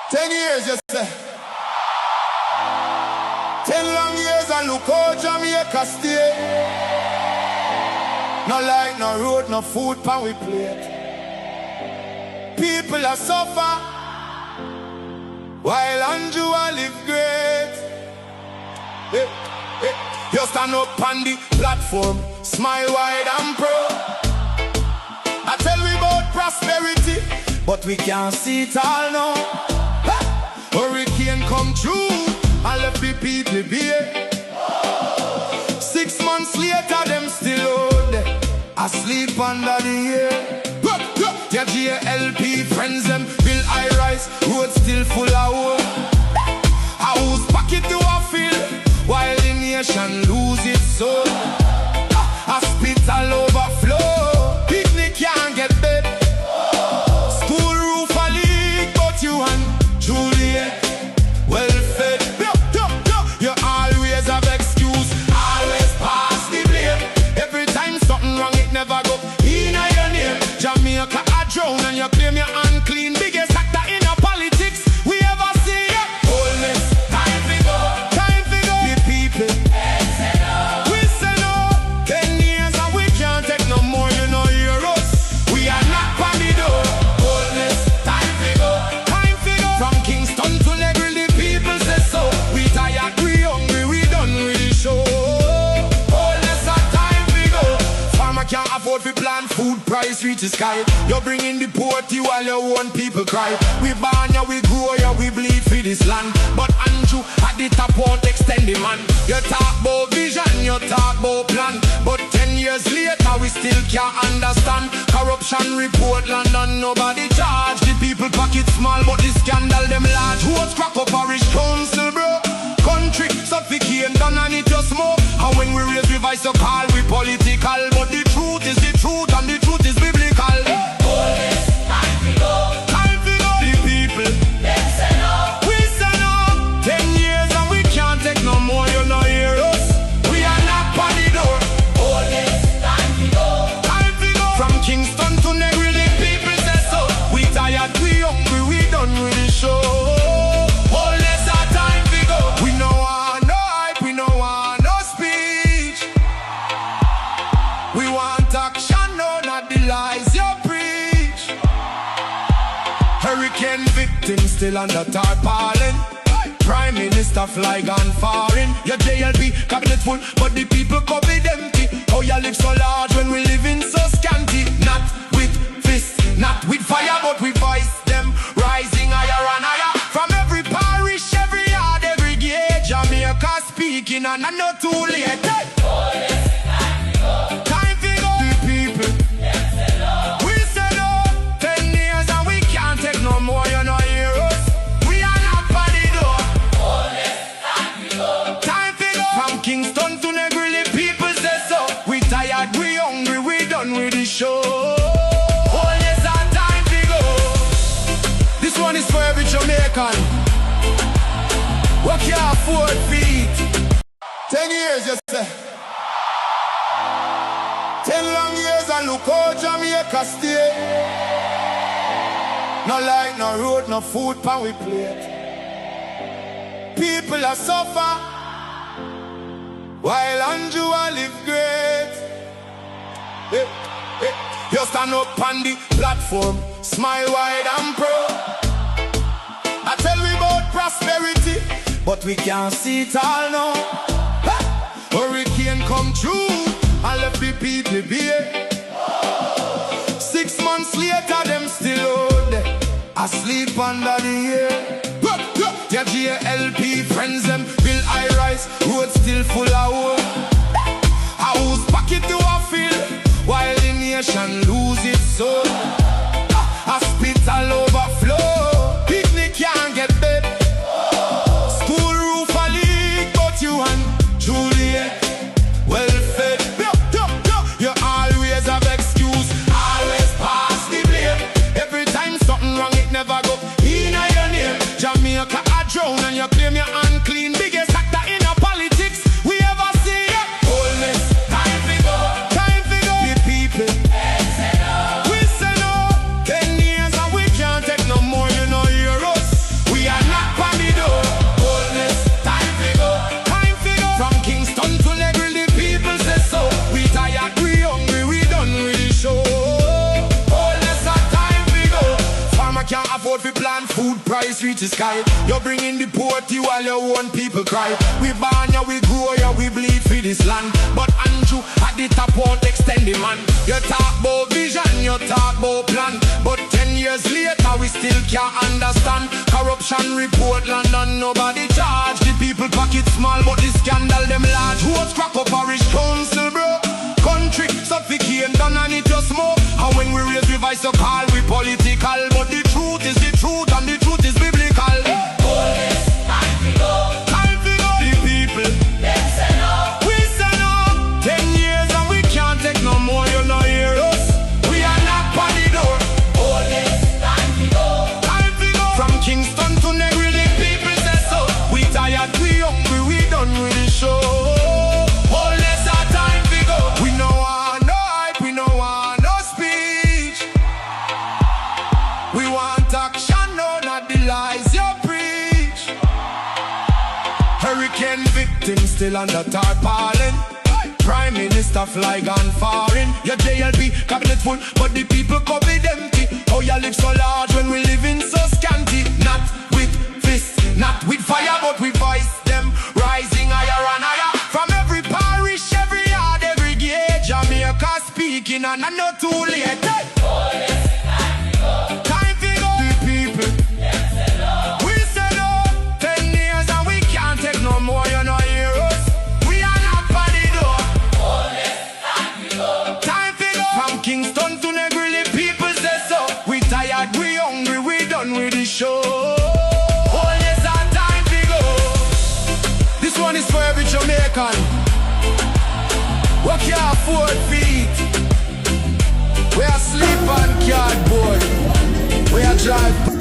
10 years, you say. 10 long years and look how Jamaica stay. No light, no road, no food pan we plate. People are suffer while Andrew a live great. Hey, hey. You stand up on the platform, smile wide and proud. I tell we about prosperity, but we can't see it all now. Hurricane come through and left the people bare. 6 months later, them still out there, asleep under the air. Your JLP friends them build high rise, road still full of wood. House pocket to a field, while the nation lose its soul. Hospital overflow, picnic can't get bed. School roof a leak, but you and Juliet well fed. You always have excuse, always pass the blame. Every time something wrong, it never go in your name. Jamaica a drown and you claim you're unclean. Biggest actor in a politics we ever see. Wholeness, time to go. Time to go. The people, we say no. 10 years and we can't take no more, you know hear us. We are not on the door. Wholeness, time to go. Time to go. From Kingston to Negril, the people say so. We tired, we hungry, we done with the show. Wholeness, time to go. Farmer can't afford to plant, food price reach the sky. You're bringing the poverty while your own people cry. We born ya, we grow ya, we bleed for this land. But Andrew at the top won't extend the man. You talk about vision, you talk about plan, but 10 years later we still can't understand. Corruption report London, nobody charge. The people pocket small, but the scandal them large. Who's crack up parish council, bro? Country suffocate, done and it just smoke. And when we raise the voice, so call we political, but the truth is the truth and the truth is biblical. Always time to go. Time to go. The people, they say no. We say no. 10 years and we can't take no more, you know hear us. We are not on the door. Always time to go. Time to go. From Kingston to Negril, the people say so. We tired, we hungry, we done with the show. Always our time to go. We no want no hype, we no want no speech. We want action, no, not the lies you preach. Hurricane victims still under tarpaulin. Prime Minister fly gone foreign. Your JLP cabinet full, but the people cupboard empty. How you live so large when we live in so scanty? Not with fists, not with fire, but with voice them rising higher and higher. From every parish, every yard, every gate, Jamaica speaking and I'm not too late. Time to go. The people, we say no. 10 years and we can't take no more, you know hear us. We are not on the door. Time to go. From Kingston to Negril, the people say so. We tired, we hungry, we done with the show. Always our time to go. This one is for every Jamaican who can't afford feet. 10 years, you say. 10 long years and look how Jamaica stay. No light, no road, no food pan we plate. People are suffer while Andrew a live great. Hey, hey. You stand up on the platform, smile wide and proud. I tell we about prosperity, but we can't see it all now. Hurricane come through and left the people bare. 6 months later, them still out there, asleep under the air. Your JLP friends them build high rise, road still full of wood. House pocket to a field, while the nation lose its soul. Hospital overflow, picnic can't get bed. School roof a leak, but you and Juliet well fed. You always have excuse, always pass the blame. Every time something wrong, it never go in your name. Jamaica a drown and you claim you're unclean. Biggest actor in a politics we ever see. Wholeness, time to go. Time to go. The people, we say no. road for plant, food price reach the sky. You're bringing the poor to while your own people cry. We born ya, we grow ya, we bleed for this land. But Andrew at the top won't extend the man. You talk about vision, you talk about plan, but 10 years later we still can't understand. Corruption report London, nobody charge. The people pocket small, but the scandal them large. Who's crack up parish council, bro? Country suffocate, done and it just smoke. And when we raise the voice, so call we political, but the truth is the truth and the truth is biblical. Always time to go. Time to go. The people, Them say no. we say no. 10 years and we can't take no more, you know hear us. We are knock on the door. Always time to go. Time to go. From Kingston to Negri, the people say so. We tired, we hungry, we done with the show. Always our time to go. We no want no hype, we no want no speech. We want action, no, not the lies you preach. Hurricane victims still under tarpaulin. Prime Minister fly gone foreign. Your JLP cabinet full, but the people cupboard empty. Oh, you live so large when we live in so scanty. Not with fists, not with fire, but with voice them rising higher and higher. From every parish, every yard, every gate, Jamaica speaking and I know too late. Always time to go. Time to go. The people, Them say no. we say no. 10 years and we can't take no more, you know hear us. We are not on the door. Always time to go. Time to go. From Kingston to Negri, the people say so. We tired, we hungry, we done with the show. Always our time to go. This one is for every Jamaican. We can't afford feet. We are sleep on cardboard. We are drive.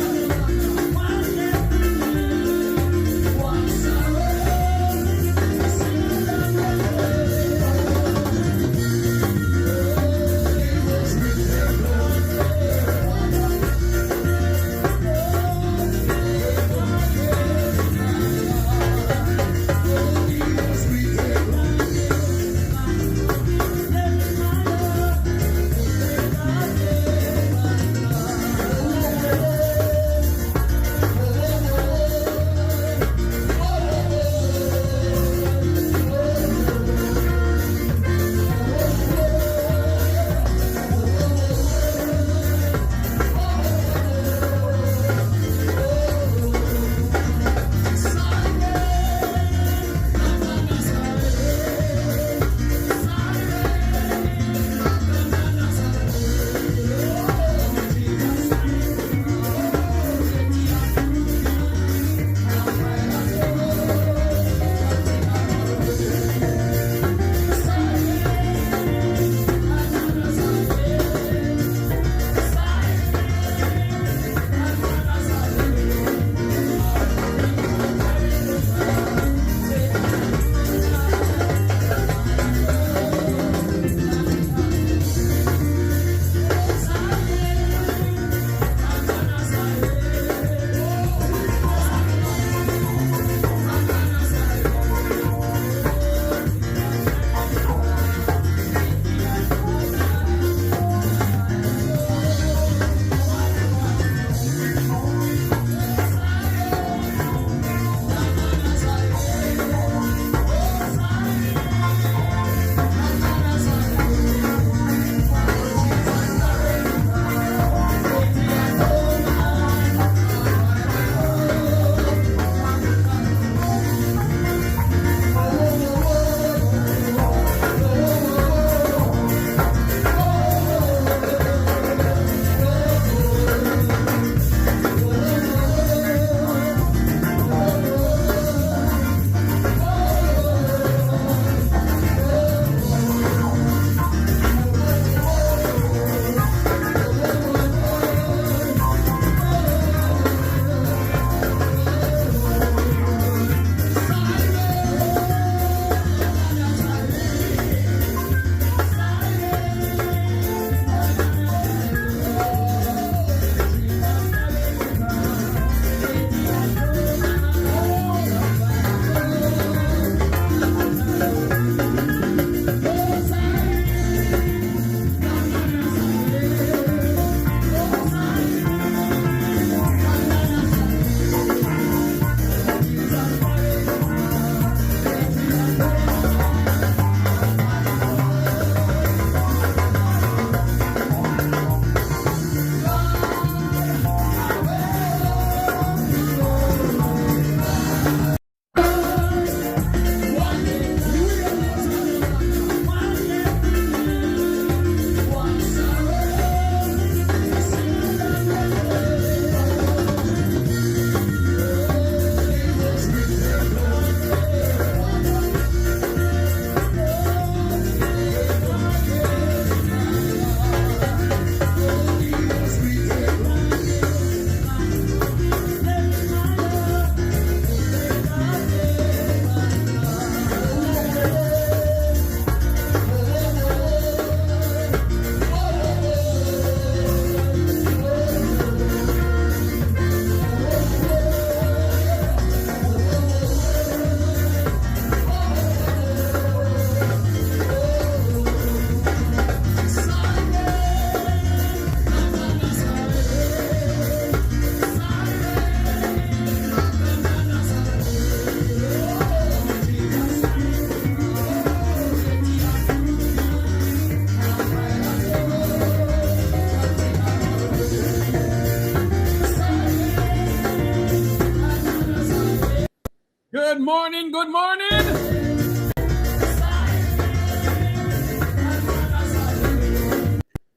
Good morning, good morning.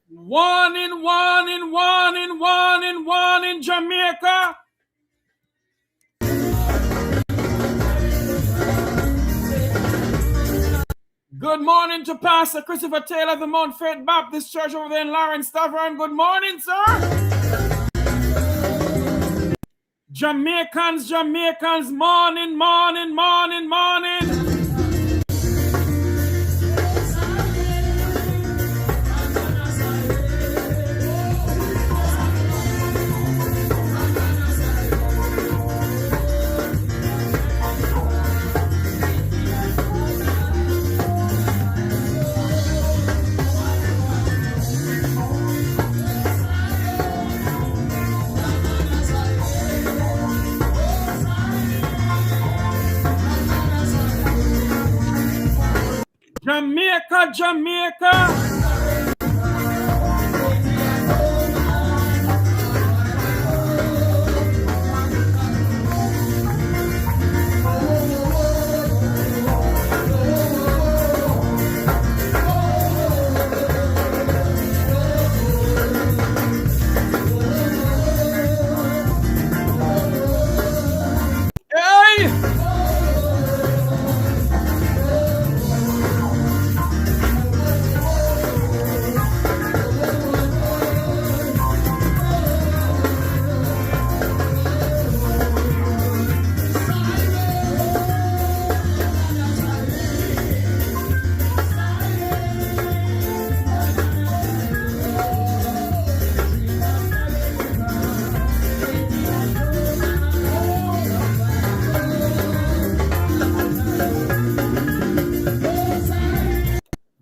One in Jamaica. Good morning to Pastor Christopher Taylor of the Mount Faith Baptist Church over there in Lawrence, Tavares. Good morning, sir. Jamaicans, morning. Jamaica.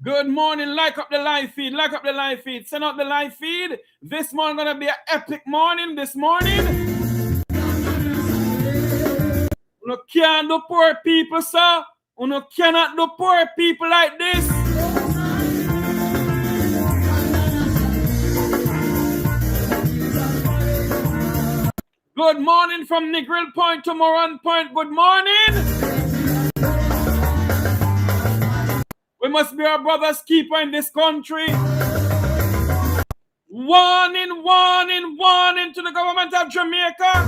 Good morning, like up the live feed, send out the live feed. This morning gonna be an epic morning this morning. You can't do poor people, sir. You cannot do poor people like this. Good morning from Negril Point to Moran Point. Good morning. We must be our brother's keeper in this country. Warning to the government of Jamaica.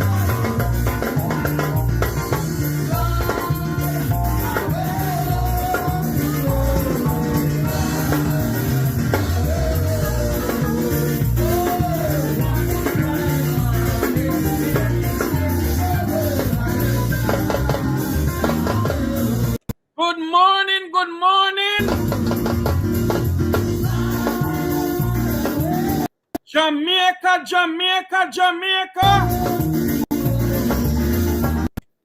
Good morning. Jamaica.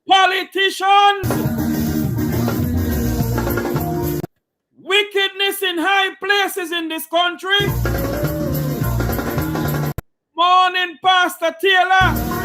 Politicians. Wickedness in high places in this country. Morning, Pastor Taylor.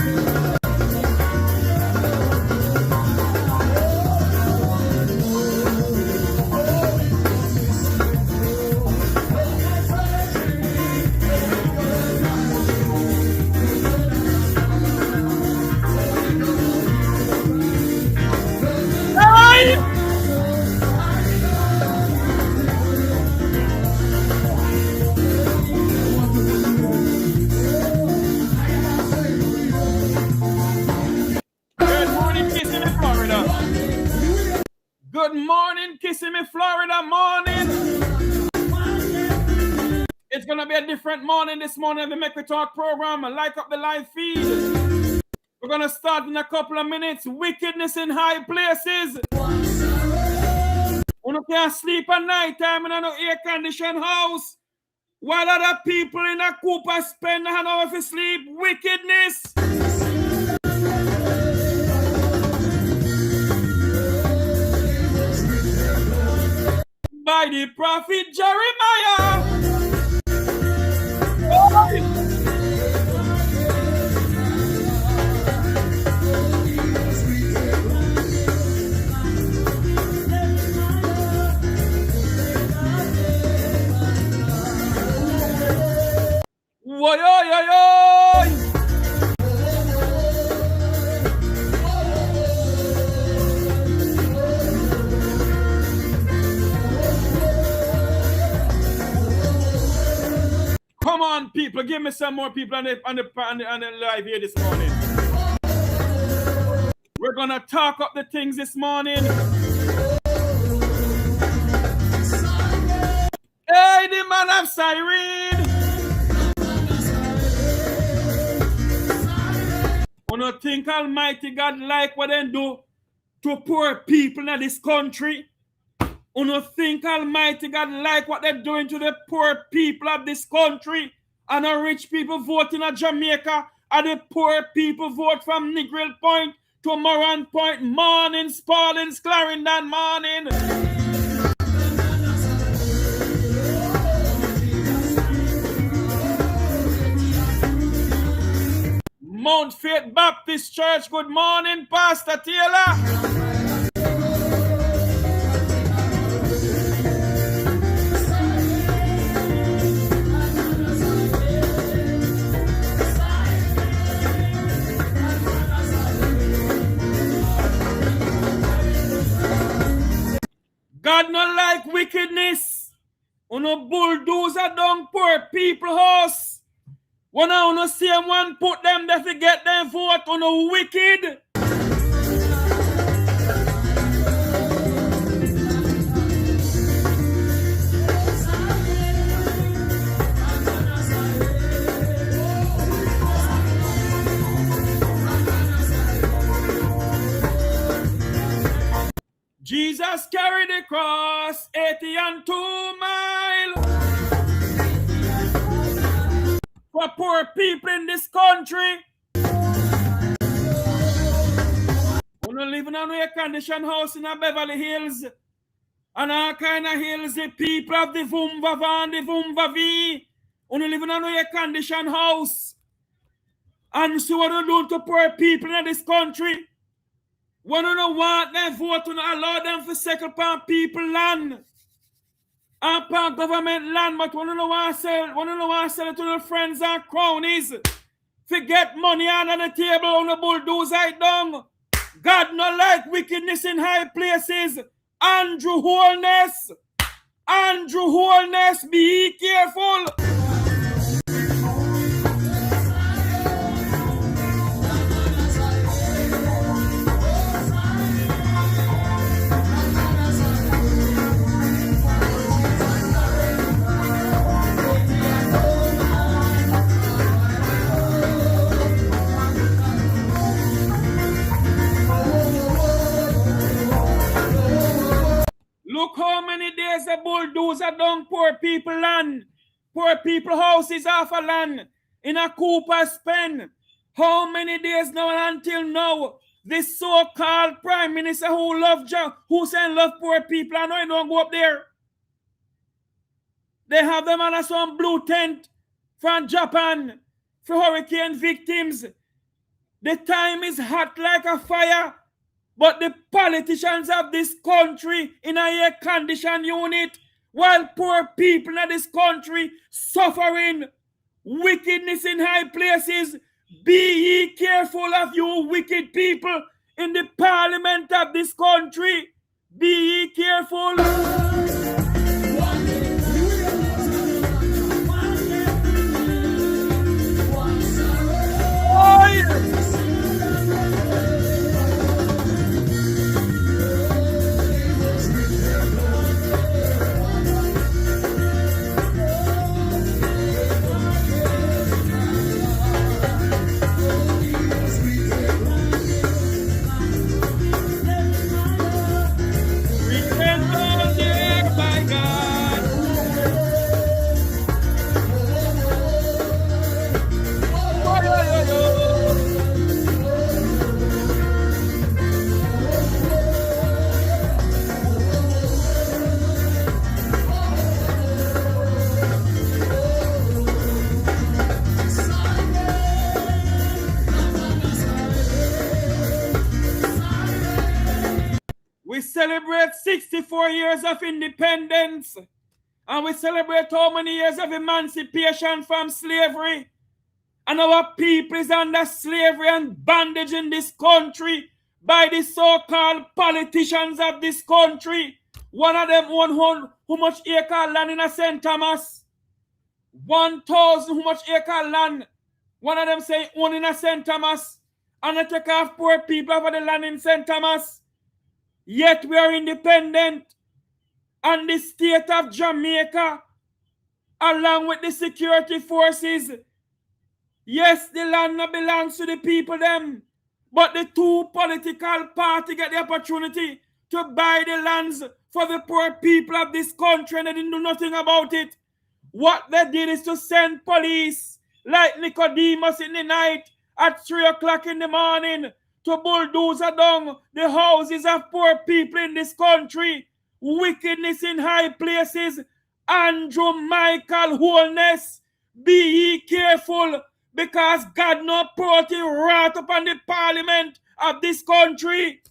Good morning, Kissimmee, Florida. Morning. It's going to be a different morning this morning on the Make We Talk program. Like up the live feed. We're going to start in a couple of minutes. Wickedness in high places. You can't sleep at night time in an air-conditioned house. While other people in a Cooper spend an hour to sleep. Wickedness. By the prophet Jeremiah. people. Give me some more people on the live here this morning. We're gonna talk up the things this morning. Hey, the man of siren. You don't think Almighty God like what they do to poor people in this country? You don't think Almighty God like what they're doing to the poor people of this country? And the rich people vote in Jamaica, and the poor people vote from Negril Point to Moran Point, morning, Spalding's, Clarendon, morning. Mount Faith Baptist Church, good morning, Pastor Taylor. God not like wickedness. Uno bulldozer down poor people house. When I wanna see one put them there to get them vote on a wicked. Jesus carried the cross 80 and 2 miles for poor people in this country. We don't live in an air-conditioned house in a Beverly Hills and all kind of hills. The people of the Vumva and the Vumva V. We don't live in an air-conditioned house. And so what we do to poor people in this country? We don't want them vote to allow them to settle upon people land and upon government land, but we don't want to sell it to their friends and cronies. Forget money under the table on the bulldozer it down. God not like wickedness in high places. Andrew Holness, be careful. Look how many days the bulldozer down poor people land. Poor people houses off a land in a Cooper's pen. How many days now until now? This so-called prime minister who send love poor people, I know he don't go up there. They have them on some blue tent from Japan for hurricane victims. The time is hot like a fire. But the politicians of this country in a air-conditioned unit, while poor people in this country suffering wickedness in high places, be ye careful of you wicked people in the parliament of this country. Be ye careful. We celebrate 64 years of independence, and we celebrate how many years of emancipation from slavery. And our people is under slavery and bondage in this country by the so-called politicians of this country. One of them own how much acre land in a St. Thomas. 1,000 how much acre land. One of them say own in a St. Thomas. And I take off poor people over the land in St. Thomas. Yet we are independent. And the state of Jamaica, along with the security forces, yes, the land not belongs to the people them. But the two political parties get the opportunity to buy the lands for the poor people of this country and they didn't do nothing about it. What they did is to send police like Nicodemus in the night at 3 o'clock in the morning to bulldoze down the houses of poor people in this country. Wickedness in high places. Andrew Michael Wholeness, be ye careful, because God not poured his wrath upon the parliament of this country.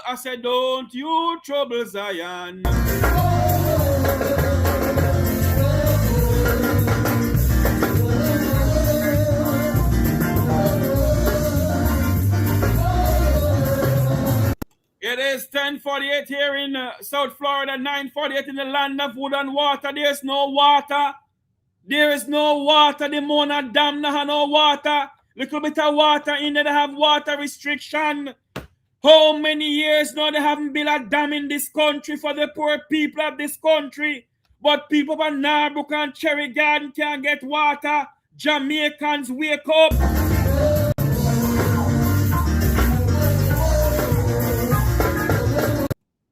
I said, don't you trouble Zion. It is 10:48 here in South Florida, 9:48 in the land of wood and water. There's no water. There is no water. The Mona Dam no have no water. Little bit of water in there, they have water restriction. How many years now they haven't built a dam in this country for the poor people of this country? But people from Narbrook and Cherry Garden can't get water. Jamaicans wake up.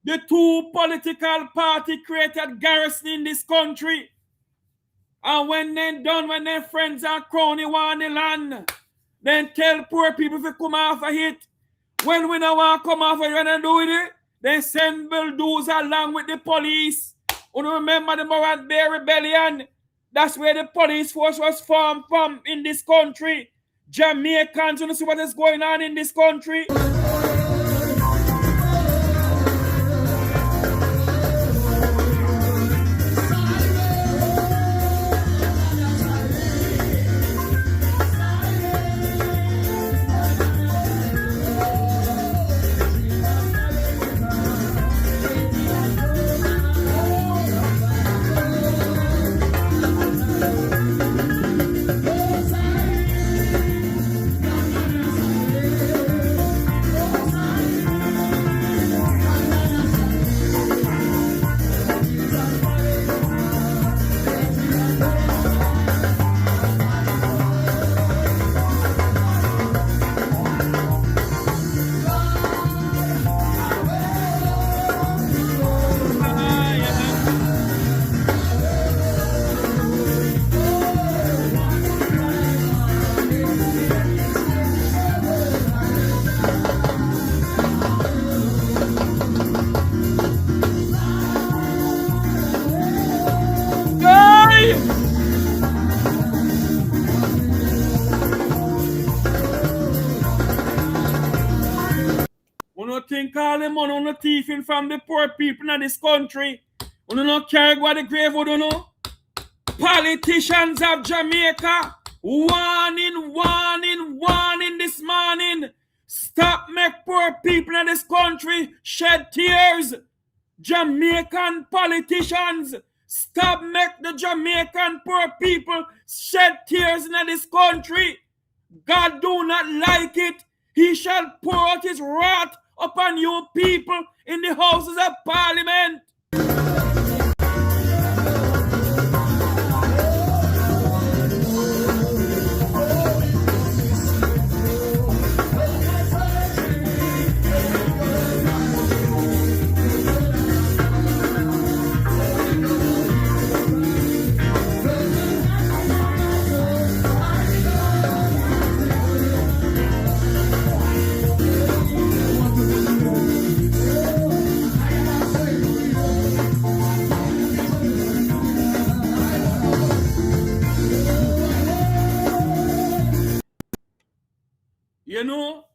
The two political parties created garrison in this country. And when they're done, when their friends and crony want the land, then tell poor people to come off of it. When we don't want to come off of it, when they do it, they send bulldozers along with the police. You remember the Morant Bay Rebellion? That's where the police force was formed from in this country. Jamaicans, you see what is going on in this country? Think all the money on the thieving from the poor people in this country. You don't care what the grave would know. Politicians of Jamaica, warning this morning. Stop make poor people in this country shed tears. Jamaican politicians, Stop make the Jamaican poor people shed tears in this country. God do not like it. He shall pour out his wrath upon you people in the houses of parliament. You know,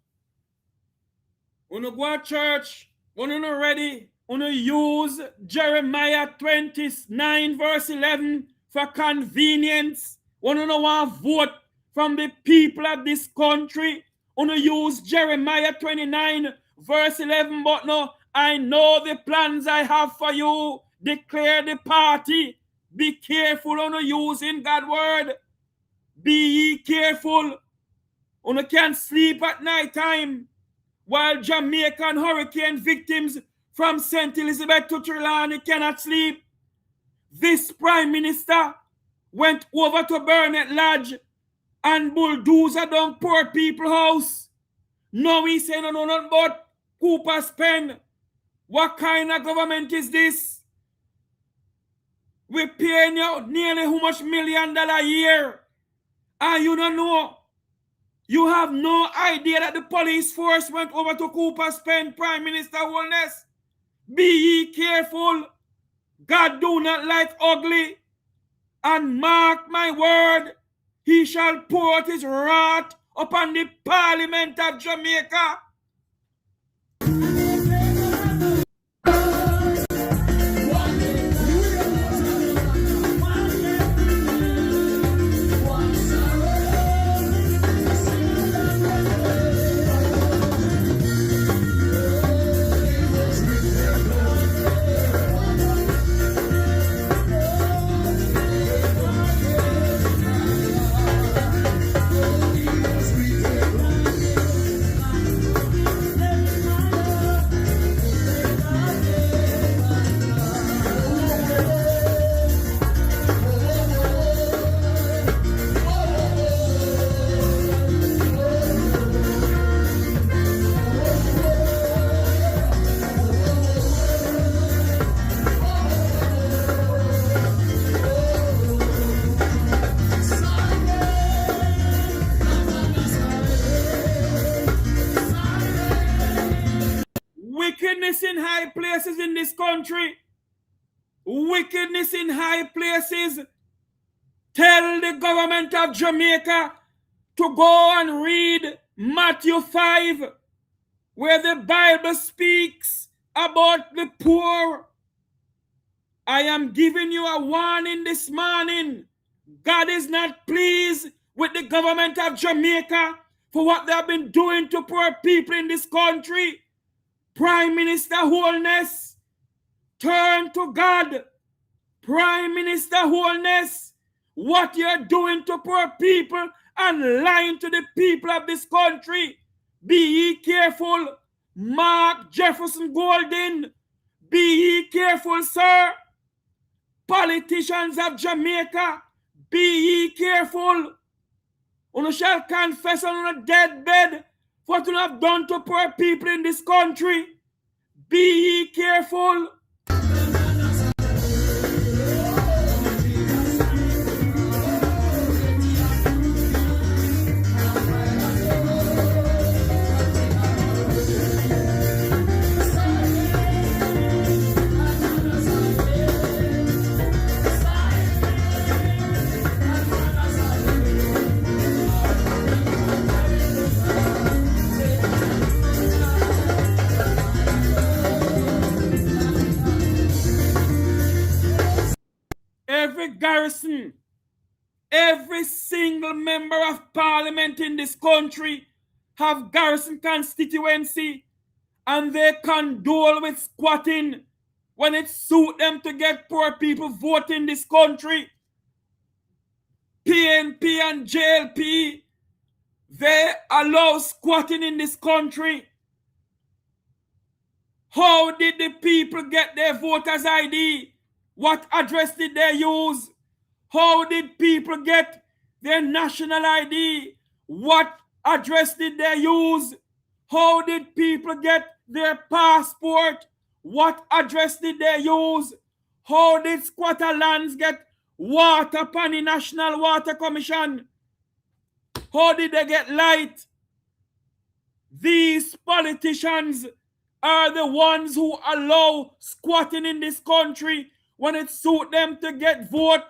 when you go to church, when you're not ready, when you use Jeremiah 29 verse 11 for convenience, when you don't want to vote from the people of this country, when you use Jeremiah 29 verse 11, but no, I know the plans I have for you, declare the party. Be careful when you using God's word. Be ye careful. You can't sleep at night time while Jamaican hurricane victims from St. Elizabeth to Trelawny cannot sleep. This Prime Minister went over to Burnett Lodge and bulldozer down poor people house. Now he say no nothing but Cooper's Pen. What kind of government is this? We're paying you nearly how much $1 million a year. And you don't know. You have no idea that the police force went over to Cooper's Pen, Prime Minister Holness. Be ye careful. God do not like ugly. And mark my word, he shall pour out his wrath upon the Parliament of Jamaica. Wickedness in high places in this country. Wickedness in high places. Tell the government of Jamaica to go and read Matthew 5, where the Bible speaks about the poor. I am giving you a warning this morning. God is not pleased with the government of Jamaica for what they have been doing to poor people in this country. Prime Minister Holness, turn to God. Prime Minister Holness, what you're doing to poor people and lying to the people of this country. Be ye careful. Mark Jefferson Golden, be ye careful, sir. Politicians of Jamaica, be ye careful. You shall confess on a deathbed what you have done to poor people in this country. Be ye careful. Every garrison, every single member of parliament in this country have garrison constituency, and they condole with squatting. when it suits them to get poor people vote in this country. PNP and JLP, they allow squatting in this country. How did the people get their voters' ID? What address did they use? How did people get their national ID? What address did they use? How did people get their passport? What address did they use? How did squatter lands get water upon the National Water Commission? How did they get light? These politicians are the ones who allow squatting in this country when it suits them to get vote.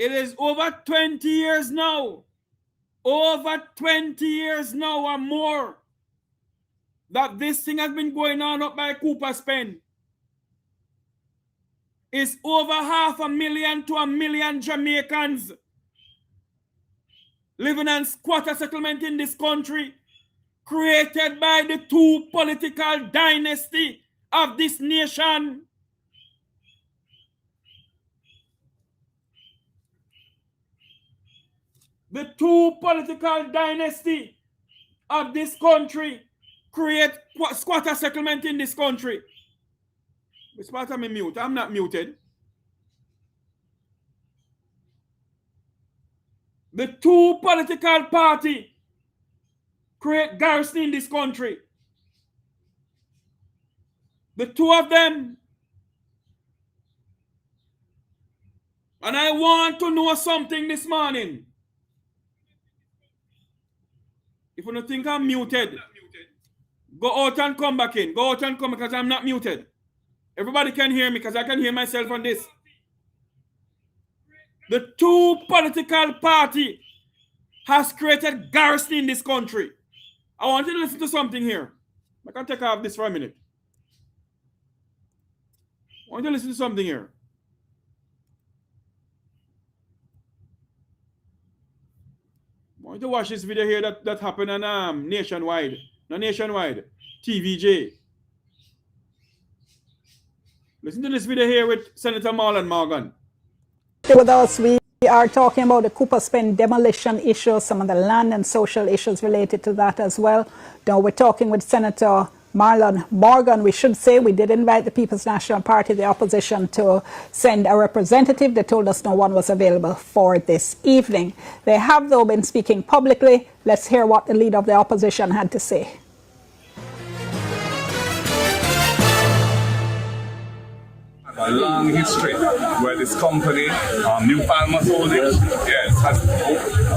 It is over 20 years now. Over 20 years now or more that this thing has been going on up by Cooper's Pen. It's over 500,000 to 1 million Jamaicans living in squatter settlement in this country, created by the two political dynasty of this nation. The two political dynasty of this country create squatter settlement in this country. Which part of me mute? I'm not muted. The two political party create garrison in this country. The two of them. And I want to know something this morning. If you don't think I'm muted, go out and come back in. Go out and come because I'm not muted. Everybody can hear me because I can hear myself on this. The two political party has created garrison in this country. I want you to listen to something here. I can take off this for a minute. I want you to listen to something here. I want you to watch this video here that happened on Nationwide. No, Nationwide. TVJ. Listen to this video here with Senator Marlon Morgan. With us, we are talking about the Cooper's Pen demolition issue, some of the land and social issues related to that as well. Now we're talking with Senator Marlon Morgan. We should say we did invite the People's National Party, the opposition, to send a representative. They told us no one was available for this evening. They have, though, been speaking publicly. Let's hear what the leader of the opposition had to say. A long history where this company, New Palmas Holdings, yes, has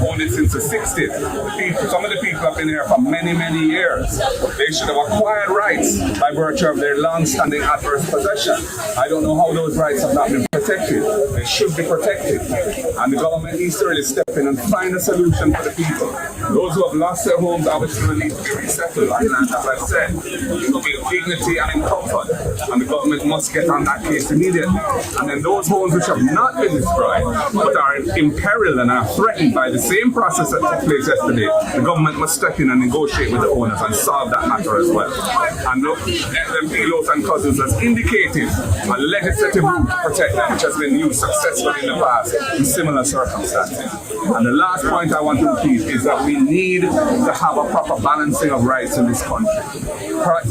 owned it since the 60s. Some of the people have been here for many, many years. They should have acquired rights by virtue of their long-standing adverse possession. I don't know how those rights have not been protected. They should be protected. And the government needs to really step in and find a solution for the people. Those who have lost their homes obviously will need to be resettled, as I've said, with dignity and in comfort. And the government must get on that case immediately. And then those homes which have not been destroyed but are in peril and are threatened by the same process that took place yesterday, the government must step in and negotiate with the owners and solve that matter as well. And look, MP Los and Cousins has indicated a legislative route to protect them, which has been used successfully in the past in similar circumstances. And the last point I want to repeat is that we need to have a proper balancing of rights in this country.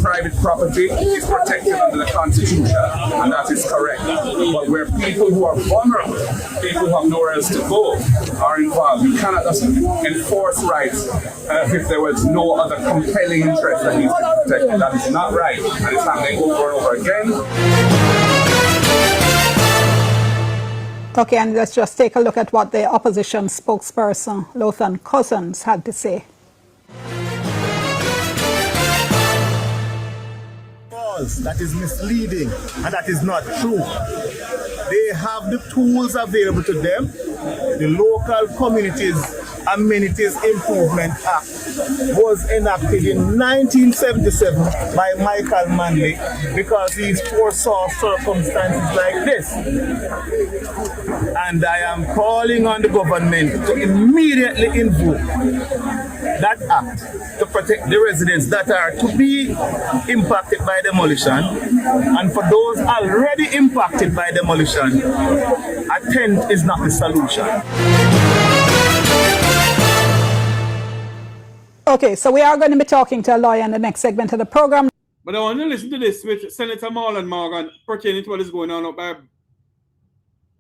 Private property is protected under the Constitution, and that is correct. But where people who are vulnerable, people who have nowhere else to go, are involved, you cannot just enforce rights as if there was no other compelling interest that needs to be protected. That is not right, and it's happening over and over again. Okay, and let's just take a look at what the opposition spokesperson, Lothan Cousins, had to say. That is misleading and that is not true. They have the tools available to them. The Local Communities Amenities Improvement Act was enacted in 1977 by Michael Manley because he foresaw circumstances like this. And I am calling on the government to immediately invoke that act to protect the residents that are to be impacted by demolition, and for those already impacted by demolition, a tent is not the solution. Okay, so we are going to be talking to a lawyer in the next segment of the program. But I want to listen to this with Senator Marlon Morgan pertaining to what is going on up by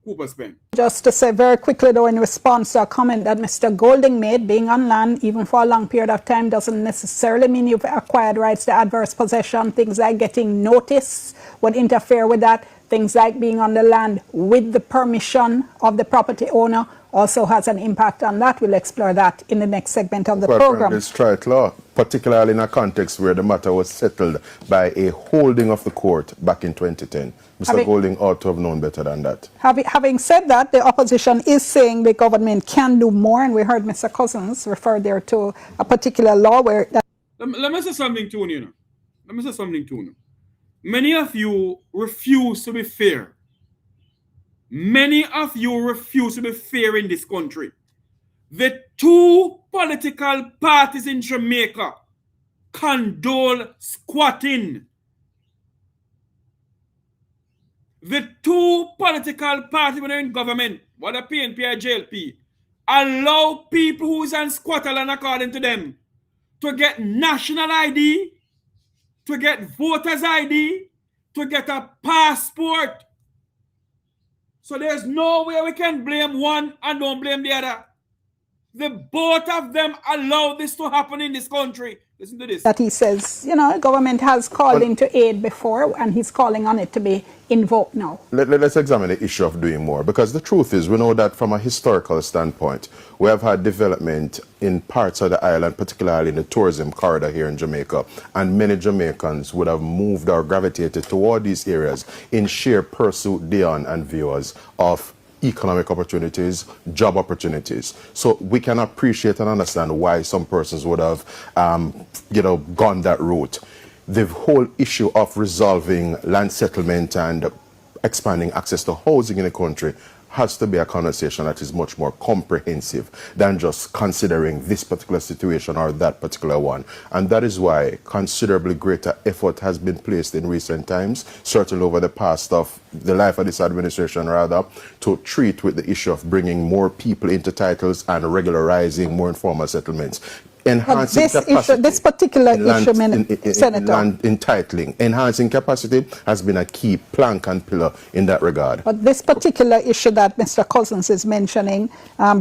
Cooper's Pen. Just to say very quickly, though, in response to a comment that Mr. Golding made, being on land, even for a long period of time, doesn't necessarily mean you've acquired rights to adverse possession. Things like getting notice would interfere with that. Things like being on the land with the permission of the property owner also has an impact on that. We'll explore that in the next segment of the program. It's trial law, particularly in a context where the matter was settled by a holding of the court back in 2010. Mr. Golding ought to have known better than that. Having said that, the opposition is saying the government can do more, and we heard Mr. Cousins refer there to a particular law where... Let me say something to you, let me say something to you. Many of you refuse to be fair. Many of you refuse to be fair in this country. The two political parties in Jamaica condole squatting. The two political parties when they're in government, whether PNP or JLP, allow people who's on squatter land according to them to get national ID, to get voters ID, to get a passport. So there's no way we can blame one and don't blame the other. The both of them allow this to happen in this country. Listen to this. That he says, you know, government has called into aid before and he's calling on it to be invoked now. Let's examine the issue of doing more, because the truth is we know that from a historical standpoint, we have had development in parts of the island, particularly in the tourism corridor here in Jamaica, and many Jamaicans would have moved or gravitated toward these areas in sheer pursuit, Dion and viewers, of economic opportunities, job opportunities. So we can appreciate and understand why some persons would have, gone that route. The whole issue of resolving land settlement and expanding access to housing in the country has to be a conversation that is much more comprehensive than just considering this particular situation or that particular one. And that is why considerably greater effort has been placed in recent times, certainly over the past of the life of this administration rather, to treat with the issue of bringing more people into titles and regularizing more informal settlements. Enhancing this particular issue, Senator. Land entitling. Enhancing capacity has been a key plank and pillar in that regard. But this particular issue that Mr. Cousins is mentioning,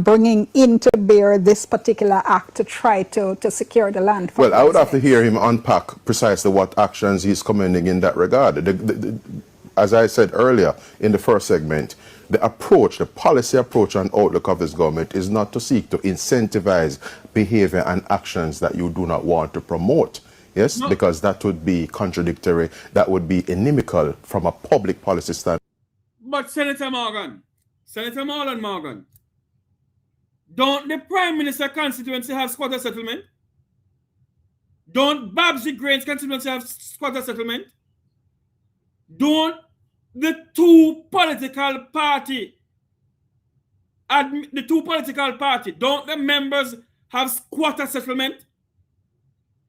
bringing into bear this particular act to try to secure the land. Well, I would have to hear him unpack precisely what actions he's commending in that regard. As I said earlier in the first segment, the approach, the policy approach and outlook of this government is not to seek to incentivize behavior and actions that you do not want to promote. Yes, no. Because that would be contradictory, that would be inimical from a public policy standpoint. But Senator Marlon Morgan, don't the Prime Minister constituency have squatter settlement? Don't Babsy Grange constituency have squatter settlement? Don't the two political party, don't the members have squatter settlement?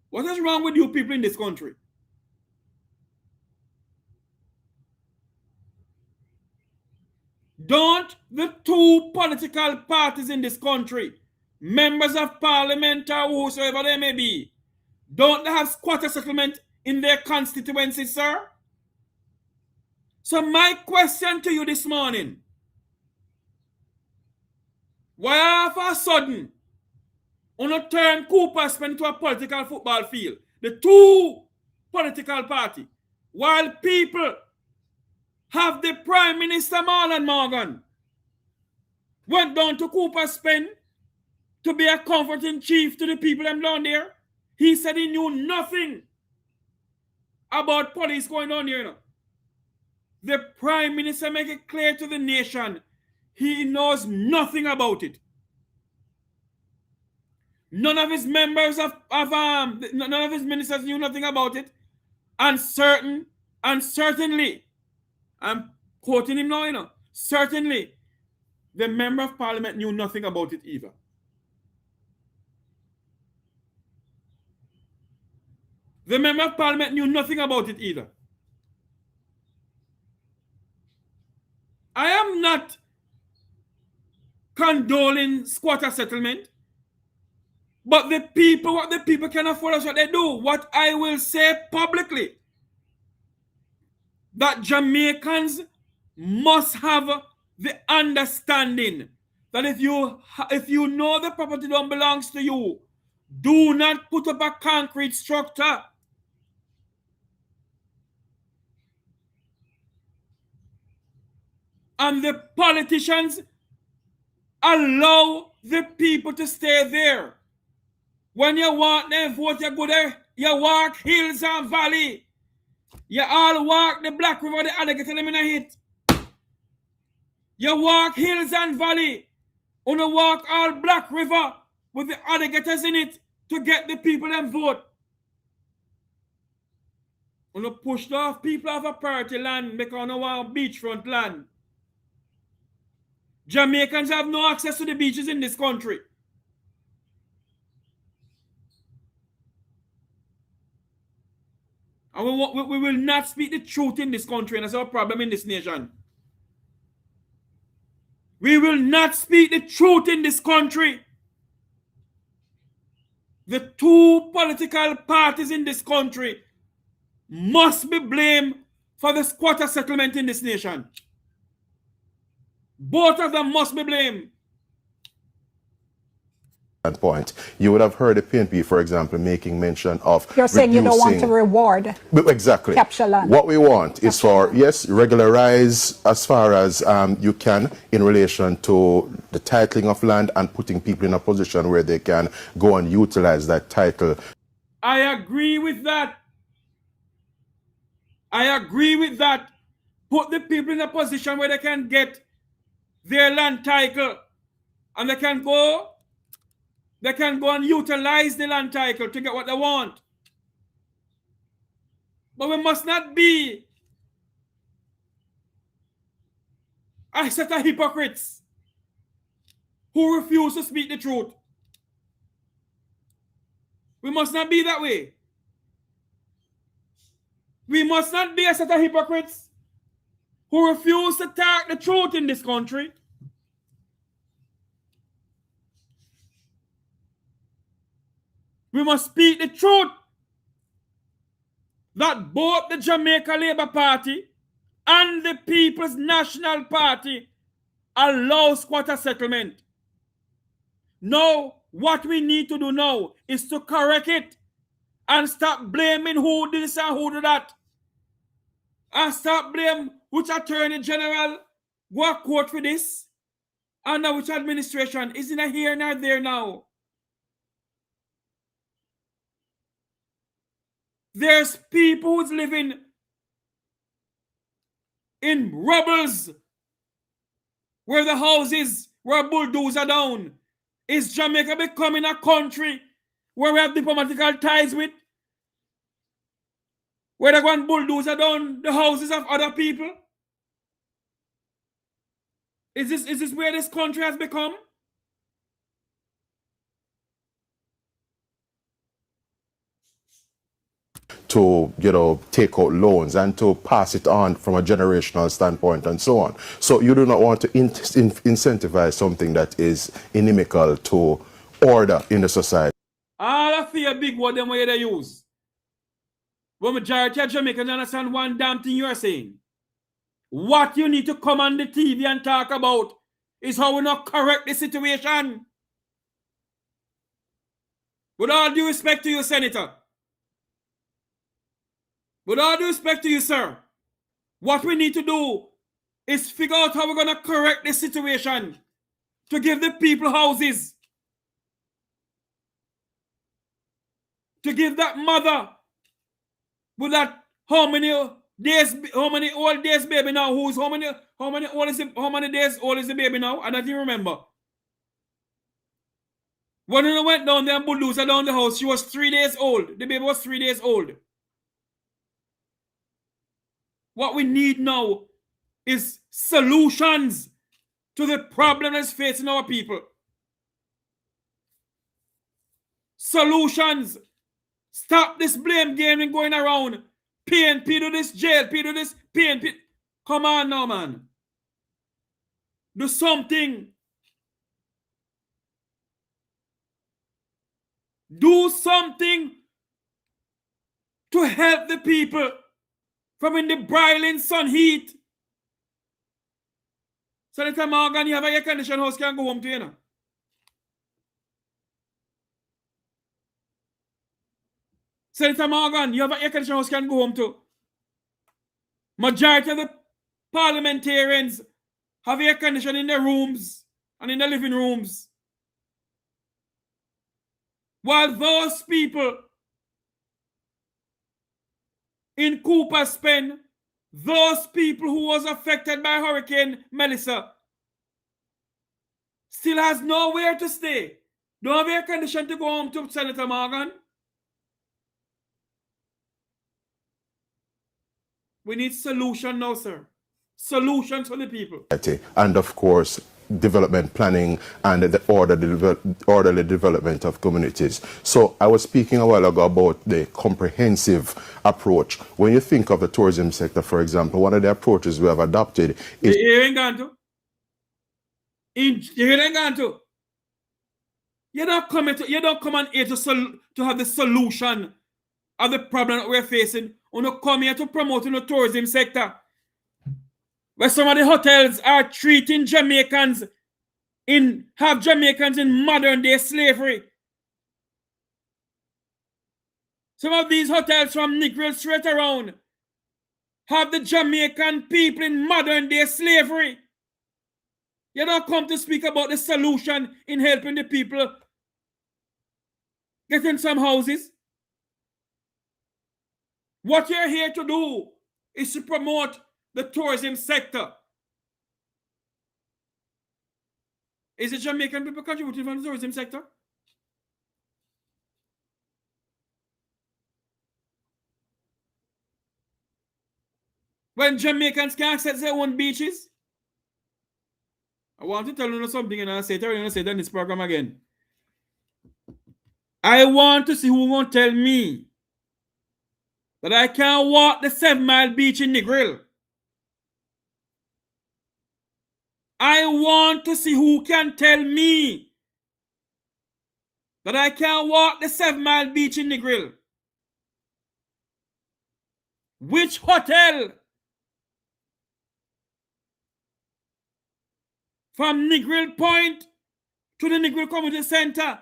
What is wrong with you people in this country? Don't the two political parties in this country, members of parliament or whosoever they may be, don't they have squatter settlement in their constituency, sir? So my question to you this morning, why all of a sudden on turn Cooper spend to a political football field? The two political party, while people have the Prime Minister Marlon Morgan went down to Cooper Spend to be a comforting chief to the people them down there. He said he knew nothing about police going on here. You know. The Prime Minister make it clear to the nation he knows nothing about it. None of his members none of his ministers knew nothing about it. And certainly, I'm quoting him now, you know, certainly the member of parliament knew nothing about it either. The member of parliament knew nothing about it either. I am not condoling squatter settlement, but what the people can afford is what they do. What I will say publicly, that Jamaicans must have the understanding that if you know the property don't belongs to you, do not put up a concrete structure. And the politicians allow the people to stay there. When you want them vote, you go there, you walk hills and valley. You all walk the Black River, the other get them in a hit. You walk hills and valley. You walk all Black River with the other getters in it to get the people them vote. On a pushed off people off a party land because no want beachfront land. Jamaicans have no access to the beaches in this country. And we will not speak the truth in this country, and that's our problem in this nation. We will not speak the truth in this country. The two political parties in this country must be blamed for the squatter settlement in this nation. Both of them must be blamed. Point. You would have heard the PNP, for example, making mention of You're saying you don't want to reward exactly capture land. What we want is for, yes, regularize as far as you can in relation to the titling of land and putting people in a position where they can go and utilize that title. I agree with that. I agree with that. Put the people in a position where they can get their land title and they can go and utilize the land title to get what they want. But we must not be a set of hypocrites who refuse to speak the truth. We must not be that way. We must not be a set of hypocrites who refuse to talk the truth in this country. We must speak the truth that both the Jamaica Labour Party and the People's National Party allow squatter settlement. Now, what we need to do now is to correct it and stop blaming who did this and who did that. And stop blaming which Attorney General go to court for this and which administration is not here nor there now. There's people who's living in rubbles where the houses were bulldozed down. Is Jamaica becoming a country where we have diplomatical ties with? Where they're going to bulldoze down the houses of other people? Is this where this country has become? To, take out loans and to pass it on from a generational standpoint and so on. So you do not want to incentivize something that is inimical to order in the society. All of the big word them way they use. When majority of Jamaicans understand one damn thing you are saying. What you need to come on the TV and talk about is how we not correct the situation. With all due respect to you, Senator. With all due respect to you, sir, what we need to do is figure out how we're going to correct the situation to give the people houses. To give that mother with that how many old days baby now? How many days old is the baby now? I don't even remember. When I went down there and bulldozed down the house, she was 3 days old. The baby was 3 days old. What we need now is solutions to the problem that's facing our people. Solutions. Stop this blame game and going around. PNP do this, JLP do this, PNP. Come on now, man. Do something. Do something to help the people from in the broiling sun heat. Senator Morgan, you have a air-conditioned house, can go home to you now. Senator Morgan, you have an air-conditioned house, can go home to. Majority of the parliamentarians have air conditioning in their rooms and in their living rooms. While those people in Cooper's Pen, those people who was affected by Hurricane Melissa still has nowhere to stay. Don't have air condition to go home to, Senator Morgan. We need solution now, sir. Solutions for the people. And of course, development planning and the orderly development of communities. So I was speaking a while ago about the comprehensive approach. When you think of the tourism sector, for example, one of the approaches we have adopted is... You ain't going to. You ain't going to. You don't come on here to have the solution of the problem that we're facing. You don't come here to promote the tourism sector, where some of the hotels are treating Jamaicans in modern day slavery. Some of these hotels from Negril straight around have the Jamaican people in modern day slavery. You don't come to speak about the solution in helping the people get in some houses. What you're here to do is to promote the tourism sector. Is the Jamaican people contributing from the tourism sector? When Jamaicans can't access their own beaches? I want to tell you something, and I'll say it in this program again. I want to see who won't tell me that I can't walk the 7 Mile beach in Negril. I want to see who can tell me that I can't walk the 7 Mile beach in Negril. Which hotel from Negril Point to the Negril Community Center,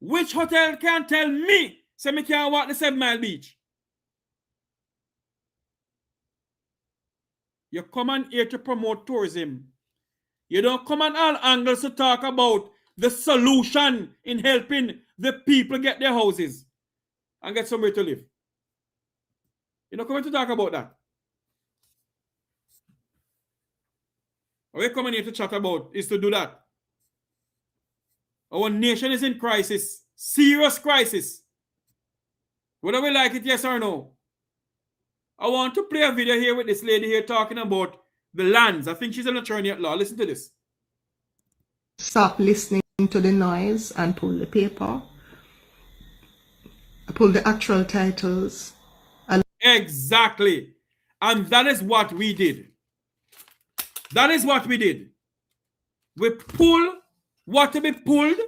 which hotel can tell me so I can't walk the 7 Mile beach? You come on here to promote tourism. You don't come on all angles to talk about the solution in helping the people get their houses and get somewhere to live. You don't come to talk about that. What we're coming here to chat about is to do that. Our nation is in crisis, serious crisis. Whether we like it, yes or no. I want to play a video here with this lady here talking about the lands. I think she's an attorney at law. Listen to this. Stop listening to the noise and pull the paper. Pull the actual titles. Exactly. And that is what we did. That is what we did. We pull what to be pulled,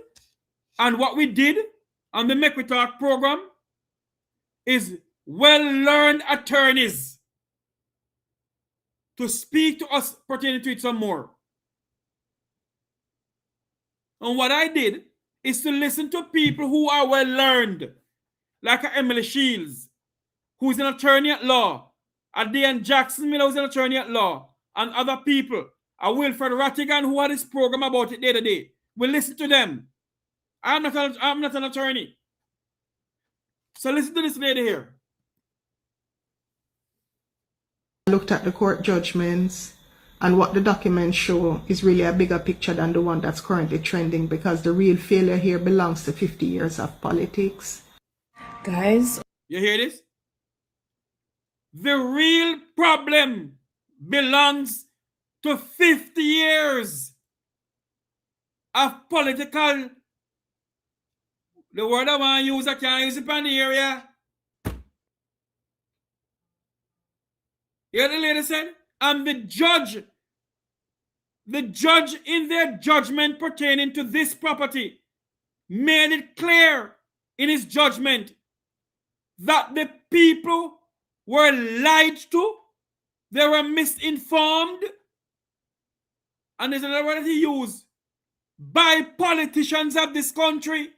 and what we did on the Make We Talk program is well-learned attorneys to speak to us pertaining to it some more. And what I did is to listen to people who are well-learned, like Emily Shields, who's an attorney at law, a Dan Jackson Miller, who's an attorney at law, and other people, a Wilfred Rattigan, who had this program about it the other day. We listen to them. I'm not an attorney. So listen to this lady here. I looked at the court judgments, and what the documents show is really a bigger picture than the one that's currently trending, because the real failure here belongs to 50 years of politics. Guys, you hear this? The real problem belongs to 50 years of political. The word I want to use, I can't use it in the area. You hear the lady said? And the judge in their judgment pertaining to this property made it clear in his judgment that the people were lied to, they were misinformed, and there's another word that he used, by politicians of this country.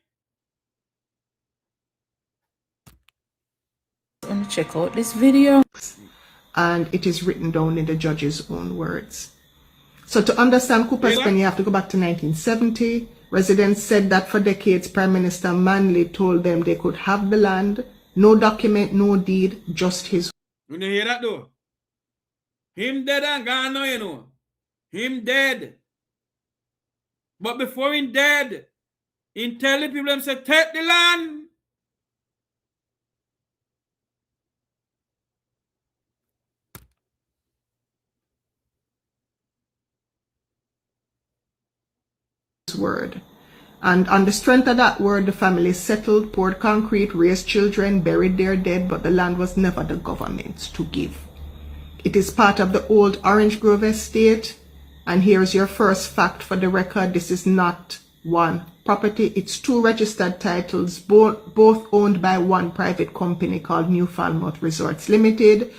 let me check out this video. And it is written down in the judge's own words. So to understand Cooper's Pen, you have to go back to 1970. Residents said that for decades, Prime Minister Manley told them they could have the land. No document, no deed, just his. You hear that though? Him dead and gone now, you know. Him dead. But before him dead, he tell the people, him say, take the land. word. And on the strength of that word, the family settled, poured concrete, raised children, buried their dead, but the land was never the government's to give. It is part of the old Orange Grove estate. And here's your first fact for the record. This is not one property. It's two registered titles, both owned by one private company called Newfoundland Resorts Limited.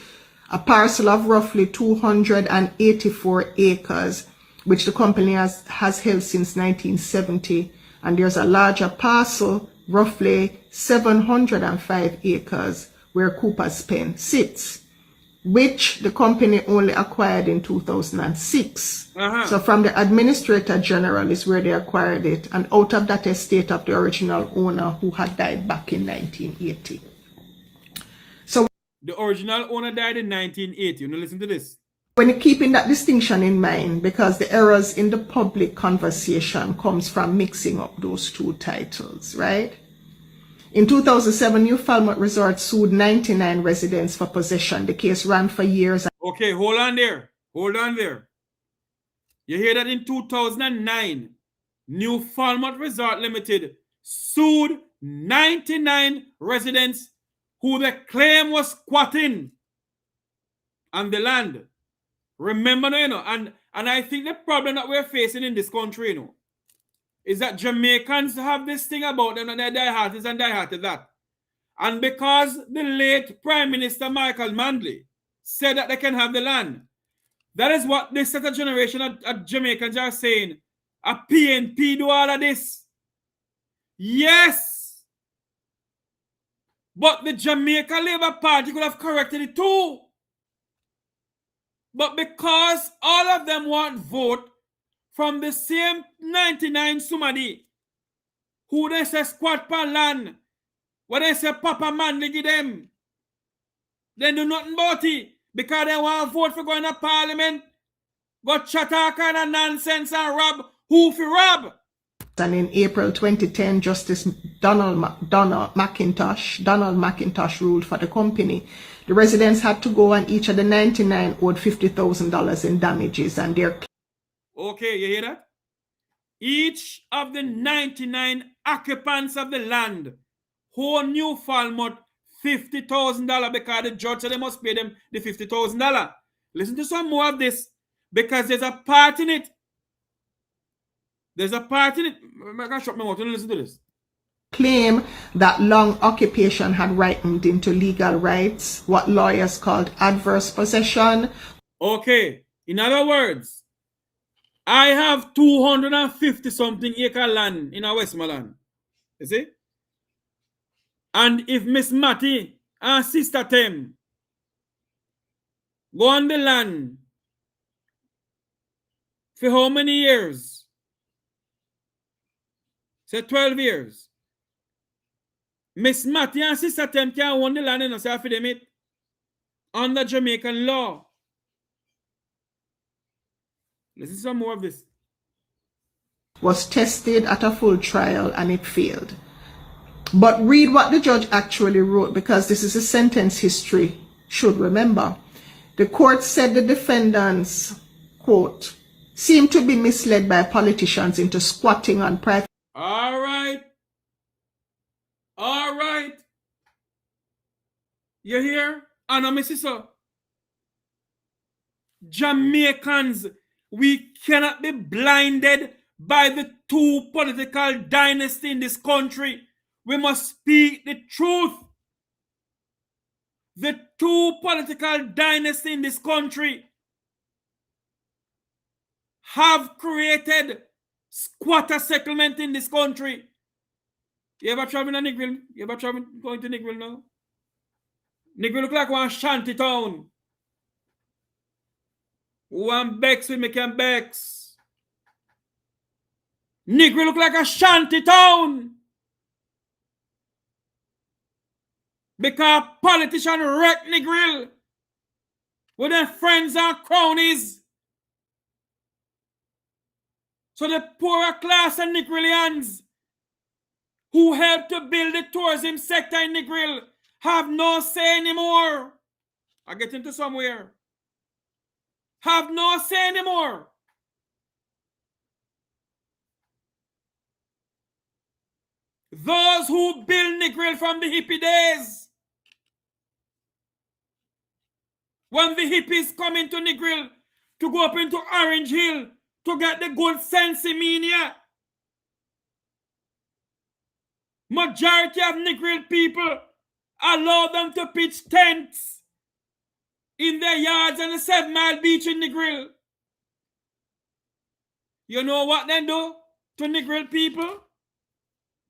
A parcel of roughly 284 acres, which the company has held since 1970. And there's a larger parcel, roughly 705 acres, where Cooper's Pen sits, which the company only acquired in 2006. So from the Administrator General is where they acquired it, and out of that estate of the original owner who had died back in 1980. So the original owner died in 1980. You know, listen to this. When you're keeping that distinction in mind, because the errors in the public conversation comes from mixing up those two titles, right? In 2007, Newfoundland Resort sued 99 residents for possession. The case ran for years. Okay, hold on there. Hold on there. You hear that in 2009, Newfoundland Resort Limited sued 99 residents who the claim was squatting on the land. Remember, you know, and I think the problem that we're facing in this country, you know, is that Jamaicans have this thing about them and they're die-hearted and die-hearted that. And because the late Prime Minister Michael Manley said that they can have the land, that is what this set of generation of Jamaicans are saying. A PNP do all of this. Yes. But the Jamaica Labour Party could have corrected it too. But because all of them want vote from the same 99 somebody who they say squat per land, what they say Papa Manley give them, they do nothing about it because they want vote for going to Parliament, go chat all kind of nonsense and rob who for rob. And in April 2010, Justice Donald McIntosh ruled for the company. The residents had to go, and each of the 99 owed $50,000 in damages, and their... Okay, you hear that? Each of the 99 occupants of the land who Newfoundland $50,000 because the judge said they must pay them the $50,000. Listen to some more of this because there's a part in it. There's a part in it. I can shut my mouth and listen to this. Claim that long occupation had ripened into legal rights, what lawyers called adverse possession. Okay, in other words, I have 250 something acre land in our Westmoreland. You see? And if Miss Matty and Sister Tem go on the land for how many years? Say 12 years. Miss Matty and Sister Tem can own the land and say for them it under Jamaican law. Listen to some more of this. Was tested at a full trial and it failed. But read what the judge actually wrote, because this is a sentence history should remember. The court said the defendants, quote, seem to be misled by politicians into squatting on private. All right. All right. You hear? Anna, my sister. Jamaicans, we cannot be blinded by the two political dynasties in this country. We must speak the truth. The two political dynasties in this country have created squatter settlement in this country. You ever travel to Negril? You ever travel going to Negril now? Negril look like one shanty town. One Bex with me can Bex. Negril look like a shanty town. Because politicians wreck Negril with their friends and cronies. So the poorer class of Negrilians who helped to build the tourism sector in Negril have no say anymore. I get into somewhere. Have no say anymore. Those who build Negril from the hippie days. When the hippies come into Negril to go up into Orange Hill to get the good sensimania. Majority of Negril people allow them to pitch tents in their yards on the 7 Mile Beach in Negril. You know what they do to Negril people?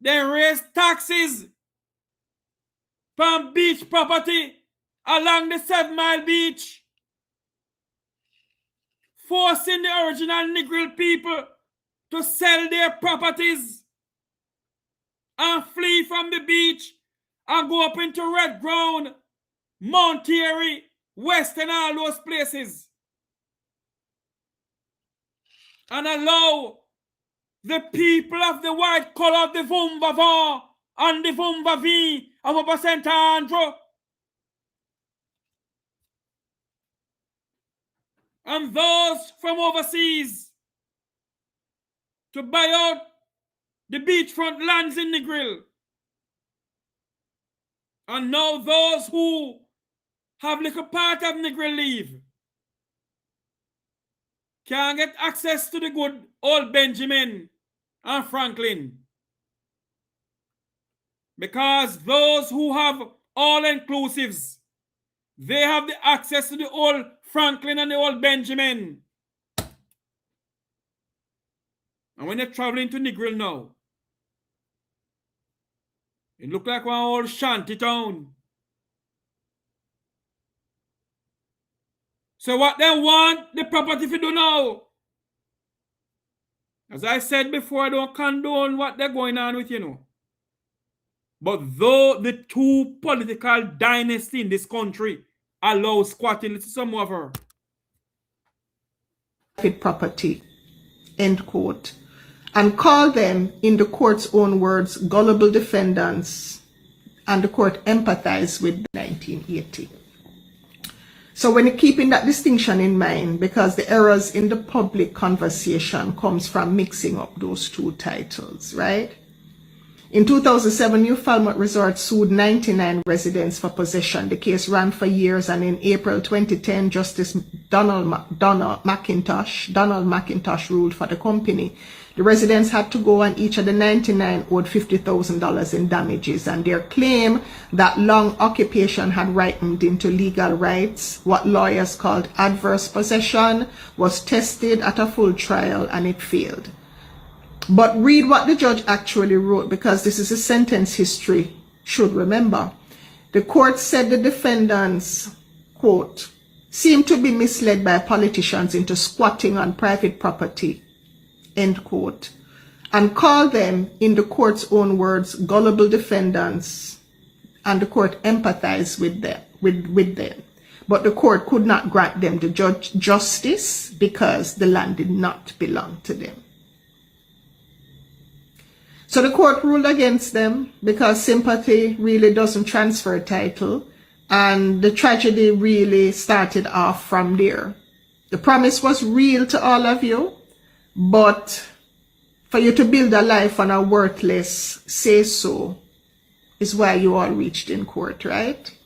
They raise taxes from beach property along the 7 Mile Beach, forcing the original Negril people to sell their properties and flee from the beach and go up into Red Ground, Mount Airy, Western, all those places. And allow the people of the white color of the Vumvavon and the Vumvavi of Upper St. Andrew and those from overseas to buy out the beachfront lands in Negril. And now those who have little part of Negril leave can get access to the good old Benjamin and Franklin. Because those who have all-inclusives, they have the access to the old Franklin and the old Benjamin. And when they're traveling to Negril now, it look like one old shanty town. So what they want the property to do now? As I said before, I don't condone what they're going on with, you know. But though the two political dynasties in this country allow squatting, let's see some of her. Property, end quote, and call them, in the court's own words, gullible defendants, and the court empathized with 1980. So when you're keeping that distinction in mind, because the errors in the public conversation comes from mixing up those two titles, right? In 2007, New Falmouth Resort sued 99 residents for possession. The case ran for years, and in April 2010, Justice Donald McIntosh ruled for the company. The residents had to go, and each of the 99 owed $50,000 in damages, and their claim that long occupation had ripened into legal rights, what lawyers called adverse possession, was tested at a full trial, and it failed. But read what the judge actually wrote, because this is a sentence history should remember. The court said the defendants, quote, seem to be misled by politicians into squatting on private property, end quote, and called them, in the court's own words, gullible defendants, and the court empathized with them. But the court could not grant them the justice because the land did not belong to them. So the court ruled against them because sympathy really doesn't transfer title, and the tragedy really started off from there. The promise was real to all of you, but for you to build a life on a worthless say-so is why you all reached in court, right?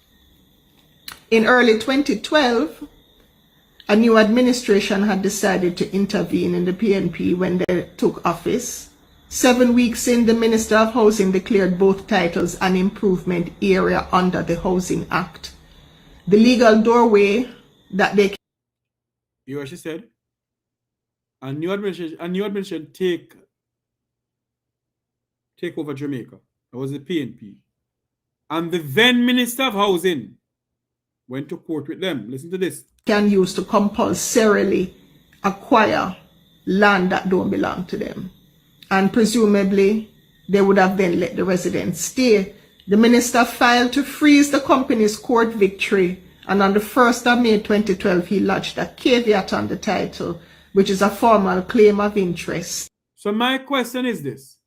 In early 2012, a new administration had decided to intervene in the PNP when they took office. 7 weeks in, the Minister of Housing declared both titles an improvement area under the Housing Act. The legal doorway that they... You hear what she said? A new administration take over Jamaica. That was the PNP. And the then Minister of Housing went to court with them. Listen to this. Can use to compulsorily acquire land that don't belong to them. And presumably, they would have then let the residents stay. The minister filed to freeze the company's court victory, and on the 1st of May 2012, he lodged a caveat on the title, which is a formal claim of interest. So my question is this.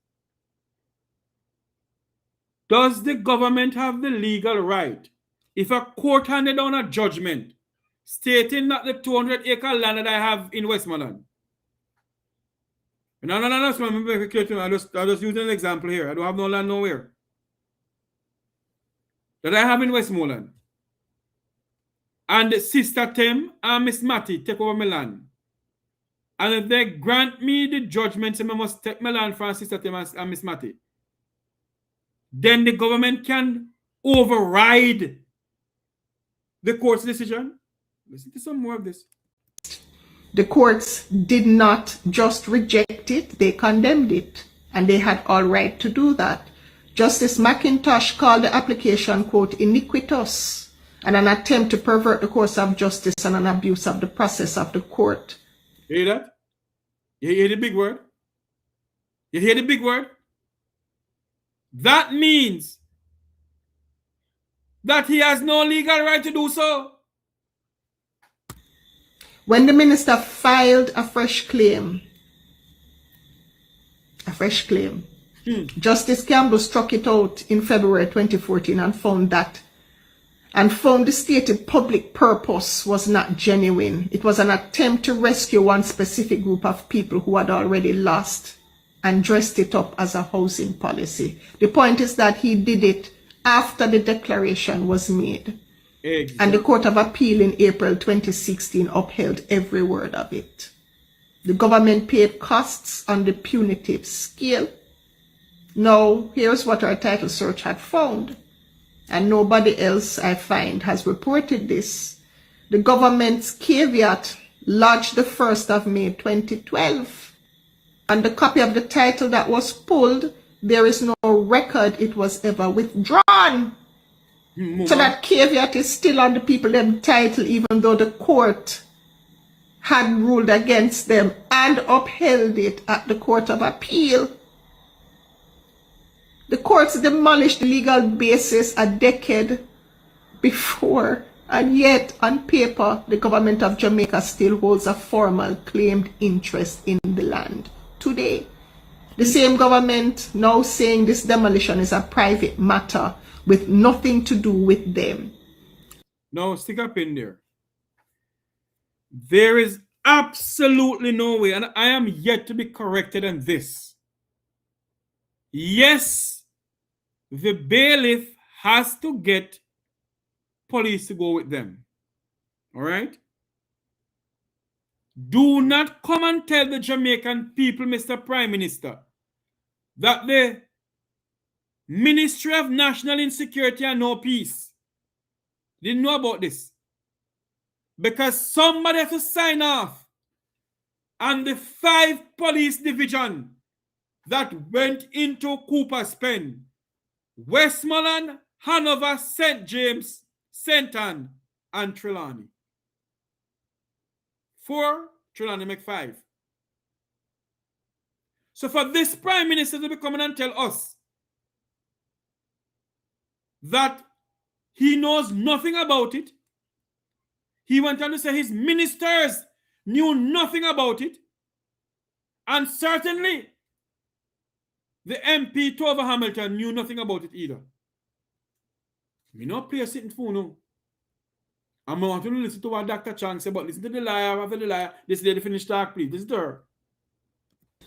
Does the government have the legal right, if a court handed down a judgment stating that the 200-acre land that I have in Westmoreland, No, so I'm very clear. I just use an example here. I don't have no land nowhere. That I have in Westmoreland. And Sister Tim and Miss Matty take over my land. And if they grant me the judgment, I must take my land from Sister Tim and Miss Matty, then the government can override the court's decision. Listen to some more of this. The courts did not just reject it, they condemned it, and they had all right to do that. Justice McIntosh called the application, quote, iniquitous and an attempt to pervert the course of justice and an abuse of the process of the court. You hear that? You hear the big word? You hear the big word? That means that he has no legal right to do so. When the minister filed a fresh claim, Justice Campbell struck it out in February 2014 and found the stated public purpose was not genuine. It was an attempt to rescue one specific group of people who had already lost and dressed it up as a housing policy. The point is that he did it after the declaration was made. Exactly. And the Court of Appeal in April 2016 upheld every word of it. The government paid costs on the punitive scale. Now, here's what our title search had found, and nobody else, I find, has reported this. The government's caveat lodged the 1st of May 2012. And the copy of the title that was pulled, there is no record it was ever withdrawn. So that caveat is still on the people them title, even though the court had ruled against them and upheld it at the Court of Appeal. The courts demolished the legal basis a decade before, and yet on paper the government of Jamaica still holds a formal claimed interest in the land today. The same government now saying this demolition is a private matter with nothing to do with them. No, stick up in there. There is absolutely no way, and I am yet to be corrected on this. Yes, the bailiff has to get police to go with them. All right? Do not come and tell the Jamaican people, Mr. Prime Minister, that the Ministry of National Insecurity and No Peace didn't know about this. Because somebody has to sign off on the 5 police division that went into Cooper's Pen: Westmoreland, Hanover, St. James, St. Ann, and Trelawny. 4, Trelawny make 5. So for this Prime Minister to be coming and tell us that he knows nothing about it, he went on to say his ministers knew nothing about it, and certainly the MP Tova Hamilton knew nothing about it either. Me not play a sitting phone now. I'm want to listen to what Dr. Chang said, but listen to the liar after the liar. This lady finished talk, please. Listen to her.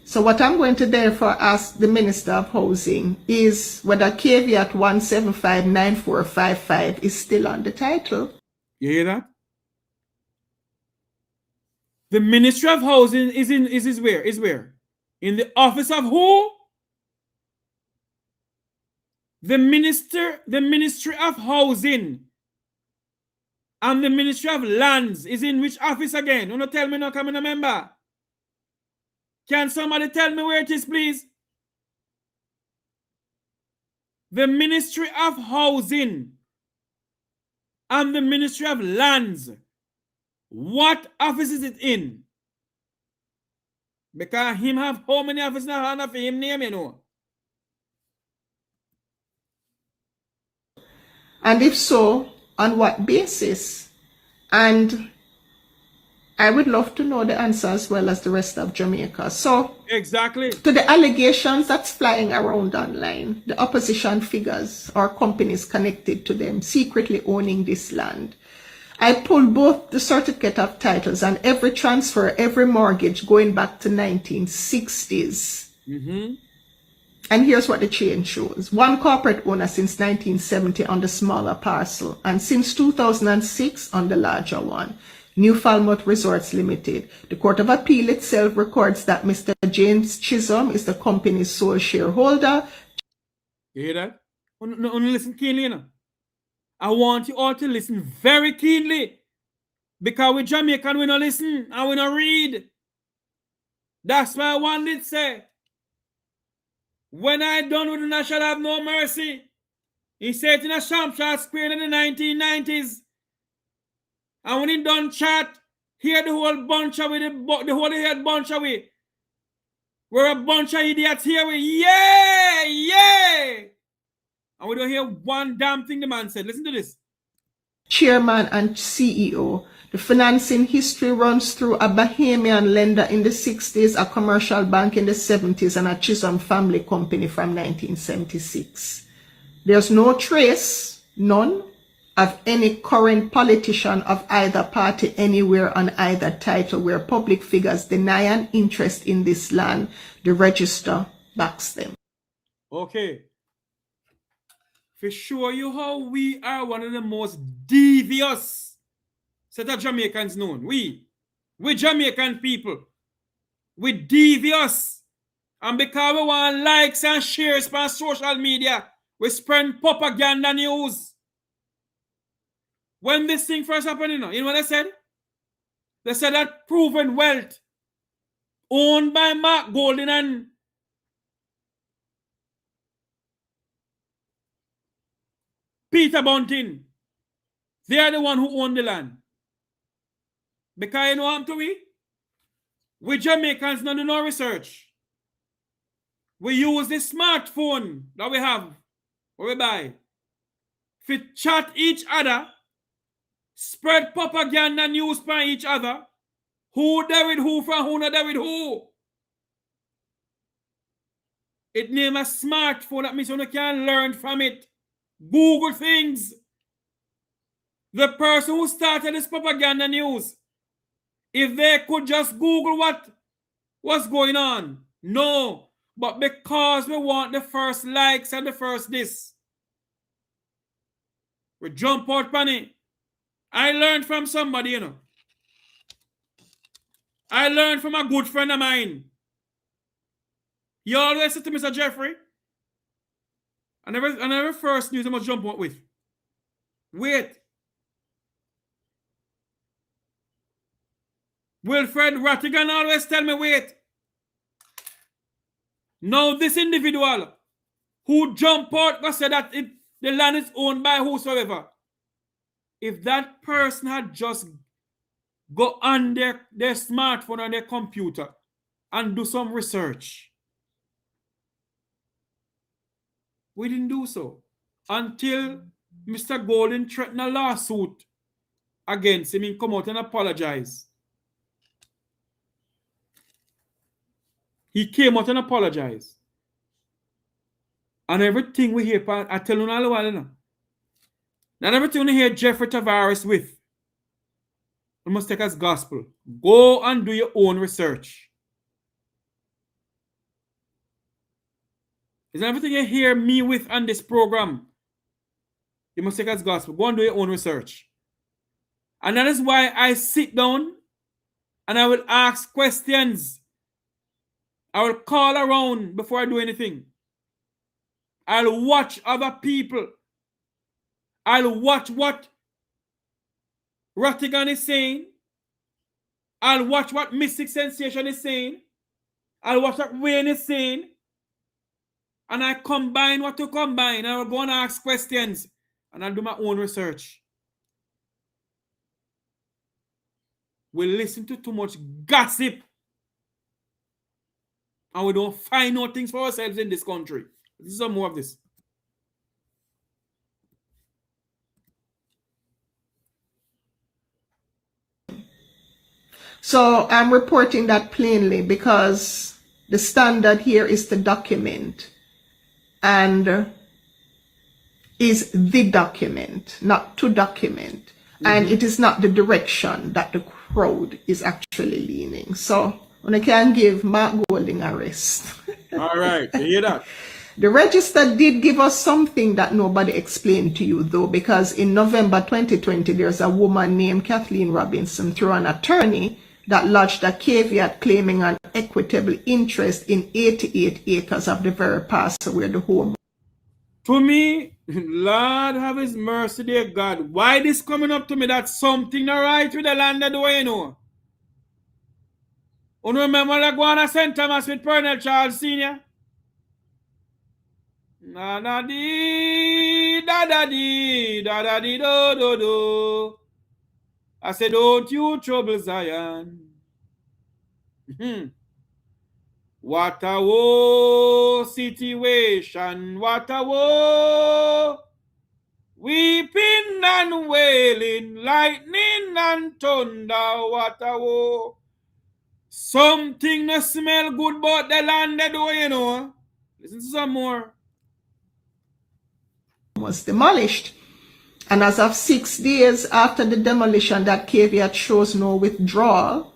So what I'm going to therefore ask the Minister of Housing is whether caveat 1759455 is still on the title. You hear that? The Ministry of Housing is where? In the office of who? The Ministry of Housing and the Ministry of Lands is in which office again? Don't tell me no, come in a member. Can somebody tell me where it is, please? The Ministry of Housing and the Ministry of Lands. What office is it in? Because him have how many offices now for him name, you know? And if so, on what basis? And I would love to know the answer as well as the rest of Jamaica. So, exactly. To the allegations that's flying around online, the opposition figures or companies connected to them secretly owning this land. I pulled both the certificate of titles and every transfer, every mortgage going back to 1960s. And here's what the chain shows. One corporate owner since 1970 on the smaller parcel, and since 2006 on the larger one. New Falmouth Resorts Limited. The Court of Appeal itself records that Mr. James Chisholm is the company's sole shareholder. You hear that? Only listen keenly, you know. I want you all to listen very keenly. Because we Jamaican, we don't listen and we don't read. That's why one did say, when I done with the National have no mercy. He said in a Shamshad Square in the 1990s. And when he done chat, hear the whole bunch of the whole head bunch of we. We're a bunch of idiots here. Yeah. And we don't hear one damn thing the man said. Listen to this. Chairman and CEO. The financing history runs through a Bahamian lender in the 60s, a commercial bank in the 70s, and a Chisholm family company from 1976. There's no trace, none, of any current politician of either party anywhere on either title where public figures deny an interest in this land. The register backs them. Okay. For sure you how we are one of the most devious set of Jamaicans known. We Jamaican people. We devious. And because we want likes and shares on social media, we spread propaganda news. When this thing first happened, you know what they said? They said that proven wealth owned by Mark Golden and Peter Bunting. They are the one who own the land. Because you know what happened to we? We Jamaicans don't do no research. We use the smartphone that we have, or we buy, to chat each other, spread propaganda news by each other, who there with who from who not there with who. It name a smartphone, that means you can learn from it. Google things. The person who started this propaganda news, if they could just Google what's going on. No. But because we want the first likes and the first this, we jump out on it. I learned from somebody, you know. I learned from a good friend of mine. He always said to Mr. Jeffrey, and every first news I must jump out with. Wait. Wilfred Rattigan always tell me, wait. Now this individual who jump out and say that the land is owned by whosoever, if that person had just go on their smartphone or their computer and do some research, we didn't do so until Mr. Golden threatened a lawsuit against him and come out and apologize. He came out and apologized. And everything we hear, I tell you all the while, not everything we hear Jeffrey Tavares with, we must take as gospel. Go and do your own research. Is everything you hear me with on this program, you must take as gospel. Go and do your own research. And that is why I sit down and I will ask questions. I will call around before I do anything. I'll watch other people. I'll watch what Rattigan is saying. I'll watch what Mystic Sensation is saying. I'll watch what Wayne is saying. And I combine what to combine. I will go and ask questions. And I'll do my own research. We listen to too much gossip. And we don't find out things for ourselves in this country. This is some more of this. So I'm reporting that plainly because the standard here is to document and is the document, not to document. and it is not the direction that the crowd is actually leaning. So when I can give Mark Golding a rest. All right, you hear that? The register did give us something that nobody explained to you, though, because in November 2020, there's a woman named Kathleen Robinson, through an attorney, that lodged a caveat claiming an equitable interest in 88 acres of the very parcel where the home. To me, Lord have his mercy, dear God. Why this coming up to me that something not right with the land that way, you know? You remember the Guana St. Thomas with Colonel Charles Sr.? Na na dee, da da dee, da da dee, do do do. I said, don't you trouble Zion. What a woe situation, what a woe. Weeping and wailing, lightning and thunder, what a woe. Something no smell good about the land that way, you know. Listen to some more. Was demolished, and as of 6 days after the demolition, that caveat shows no withdrawal.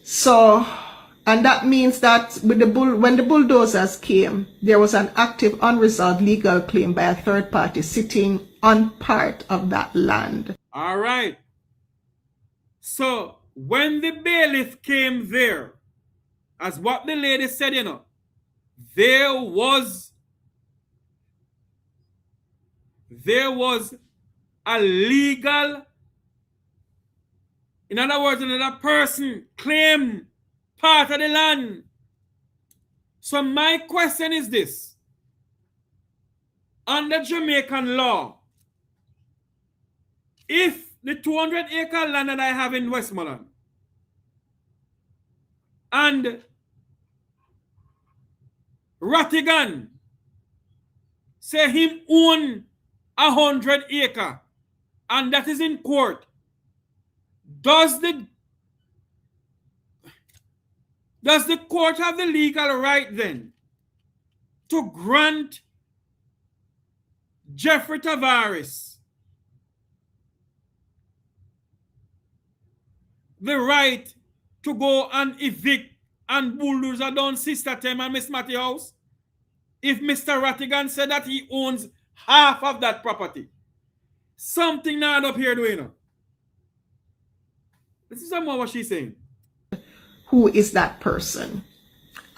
So, and that means that with when the bulldozers came, there was an active unresolved legal claim by a third party sitting on part of that land. All right. So when the bailiff came there, as what the lady said, you know, there was a legal, in other words, another person claimed part of the land. So my question is this. Under Jamaican law, if the 200-acre land that I have in Westmoreland and Rattigan say him own 100 acre and that is in court, does the court have the legal right then to grant Jeffrey Tavares the right to go and evict and bulldozer down Sister Tem and Miss Matty house if Mr. Rattigan said that he owns half of that property? Something not up here, do you know? This is some more what she's saying. Who is that person?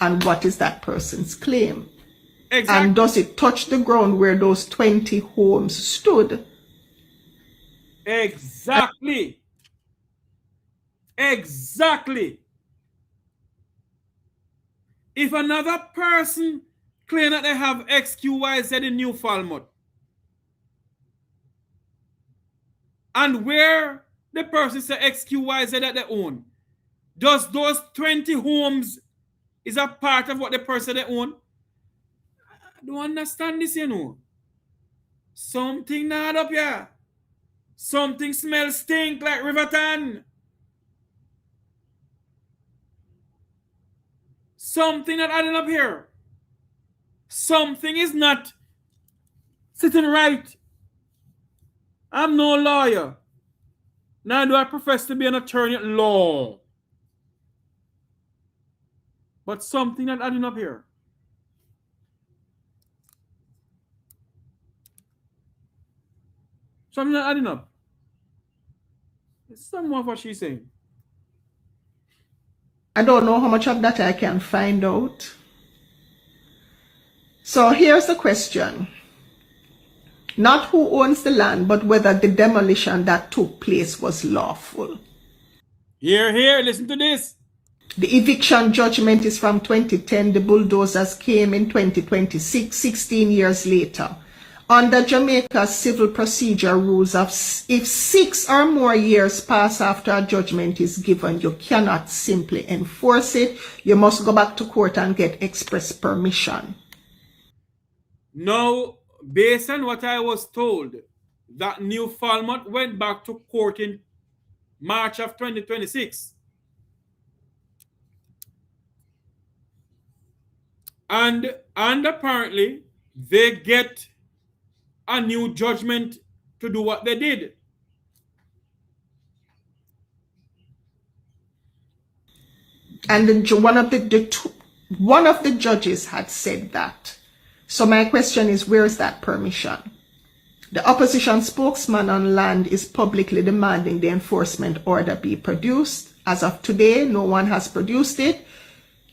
And what is that person's claim? Exactly. And does it touch the ground where those 20 homes stood? Exactly. Exactly. If another person claim that they have XQYZ in New Falmouth, and where the person say XQYZ that they own, does those 20 homes is a part of what the person they own? I don't understand this, you know. Something not up here. Something smells stink like Riverton. Something not adding up here. Something is not sitting right. I'm no lawyer. Now do I profess to be an attorney at law. But something not adding up here. Something not adding up. It's some of what she's saying. I don't know how much of that I can find out. So here's the question. Not who owns the land, but whether the demolition that took place was lawful. Here, listen to this. The eviction judgment is from 2010. The bulldozers came in 2026, 16 years later. Under Jamaica's civil procedure rules, if 6 or more years pass after a judgment is given, you cannot simply enforce it. You must go back to court and get express permission. Now, based on what I was told, that New Falmouth went back to court in March of 2026. And apparently, they get a new judgment to do what they did. And one of the judges had said that. So my question is, where is that permission? The opposition spokesman on land is publicly demanding the enforcement order be produced. As of today, no one has produced it.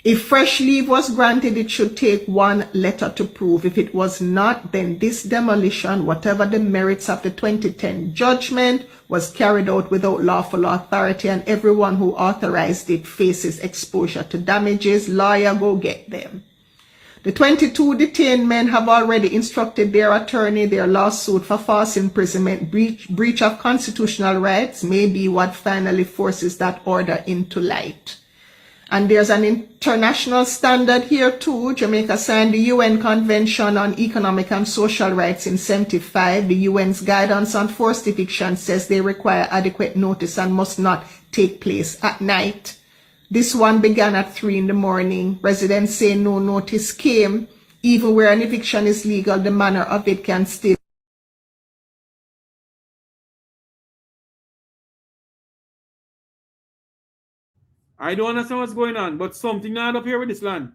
If fresh leave was granted, it should take one letter to prove. If it was not, then this demolition, whatever the merits of the 2010 judgment, was carried out without lawful authority, and everyone who authorized it faces exposure to damages. Lawyer, go get them. The 22 detained men have already instructed their attorney their lawsuit for false imprisonment, breach of constitutional rights may be what finally forces that order into light. And there's an international standard here too. Jamaica signed the UN Convention on Economic and Social Rights in 1975. The UN's guidance on forced eviction says they require adequate notice and must not take place at night. This one began at 3 in the morning. Residents say no notice came. Even where an eviction is legal, the manner of it can still. I don't understand what's going on, but something not up here with this land.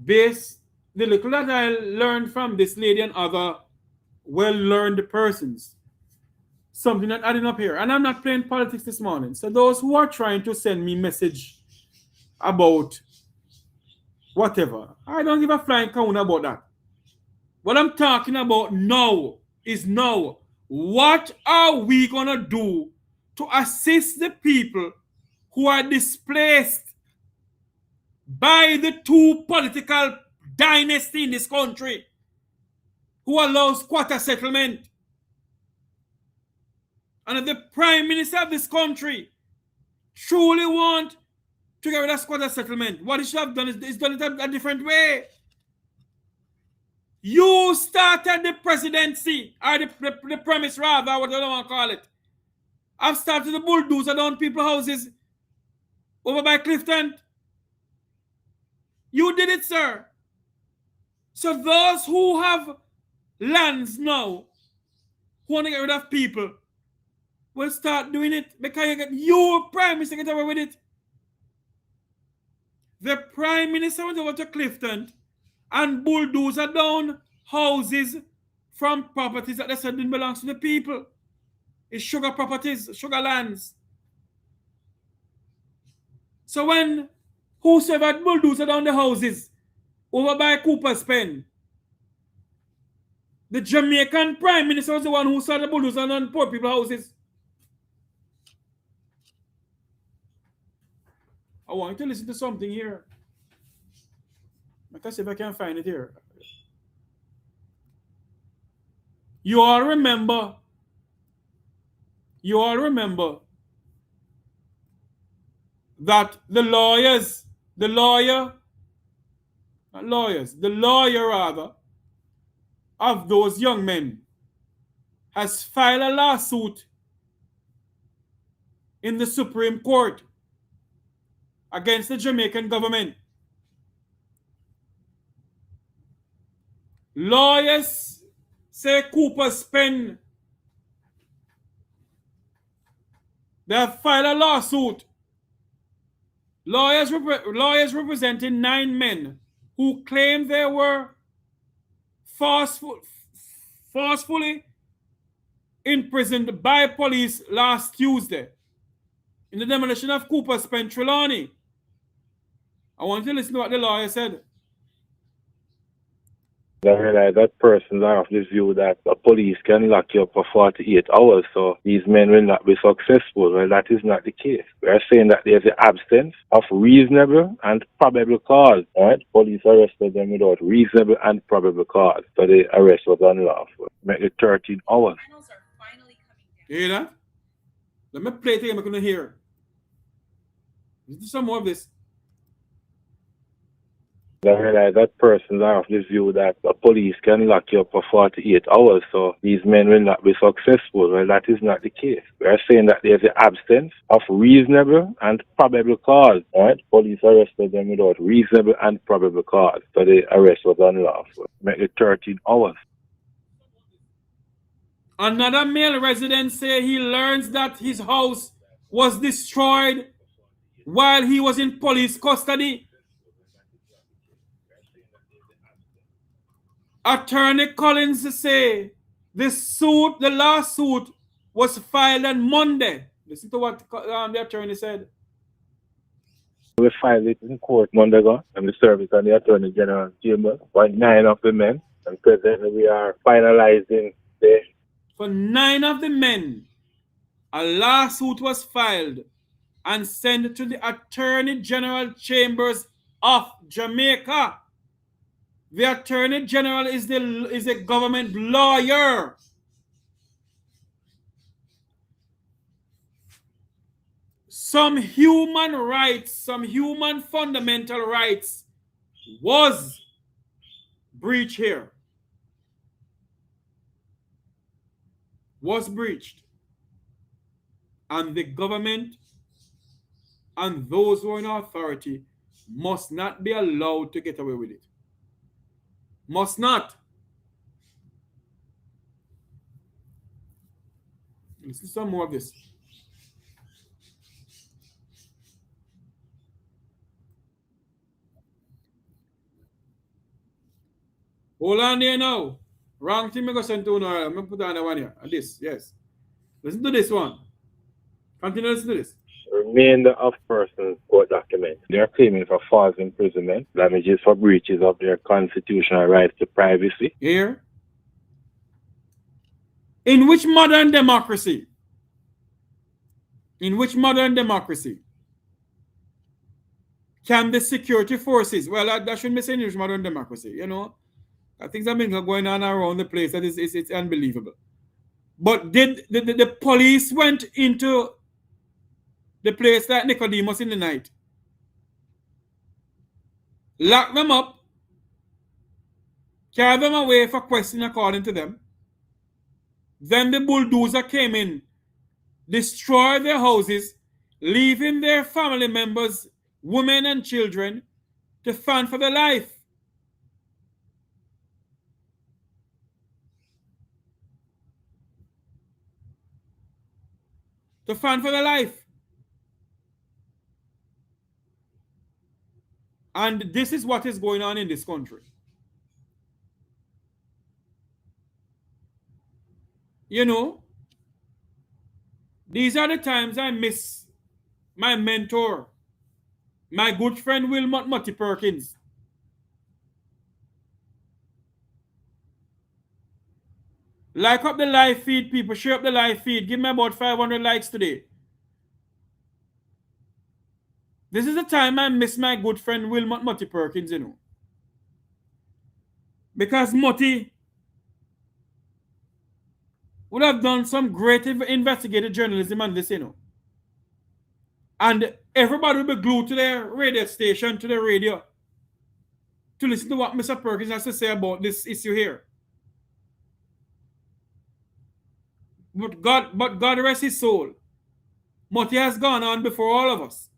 The little that I learned from this lady and other well-learned persons, something that adding up here. And I'm not playing politics this morning. So those who are trying to send me message about whatever, I don't give a flying count about that. What I'm talking about now is now. What are we going to do to assist the people who are displaced by the two political dynasties in this country who allows squatter settlement? And if the Prime Minister of this country truly want to get rid of squatter settlement, what he should have done is done it a different way. You started the presidency, or the premise rather, what I don't want to call it. I've started the bulldozer down people's houses over by Clifton. You did it, sir. So those who have lands now, who want to get rid of people, will start doing it because you get your Prime Minister get away with it. The Prime Minister went over to Clifton and bulldozer down houses from properties that they said didn't belong to the people. It's sugar properties, sugar lands. So when whosoever had bulldozer down the houses over by Cooper's Pen, the Jamaican Prime Minister was the one who saw the bulldozer on poor people's houses. I want you to listen to something here. Like I see if I can find it here. You all remember that the lawyer rather, of those young men has filed a lawsuit in the Supreme Court against the Jamaican government. Lawyers say Cooper's Pen, they have filed a lawsuit. Lawyers representing 9 men who claim they were forcefully imprisoned by police last Tuesday in the demolition of Cooper's Pen, Trelawny. I want you to listen to what the lawyer said. I realize that persons are of this view that the police can lock you up for 48 hours, so these men will not be successful. Well, that is not the case. We are saying that there's an absence of reasonable and probable cause. Right? Police arrested them without reasonable and probable cause, so the arrest was unlawful. Make it 13 hours. You hear that? Let me play it again. I'm going to hear. Listen to some more of this. I realize that persons are of this view that the police can lock you up for 48 hours, so these men will not be successful. Well, that is not the case. We are saying that there's an absence of reasonable and probable cause. Right? Police arrested them without reasonable and probable cause, so the arrest was unlawful. Make it 13 hours. Another male resident say he learns that his house was destroyed while he was in police custody. Attorney Collins say the lawsuit was filed on Monday. Listen to what the attorney said. We filed it in court Monday ago, and the service and the Attorney General chamber for 9 of the men, and presently we are finalizing the... For 9 of the men, a lawsuit was filed and sent to the Attorney General Chambers of Jamaica. The Attorney General is a government lawyer. Some human rights, some human fundamental rights was breached here. Was breached. And the government and those who are in authority must not be allowed to get away with it. Must not. Listen to some more of this. Hold on there now. Wrong thing I go send to now. I'm going to put on the one here. This, yes. Listen to this one. Continue to listen to this. Remainder of persons court documents. They are claiming for false imprisonment, damages for breaches of their constitutional rights to privacy. Here. In which modern democracy? In which modern democracy can the security forces, well, that shouldn't be saying in which modern democracy, you know? Things have been going on around the place that it's unbelievable. But did the police went into the place like Nicodemus in the night, lock them up, carry them away for questioning according to them. Then the bulldozer came in, destroyed their houses, leaving their family members, women and children, to fend for their life. To fend for their life. And this is what is going on in this country. You know, these are the times I miss my mentor, my good friend Wilmot Mutty Perkins. Like up the live feed, people. Share up the live feed. Give me about 500 likes today. This is the time I miss my good friend Wilmot Mutty Perkins, you know. Because Mutty would have done some great investigative journalism on this, you know. And everybody will be glued to their radio station, to the radio, to listen to what Mr. Perkins has to say about this issue here. But God rest his soul. Mutty has gone on before all of us.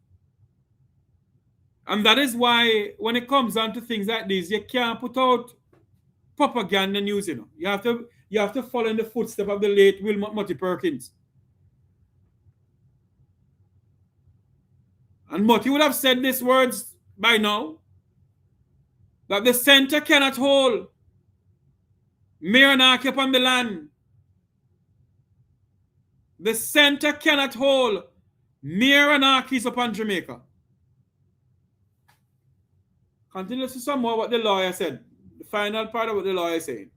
And that is why when it comes down to things like this, you can't put out propaganda news, you know. You have to follow in the footsteps of the late Wilmot Mutty Perkins. And Mutty would have said these words by now, that the center cannot hold mere anarchy upon the land. The center cannot hold mere anarchies upon Jamaica. Continue to some more what the lawyer said. The final part of what the lawyer is saying.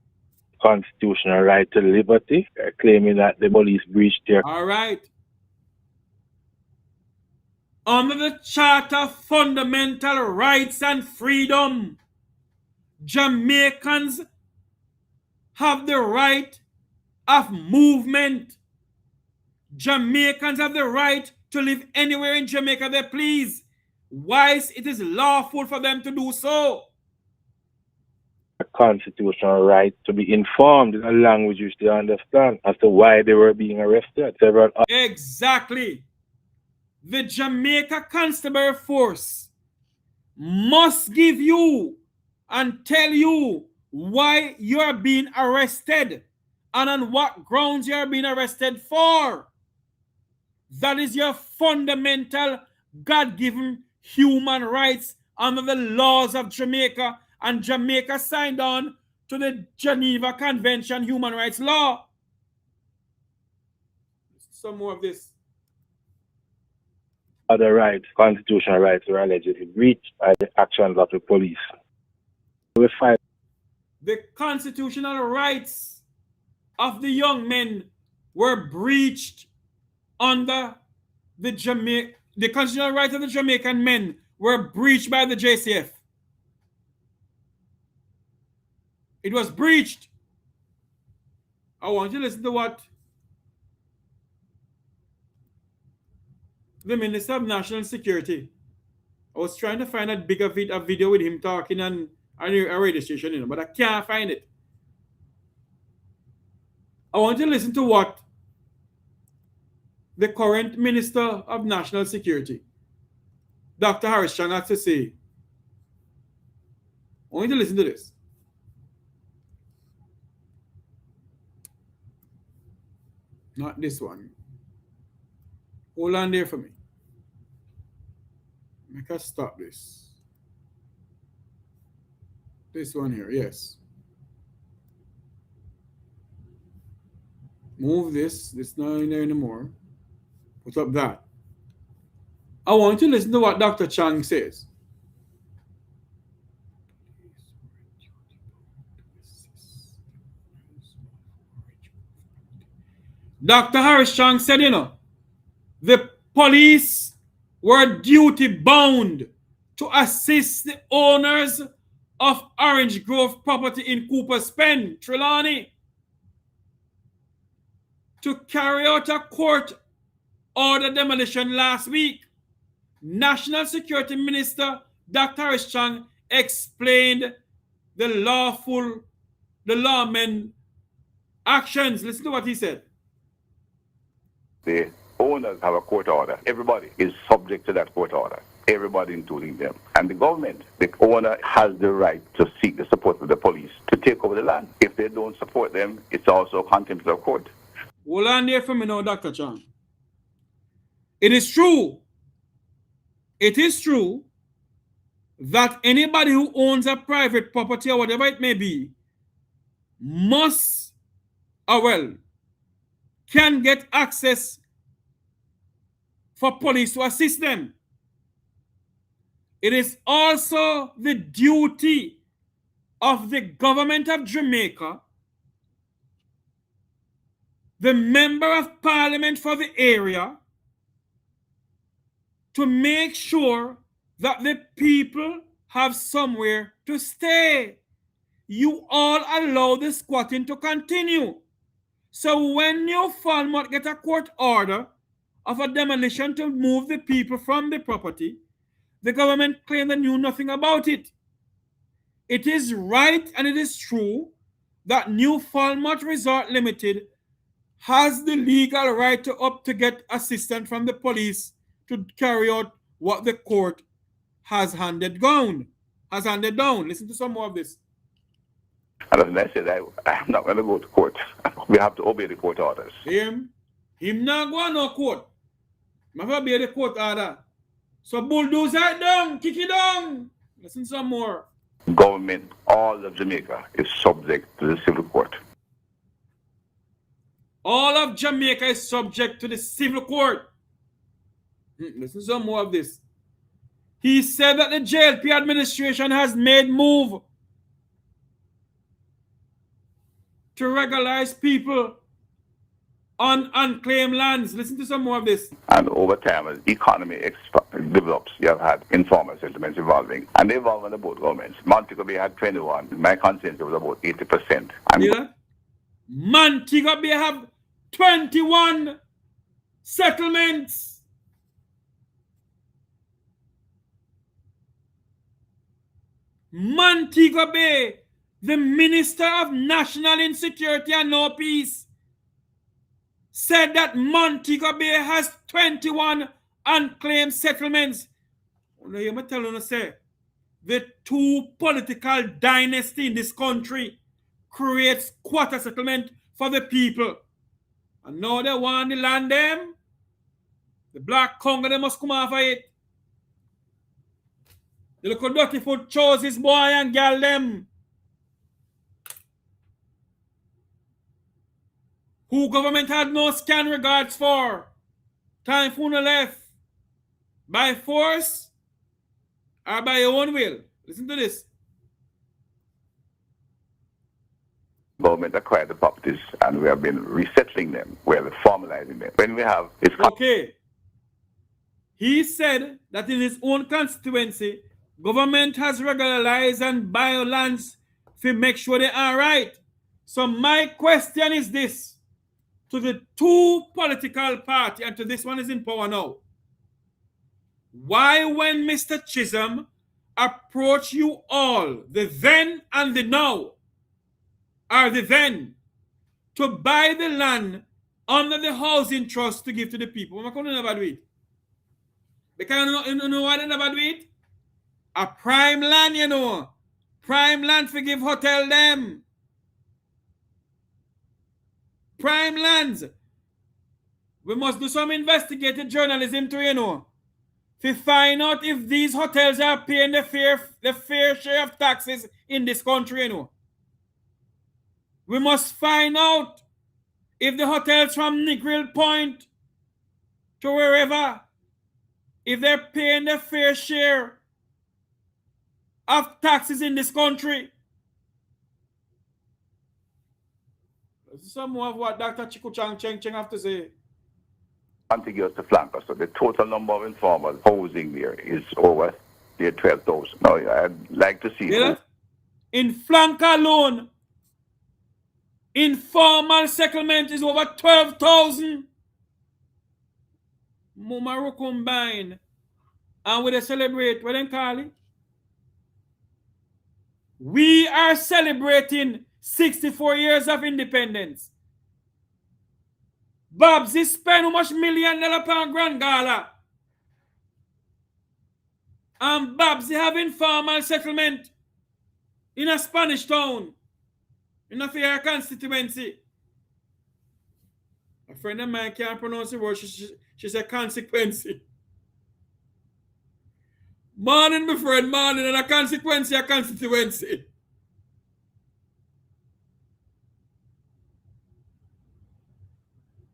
Constitutional right to liberty. They're claiming that the police breached their... All right. Under the Charter of Fundamental Rights and Freedom, Jamaicans have the right of movement. Jamaicans have the right to live anywhere in Jamaica they please, whilst it is lawful for them to do so. A constitutional right to be informed in a language which they understand as to why they were being arrested. Exactly. The Jamaica Constabulary Force must give you and tell you why you are being arrested and on what grounds you are being arrested for. That is your fundamental God-given human rights under the laws of Jamaica, and Jamaica signed on to the Geneva Convention human rights law. Some more of this. Other rights, constitutional rights, were allegedly breached by the actions of the police. We find the constitutional rights of the young men were breached under the constitutional rights of the Jamaican men were breached by the JCF. It was breached. I want you to listen to what the Minister of National Security. I was trying to find a video with him talking on a radio station, but I can't find it. I want you to listen to what the current Minister of National Security, Dr. Horace Chang, has to say. I want you to listen to this. Not this one. Hold on there for me. Make us stop this. This one here, yes. Move this. This not in there anymore. Put up that. I want you to listen to what Dr. Chang says. Dr. Horace Chang said, the police were duty bound to assist the owners of Orange Grove property in Cooper's Pen, Trelawny, to carry out a court order demolition last week. National Security Minister Dr. Horace Chang explained the lawmen actions. Listen to what he said. The owners have a court order. Everybody is subject to that court order. Everybody, including them. And the government, the owner has the right to seek the support of the police to take over the land. If they don't support them, it's also contempt of court. Hold on there for me now, Dr. Chang. It is true that anybody who owns a private property or whatever it may be can get access for police to assist them. It is also the duty of the government of Jamaica, the member of parliament for the area, to make sure that the people have somewhere to stay. You all allow the squatting to continue. So when you Falmouth get a court order of a demolition to move the people from the property, the government claimed they knew nothing about it. It is right and it is true that New Falmouth Resort Limited has the legal right to get assistance from the police to carry out what the court has handed down. Listen to some more of this. And as I said, I'm not going to go to court. We have to obey the court orders. Him not going no court. I have to obey the court order. So bulldoze it down, kick it down. Listen some more. Government, all of Jamaica, is subject to the civil court. All of Jamaica is subject to the civil court. Listen some more of this. He said that the JLP administration has made move to regularize people on unclaimed lands. Listen to some more of this. And over time, as the economy develops, you have had informal settlements evolving. And they evolve under both governments. Montego Bay had 21. My consensus was about 80%. And yeah? Montego Bay have 21 settlements. Montego Bay, the Minister of National Insecurity and No Peace, said that Montego Bay has 21 unclaimed settlements. I'm telling you, say, the two political dynasty in this country creates quarter settlement for the people. And now they want the land them. The Black Congo, they must come off of it. The little dirty foot chose his boy and girl them. Who government had no scan regards for. Time for no left. By force or by your own will. Listen to this. Government acquired the properties and we have been resettling them. We have been formalizing them. When we have this Okay. He said that in his own constituency, government has regularized and buy lands to make sure they are right. So my question is this to the two political parties, and to this one is in power now. Why, when Mr. Chisholm approached you all, the then and the now, or the then, to buy the land under the housing trust to give to the people, I'm going to never do it. Because you know why they never do it? A prime land, you know. Prime land for give hotel them. Prime lands. We must do some investigative journalism too, you know. To find out if these hotels are paying the fair share of taxes in this country, you know. We must find out if the hotels from Negril Point to wherever, if they're paying the fair share of taxes in this country. This is some more of what Dr. Chiku Chang have to say. contiguous to Flanker. So the total number of informal housing there is over 12,000. Now, I'd like to see... Yeah. In Flanker alone, informal settlement is over 12,000. Mumaro combine. And we celebrate, what they call it? We are celebrating 64 years of independence. Babsy spend how much $1 million on Grand Gala? And Babsy have informal settlement in a Spanish town, in a fair constituency. A friend of mine can't pronounce the word, she said consequency. Morning, my friend, morning, and a consequence, a constituency.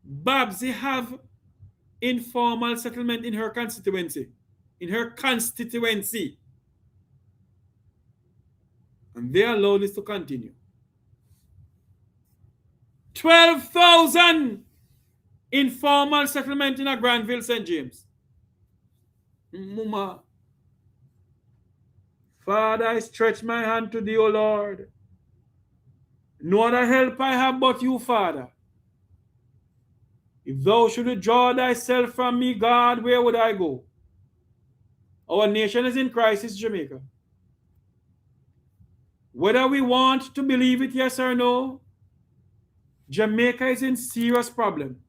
Babsy have informal settlement in her constituency. In her constituency. And they allow this to continue. 12,000 informal settlement in a Granville, St. James. Mama. Father, I stretch my hand to thee, O Lord. No other help I have but you, Father. If thou should withdraw thyself from me, God, where would I go? Our nation is in crisis, Jamaica. Whether we want to believe it, yes or no, Jamaica is in serious problem.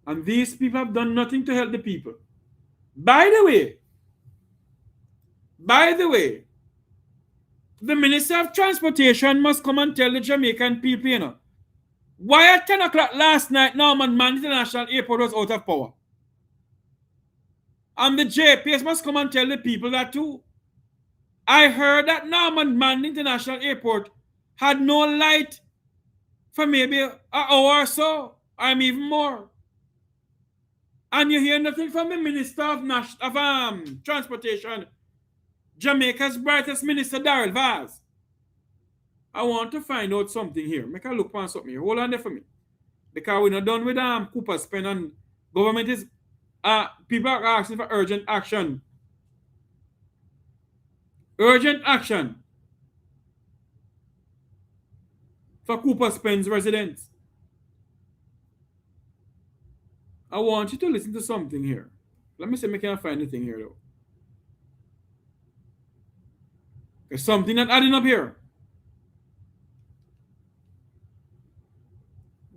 And these people have done nothing to help the people. By the way, the Minister of Transportation must come and tell the Jamaican people, you know, why at 10 o'clock last night, Norman Man International Airport was out of power. And the JPS must come and tell the people that too. I heard that Norman Man International Airport had no light for maybe an hour or so, or even more. And you hear nothing from the Minister of Transportation, Jamaica's brightest minister, Darrell Vaz. I want to find out something here. Make a look on something here. Hold on there for me. Because we're not done with Cooper spend and government is people are asking for urgent action. Urgent action for Cooper Spence residents. I want you to listen to something here. Let me see if I can find anything here though. There's something not adding up here.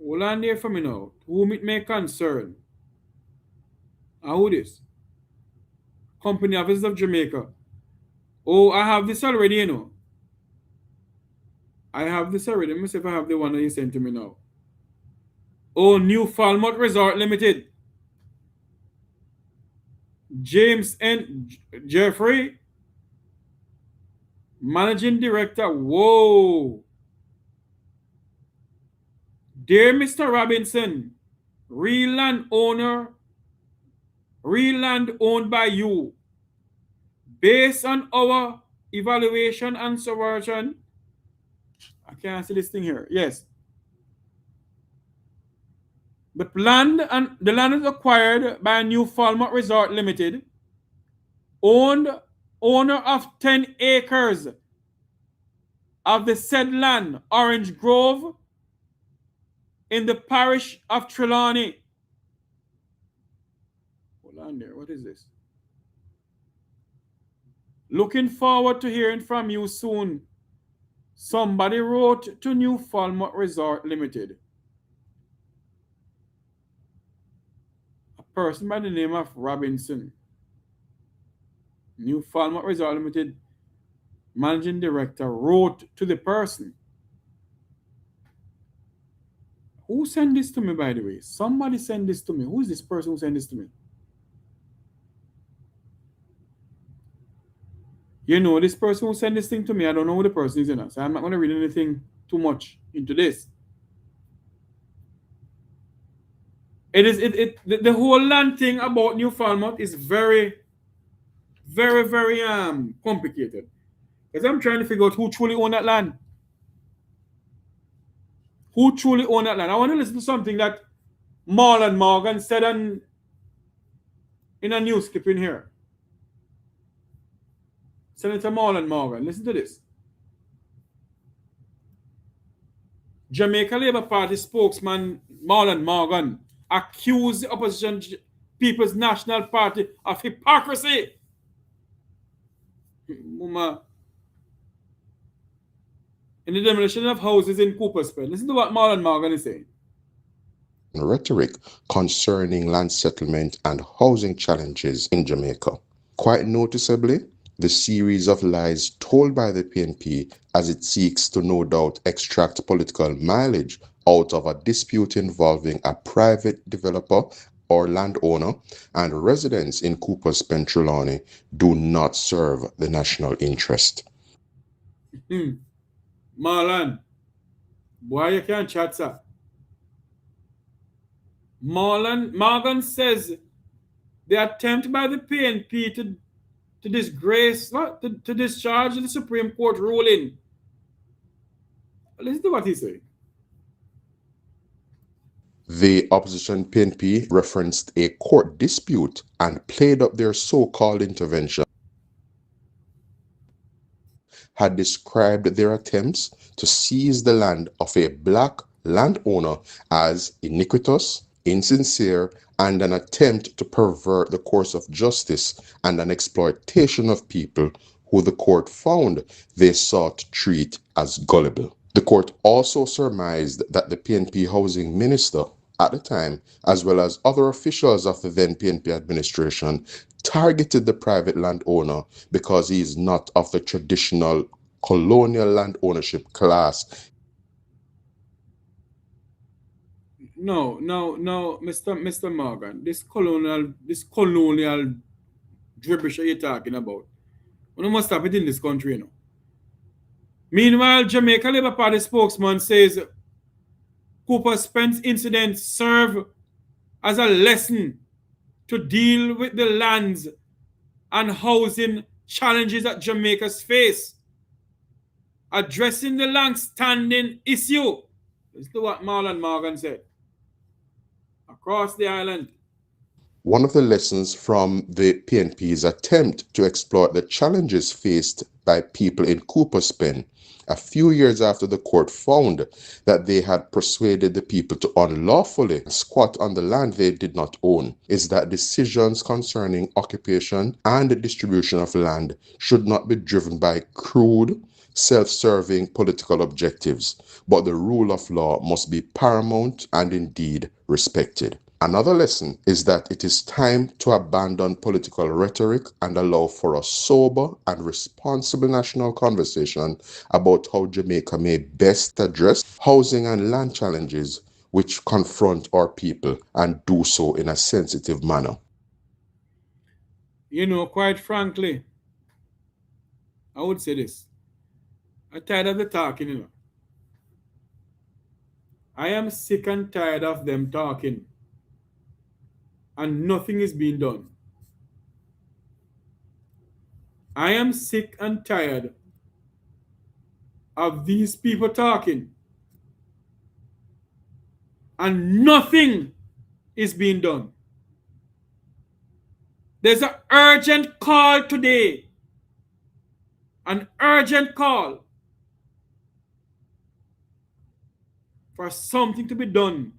Hold on there for me now. Whom it may concern. And who this? Company Office of Jamaica. Oh, I have this already, you know. I have this already. Let me see if I have the one that you sent to me now. Oh, New Falmouth Resort Limited. James N. Jeffrey, Managing Director. Whoa. Dear Mr. Robinson, real land owner, real land owned by you. Based on our evaluation and subversion, I can't see this thing here. Yes. The land is acquired by New Falmouth Resort Limited, owner of 10 acres of the said land, Orange Grove, in the parish of Trelawny. Hold on there. What is this? Looking forward to hearing from you soon. Somebody wrote to New Falmouth Resort Limited. A person by the name of Robinson. New Falmouth Resort Limited Managing Director wrote to the person. Who sent this to me, by the way? Somebody sent this to me. Who is this person who sent this to me? You know, this person who sent this thing to me, I don't know who the person is, so I'm not going to read anything too much into this. The whole land thing about New Falmouth is very, very, very complicated. Because I'm trying to figure out who truly owned that land. Who truly owned that land? I want to listen to something that Marlon Morgan said in a news clip in here. Senator Marlon Morgan, listen to this. Jamaica Labour Party spokesman Marlon Morgan accused the opposition People's National Party of hypocrisy. In the demolition of houses in Cooper's Pen. Listen to what Marlon Morgan is saying. Rhetoric concerning land settlement and housing challenges in Jamaica. Quite noticeably, the series of lies told by the PNP as it seeks to no doubt extract political mileage out of a dispute involving a private developer or landowner and residents in Cooper's Pen, Trelawny, do not serve the national interest. Marlon, boy, you can't chat, sir. Morgan says the attempt by the PNP to discharge the Supreme Court ruling. Listen to what he said. The opposition PNP referenced a court dispute and played up their so-called intervention. Had described their attempts to seize the land of a black landowner as iniquitous, insincere, and an attempt to pervert the course of justice and an exploitation of people who the court found they sought to treat as gullible. The court also surmised that the PNP housing minister at the time, as well as other officials of the then PNP administration, targeted the private landowner because he is not of the traditional colonial land ownership class. No, Mr. Morgan. This colonial gibberish you're talking about. We must stop it in this country, you know. Meanwhile, Jamaica Labour Party spokesman says Cooper Spence incident serve as a lesson to deal with the lands and housing challenges that Jamaica's face, addressing the long-standing issue. Listen to what Marlon Morgan said. Across the island. One of the lessons from the PNP's attempt to exploit the challenges faced by people in Cooper's Pen a few years after the court found that they had persuaded the people to unlawfully squat on the land they did not own is that decisions concerning occupation and the distribution of land should not be driven by crude, self-serving political objectives, but the rule of law must be paramount and indeed respected. Another lesson is that it is time to abandon political rhetoric and allow for a sober and responsible national conversation about how Jamaica may best address housing and land challenges which confront our people and do so in a sensitive manner. You know, quite frankly, I would say this. I'm tired of the talking, you know. I am sick and tired of them talking. And nothing is being done. I am sick and tired of these people talking. And nothing is being done. There's an urgent call today. An urgent call for something to be done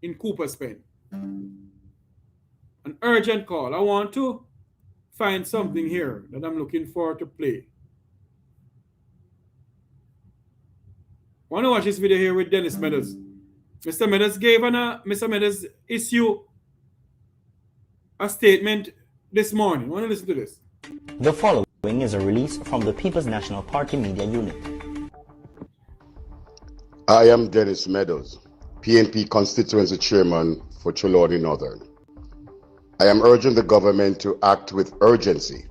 in Cooper's Pen. An urgent call. I want to find something here that I'm looking forward to play. I want to watch this video here with Dennis Meadows. Mr. Meadows Mr. Meadows issue a statement this morning. I want to listen to this. The following is a release from the People's National Party Media Unit. I am Dennis Meadows, PNP Constituency Chairman for Trelawny Northern. I am urging the government to act with urgency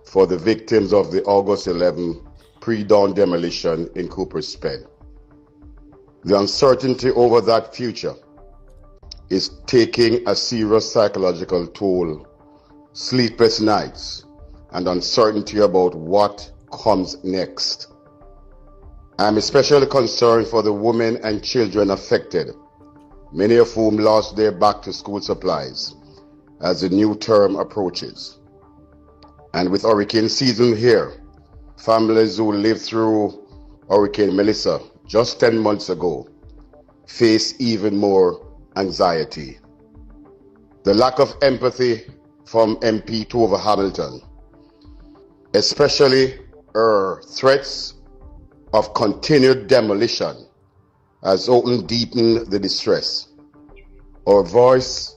for the victims of the August 11 pre-dawn demolition in Cooper's Pen. The uncertainty over that future is taking a serious psychological toll. Sleepless nights and uncertainty about what comes next. I am especially concerned for the women and children affected, many of whom lost their back-to-school supplies as the new term approaches. And with hurricane season here, families who lived through Hurricane Melissa just 10 months ago face even more anxiety. The lack of empathy from MP Tova Hamilton, especially her threats of continued demolition, has only deepened the distress. Her voice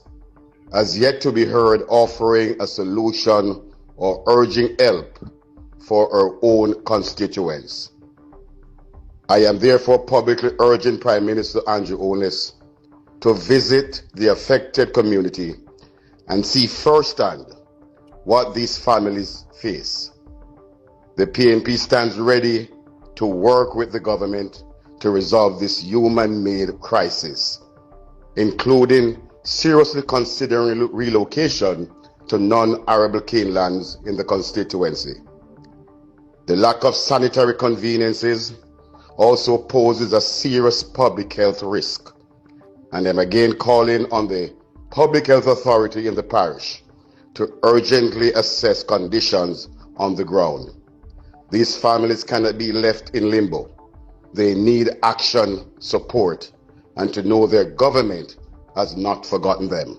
has yet to be heard offering a solution or urging help for her own constituents. I am therefore publicly urging Prime Minister Andrew Holness to visit the affected community and see firsthand what these families face. The PNP stands ready to work with the government to resolve this human-made crisis, including seriously considering relocation to non-arable cane lands in the constituency. The lack of sanitary conveniences also poses a serious public health risk, and I'm again calling on the Public Health Authority in the parish to urgently assess conditions on the ground. These families cannot be left in limbo. They need action, support, and to know their government has not forgotten them.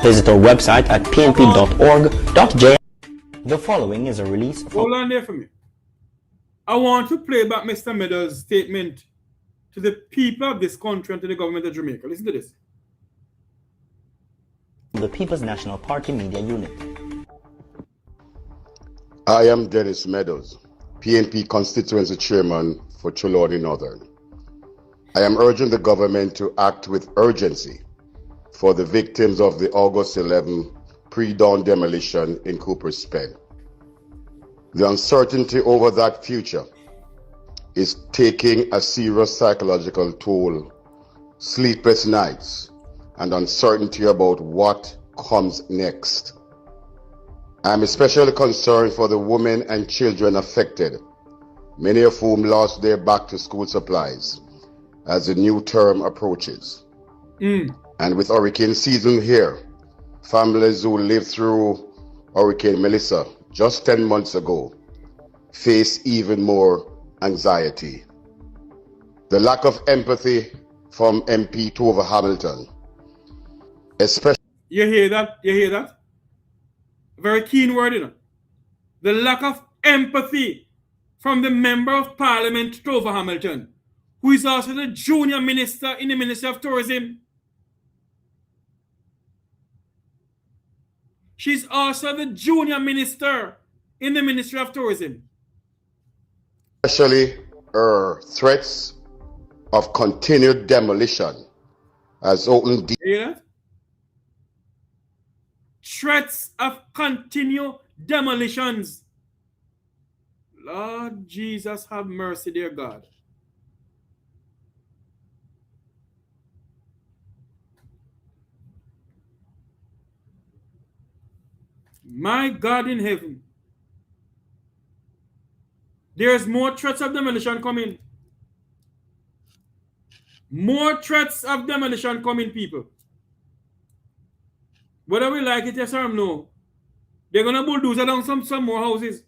Visit our website at pnp.org.j. The following is a release from... Hold on there for me. I want to play back Mr. Meadows' statement to the people of this country and to the government of Jamaica. Listen to this. The People's National Party Media Unit. I am Dennis Meadows, PNP Constituency Chairman for Trelawny Northern. I am urging the government to act with urgency for the victims of the August 11 pre-dawn demolition in Cooper's Pen. The uncertainty over that future is taking a serious psychological toll. Sleepless nights and uncertainty about what comes next. I am especially concerned for the women and children affected, many of whom lost their back-to-school supplies as the new term approaches. And with hurricane season here, families who lived through Hurricane Melissa just 10 months ago face even more anxiety. The lack of empathy from MP Tova Hamilton, especially... You hear that? You hear that? Very keen word, you know. The lack of empathy from the Member of Parliament, Tova Hamilton, who is also the junior minister in the Ministry of Tourism. She's also the junior minister in the Ministry of Tourism. Especially her threats of continued demolition has opened... You hear that? threats of continued demolitions. Lord Jesus, have mercy, dear God. My God in heaven. There's more threats of demolition coming. More threats of demolition coming, people. Whether we like it, yes or no, they're going to bulldoze down some more houses.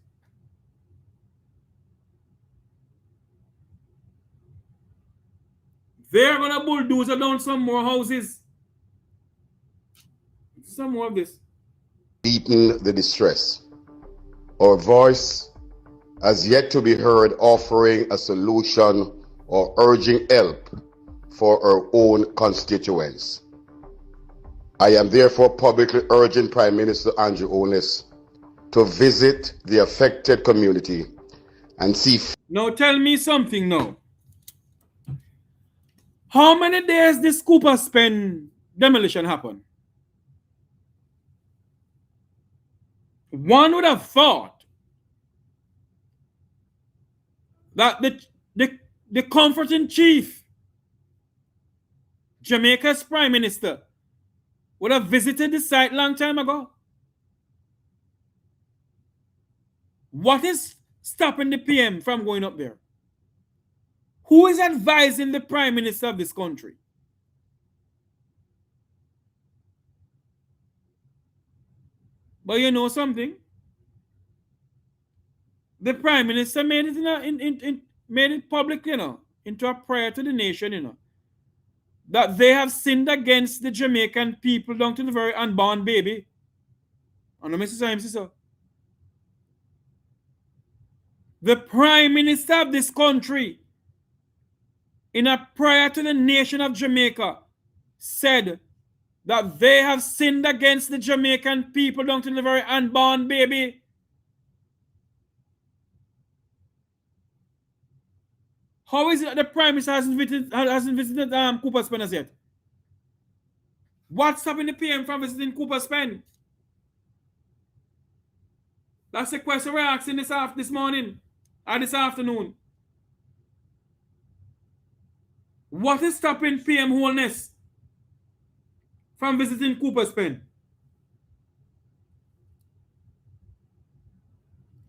They're going to bulldoze down some more houses. Some more of this. Deepen the distress. Our voice has yet to be heard offering a solution or urging help for our own constituents. I am therefore publicly urging Prime Minister Andrew Holness to visit the affected community and see. Now tell me something now. How many days this Cooper Spend demolition happen? One would have thought that the comforting chief, Jamaica's Prime Minister, would have visited the site long time ago. What is stopping the PM from going up there? Who is advising the Prime Minister of this country? But you know something? The Prime Minister made it made it public, into a prayer to the nation, that they have sinned against the Jamaican people down to the very unborn baby. And Mr. The Prime Minister of this country, in a prayer to the nation of Jamaica, said that they have sinned against the Jamaican people down to the very unborn baby. How is it that the Prime Minister hasn't visited Cooper Spend as yet? What's stopping the PM from visiting Cooper Spend? That's the question we're asking this morning or this afternoon. What is stopping PM Holness from visiting Cooper Spend?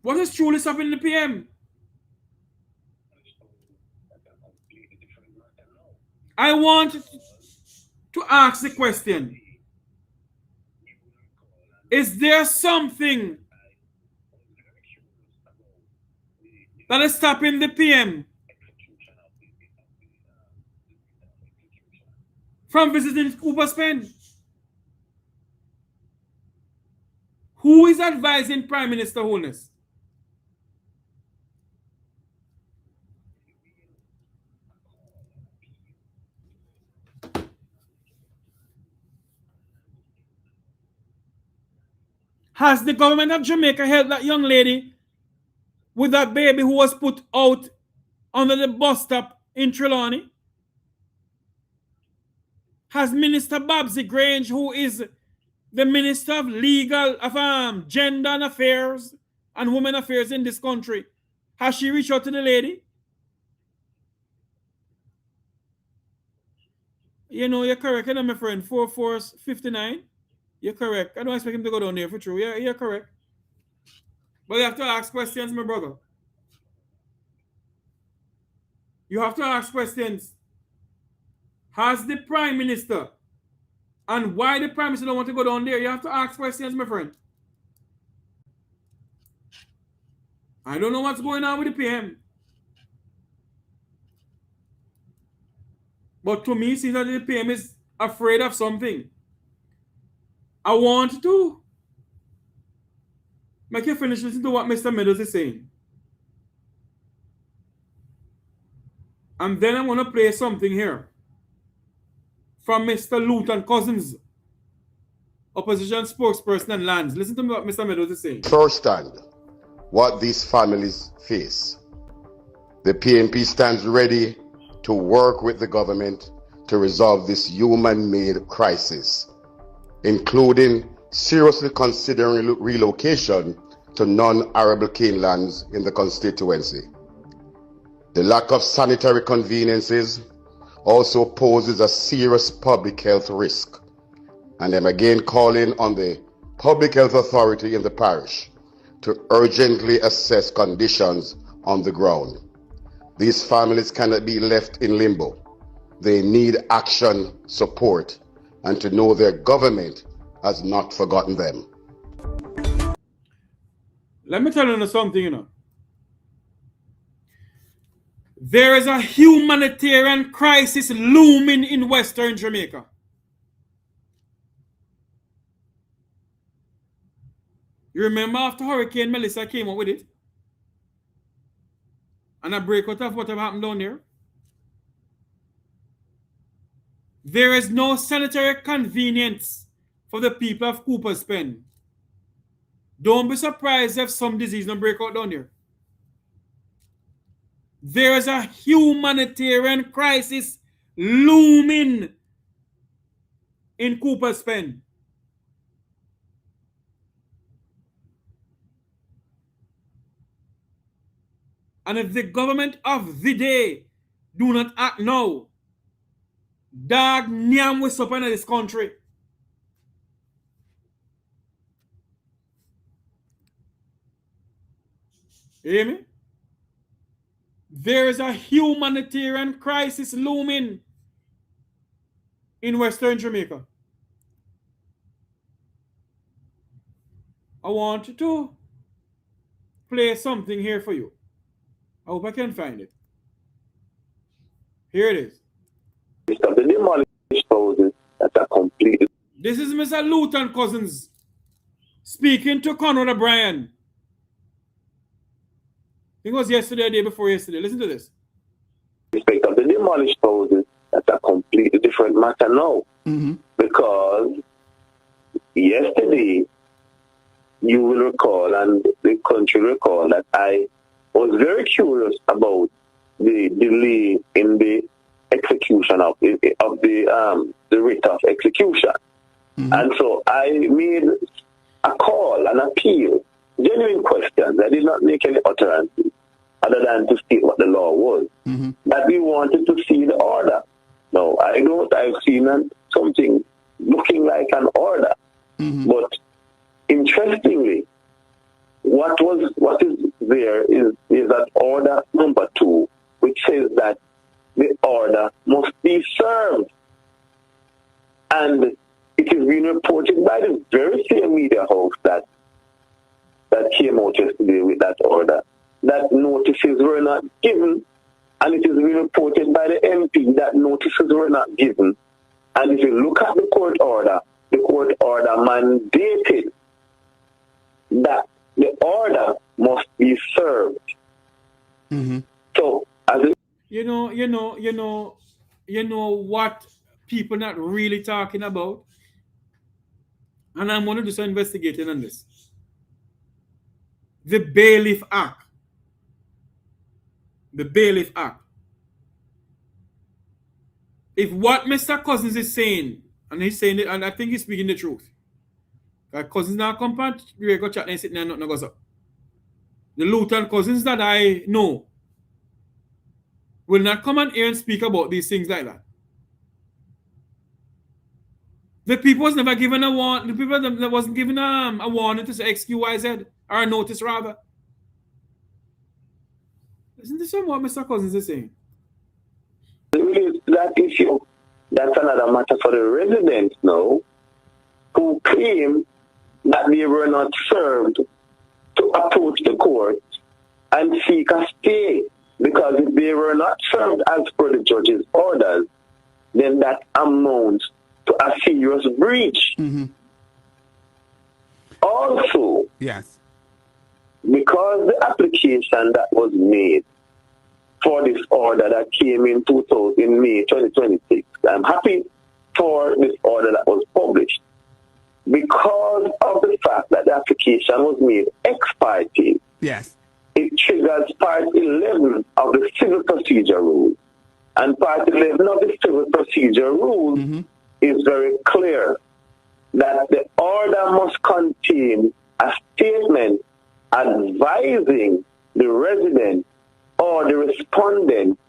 What is truly stopping the PM? I want to ask the question. Is there something that is stopping the PM from visiting Cooper Spend? Who is advising Prime Minister Holness? Has the government of Jamaica helped that young lady with that baby who was put out under the bus stop in Trelawny? Has Minister Babsy Grange, who is the Minister of Gender and Affairs and Women Affairs in this country, has she reached out to the lady? You're correct, my friend. 4459. You're correct. I don't expect him to go down there for true. Yeah, you're correct. But you have to ask questions, my brother. You have to ask questions. Has the Prime Minister, and why the Prime Minister don't want to go down there? You have to ask questions, my friend. I don't know what's going on with the PM. But to me, it seems that the PM is afraid of something. I want to make you finish listening to what Mr. Meadows is saying. And then I want to play something here from Mr. Luton Cousins, opposition spokesperson and lands. Listen to what Mr. Meadows is saying. Understand what these families face. The PNP stands ready to work with the government to resolve this human-made crisis, including seriously considering relocation to non-arable cane lands in the constituency. The lack of sanitary conveniences also poses a serious public health risk, and I'm again calling on the Public Health Authority in the parish to urgently assess conditions on the ground. These families cannot be left in limbo. They need action, support, and to know their government has not forgotten them. Let me tell you something, you know. There is a humanitarian crisis looming in Western Jamaica. You remember after Hurricane Melissa came up with it? And a breakout of whatever happened down there? There is no sanitary convenience for the people of Cooper's Pen. Don't be surprised if some disease don't break out down there. There is a humanitarian crisis looming in Cooper's Pen. And if the government of the day do not act now, dog nyam will stop in this country. You hear me? There is a humanitarian crisis looming in Western Jamaica. I want to play something here for you. I hope I can find it. Here it is. The demolished houses that are complete. This is Mr. Luton Cousins speaking to Conrad O'Brien. I think it was yesterday or the day before yesterday. Listen to this. Respect of the demolished houses, that's a completely different matter now. Because yesterday, you will recall, and the country recall, that I was very curious about the delay in the execution of the writ of execution. And so I made a call, an appeal, genuine questions. I did not make any utterances other than to state what the law was. That we wanted to see the order. No, I've seen something looking like an order. But interestingly, what is there is that order number 2, which says that the order must be served. And it is being reported by the very same media house that came out yesterday with that order, that notices were not given, and it is being reported by the MP that notices were not given. And if you look at the court order mandated that the order must be served. So, as you know what people not really talking about, and I'm going to do some investigating on this. The Bailiff Act. The Bailiff Act. If what Mr. Cousins is saying, and he's saying it, and I think he's speaking the truth. Cousins now come back, we go chat and sitting there and nothing goes up. The Luton Cousins that I know will not come on here and speak about these things like that. The people was never given a warning. The people that wasn't given a warning to say XQYZ, or a notice rather. Isn't this what Mr. Cousins is saying? That issue, that's another matter for the residents now, who claim that they were not served to approach the court and seek a stay, because if they were not served as per the judge's orders, then that amounts to a serious breach. Also, yes, because the application that was made for this order that came in May 2026, I'm happy for this order that was published, because of the fact that the application was made ex parte. Yes. It triggers Part 11 of the Civil Procedure Rule. And Part 11 of the Civil Procedure Rule is very clear that the order must contain a statement advising the resident or the respondent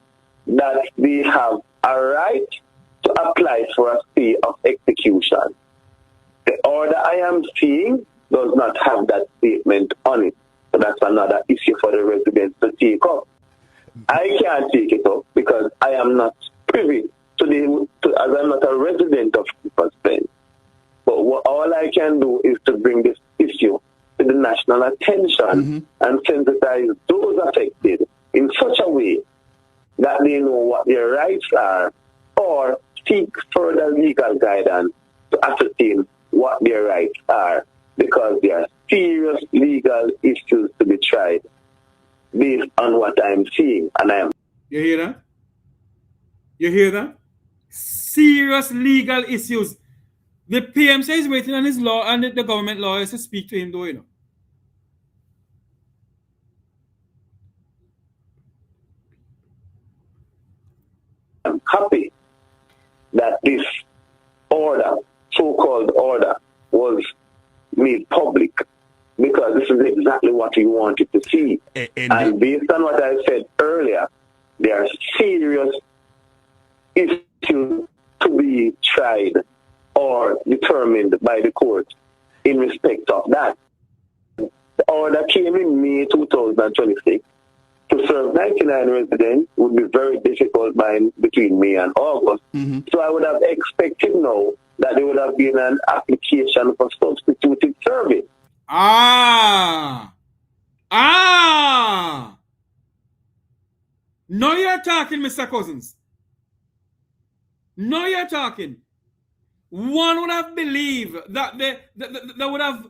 that they have a right to apply for a stay of execution. The order I am seeing does not have that statement on it. So that's another issue for the residents to take up. I can't take it up because I am not privy to as I'm not a resident of Cooper's Bend. But all I can do is to bring this issue to the national attention and sensitize those affected in such a way that they know what their rights are, or seek further legal guidance to ascertain what their rights are, because there are serious legal issues to be tried based on what I'm seeing. And I am. You hear that? You hear that? Serious legal issues. The PM says he's waiting on his law and the government lawyers to speak to him, though, you know. I'm happy that this order, so-called order, was made public, because this is exactly what we wanted to see. And based on what I said earlier, there are serious issues to be tried or determined by the court in respect of that. The order came in May 2026. To serve 99 residents would be very difficult between May and August. So I would have expected now that there would have been an application for substituted service. Now you're talking, Mr. Cousins. Now you're talking. One would have believed that they would have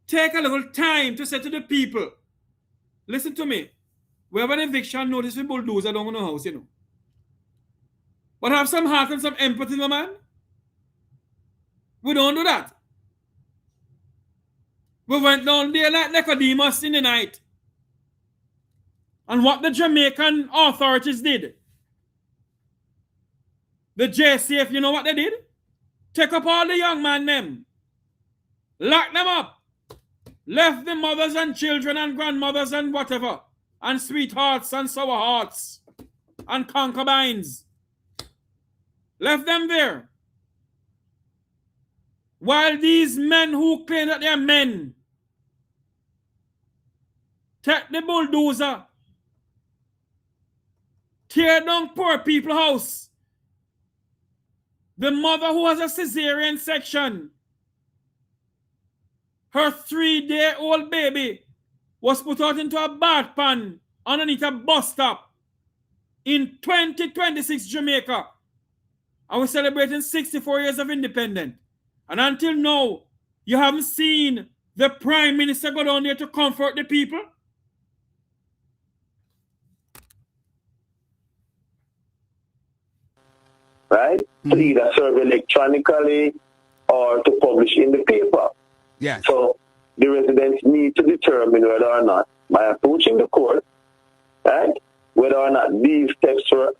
take a little time to say to the people, listen to me. We have an eviction notice with bulldozer down on the house, you know. But have some heart and some empathy, my man. We don't do that. We went down there like Nicodemus in the night. And what the Jamaican authorities did, the JCF, you know what they did? Take up all the young men them. Lock them up. Left the mothers and children and grandmothers and whatever. And sweethearts and sour hearts. And concubines. Left them there. While these men who claim that they are men take the bulldozer, tear down poor people's house. The mother who has a cesarean section, her 3-day-old baby was put out into a bath pan underneath a bus stop in 2026 Jamaica. And we're celebrating 64 years of independence. And until now, you haven't seen the Prime Minister go down there to comfort the people? Right? To either serve electronically or to publish in the paper. Yes. So the residents need to determine whether or not, by approaching the court, right, whether or not these steps were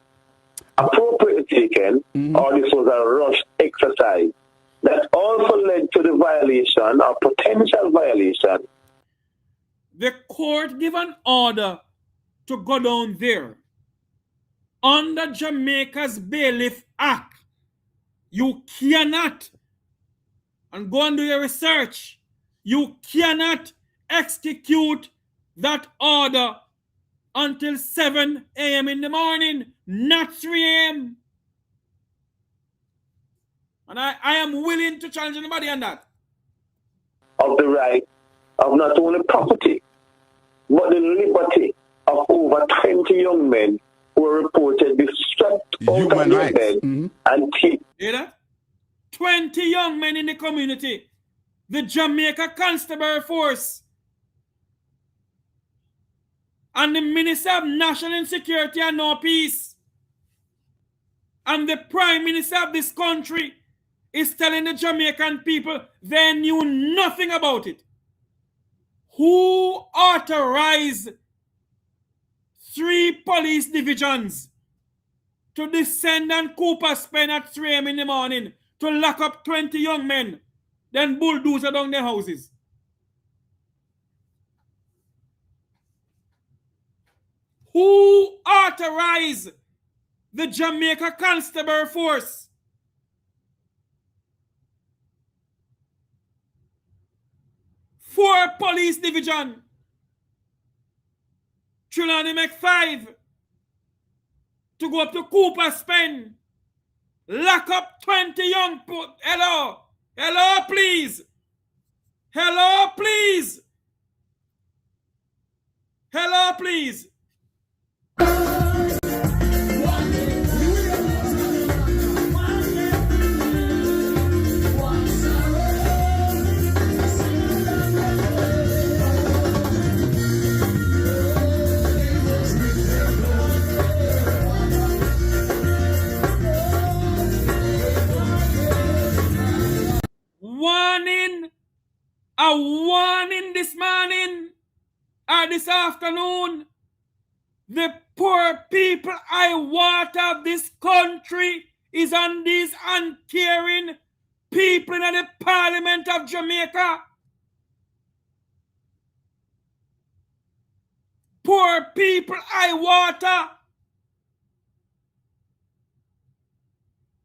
appropriately taken or this was a rushed exercise. That also led to the violation or potential violation. The court gave an order to go down there. Under Jamaica's Bailiff Act, you cannot, and go and do your research, you cannot execute that order until 7 a.m. in the morning, not 3 a.m. And I am willing to challenge anybody on that. Of the right of not only property, but the liberty of over 20 young men who were reportedly stripped out of their bed and keep. Hear that? 20 young men in the community. The Jamaica Constabulary Force and the Minister of National Security and No Peace and the Prime Minister of this country is telling the Jamaican people they knew nothing about it. Who authorized 3 police divisions to descend on Cooper's Pen at 3 a.m. in the morning to lock up 20 young men, then bulldozer down their houses. Who authorized the Jamaica Constable Force for police division? Trelawny make 5 to go up to Cooper Spend, lock up 20 young people. Hello, hello, please. Hello, please. Hello, please. A warning this morning or this afternoon. The poor people I water of this country is on these uncaring people in the Parliament of Jamaica. Poor people I water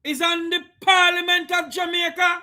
is on the Parliament of Jamaica.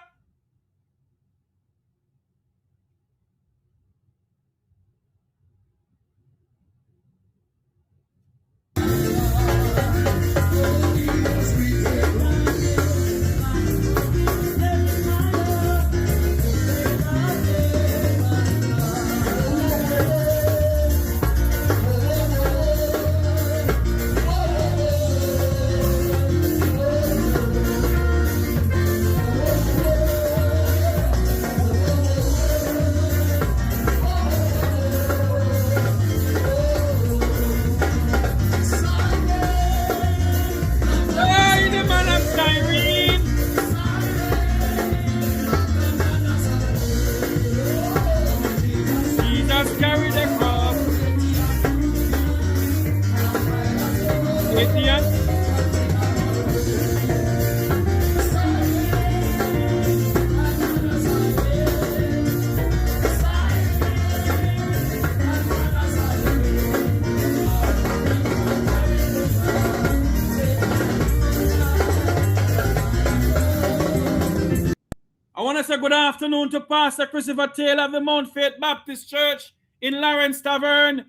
I want to say good afternoon to Pastor Christopher Taylor of the Mount Faith Baptist Church in Lawrence Tavern,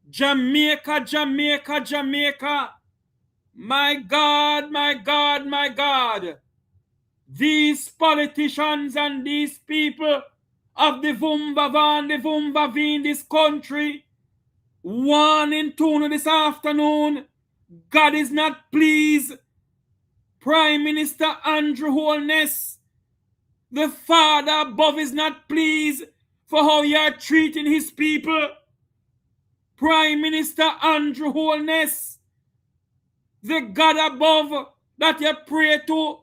Jamaica, Jamaica, Jamaica. My God, my God, my God. These politicians and these people of the Vumvavan, the Vumvavi in this country, 1 in 2 this afternoon, God is not pleased. Prime Minister Andrew Holness, the Father above, is not pleased for how you are treating his people. Prime Minister Andrew Holness, the God above that you pray to,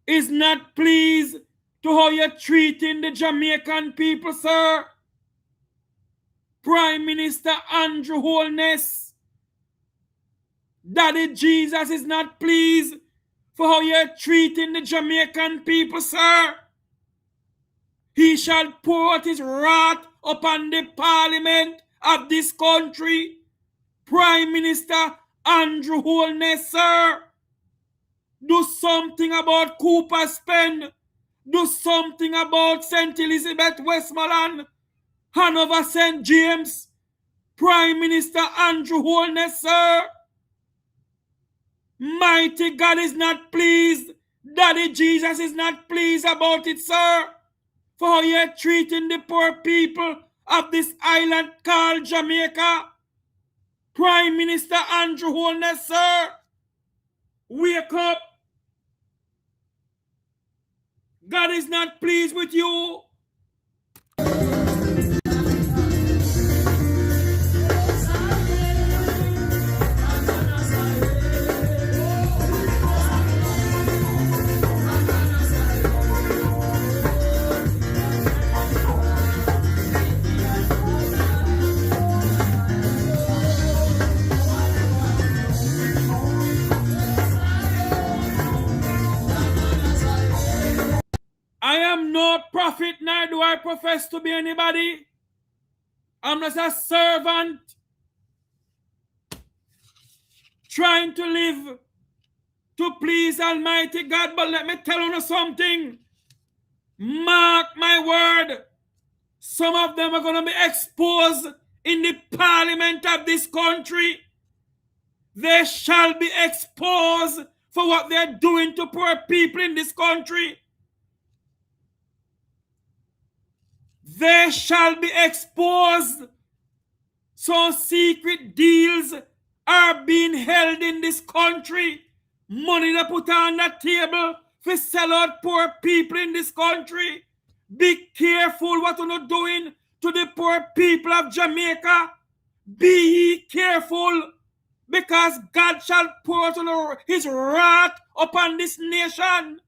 is not pleased to how you're treating the Jamaican people, sir. Prime Minister Andrew Holness, Daddy Jesus is not pleased for how you're treating the Jamaican people, sir. He shall pour out his wrath upon the Parliament of this country. Prime Minister Andrew Holness, sir. Do something about Cooper Spend. Do something about St. Elizabeth, Westmoreland, Hanover, St. James. Prime Minister Andrew Holness, sir. Mighty God is not pleased. Daddy Jesus is not pleased about it, sir. For how you're treating the poor people of this island called Jamaica. Prime Minister Andrew Holness, sir. Wake up. God is not pleased with you. profess to be anybody. I'm just a servant trying to live to please Almighty God. But let me tell you something. Mark my word. Some of them are going to be exposed in the parliament of this country. They shall be exposed for what they're doing to poor people in this country. They shall be exposed. So secret deals are being held in this country. Money they put on the table to sell out poor people in this country. Be careful what you're doing to the poor people of Jamaica. Be ye careful, because God shall pour out his wrath upon this nation.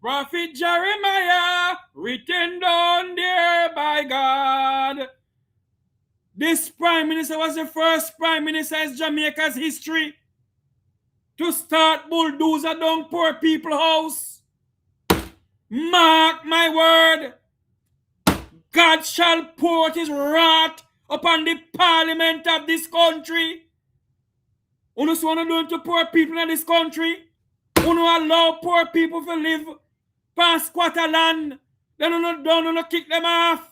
Prophet Jeremiah, written down there by God. This prime minister was the first prime minister in Jamaica's history to start bulldozer down poor people's house. Mark my word. God shall pour his wrath upon the parliament of this country. You just want to do it to poor people in this country? You don't allow poor people to live past squatter land? Then you don't kick them off.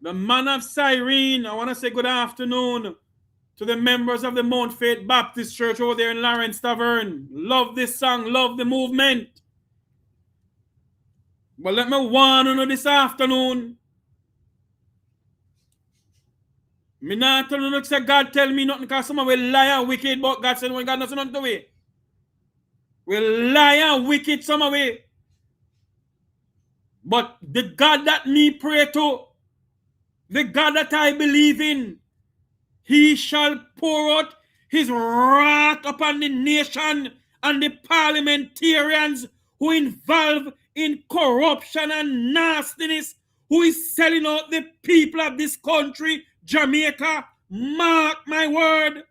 The man of Cyrene, I want to say good afternoon to the members of the Mount Faith Baptist Church over there in Lawrence Tavern. Love this song, love the movement. But let me warn you this afternoon. Me not tell you say God tell me nothing because some of we lie and wicked, but God said when God knows nothing to we. We lie and wicked some of we. But the God that me pray to, the God that I believe in, he shall pour out his wrath upon the nation and the parliamentarians who involve in corruption and nastiness, who is selling out the people of this country, Jamaica. Mark my word.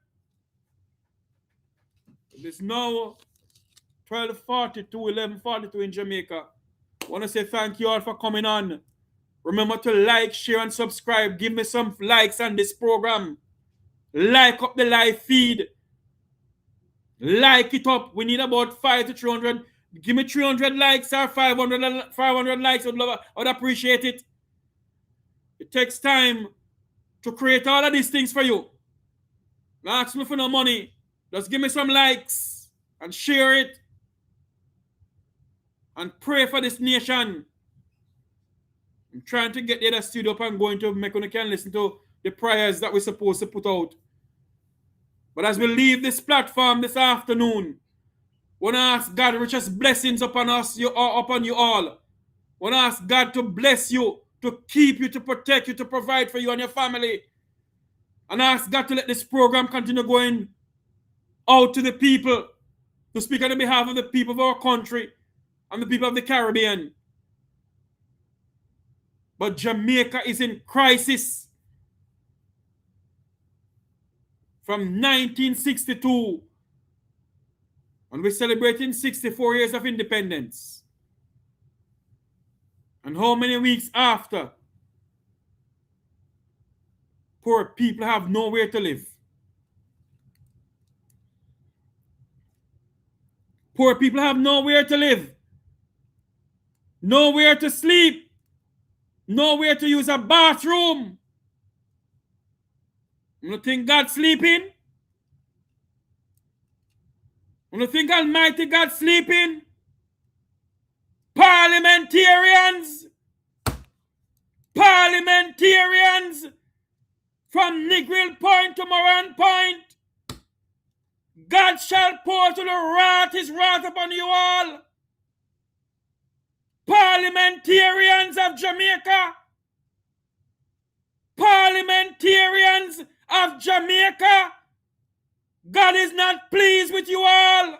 It is now 12:42, 11:42 in Jamaica. I want to say thank you all for coming on. Remember to like, share, and subscribe. Give me some likes on this program. Like up the live feed. Like it up. We need about 500 to 300. Give me 300 likes or 500 likes. I'd appreciate it. It takes time to create all of these things for you. Don't ask me for no money. Just give me some likes and share it. And pray for this nation. I'm trying to get the other studio up and going to make you can listen to the prayers that we're supposed to put out. But as we leave this platform this afternoon, I want to ask God richest blessings upon us, upon you all. I want to ask God to bless you, to keep you, to protect you, to provide for you and your family. And ask God to let this program continue going out to the people, to speak on the behalf of the people of our country and the people of the Caribbean. But Jamaica is in crisis. From 1962, and we're celebrating 64 years of independence. And how many weeks after, poor people have nowhere to live. Poor people have nowhere to live. Nowhere to sleep. Nowhere to use a bathroom. You don't think God's sleeping? You don't think Almighty God's sleeping? Parliamentarians! Parliamentarians! From Negril Point to Moran Point, God shall pour to the wrath his wrath upon you all. Parliamentarians of Jamaica. Parliamentarians of Jamaica. God is not pleased with you all.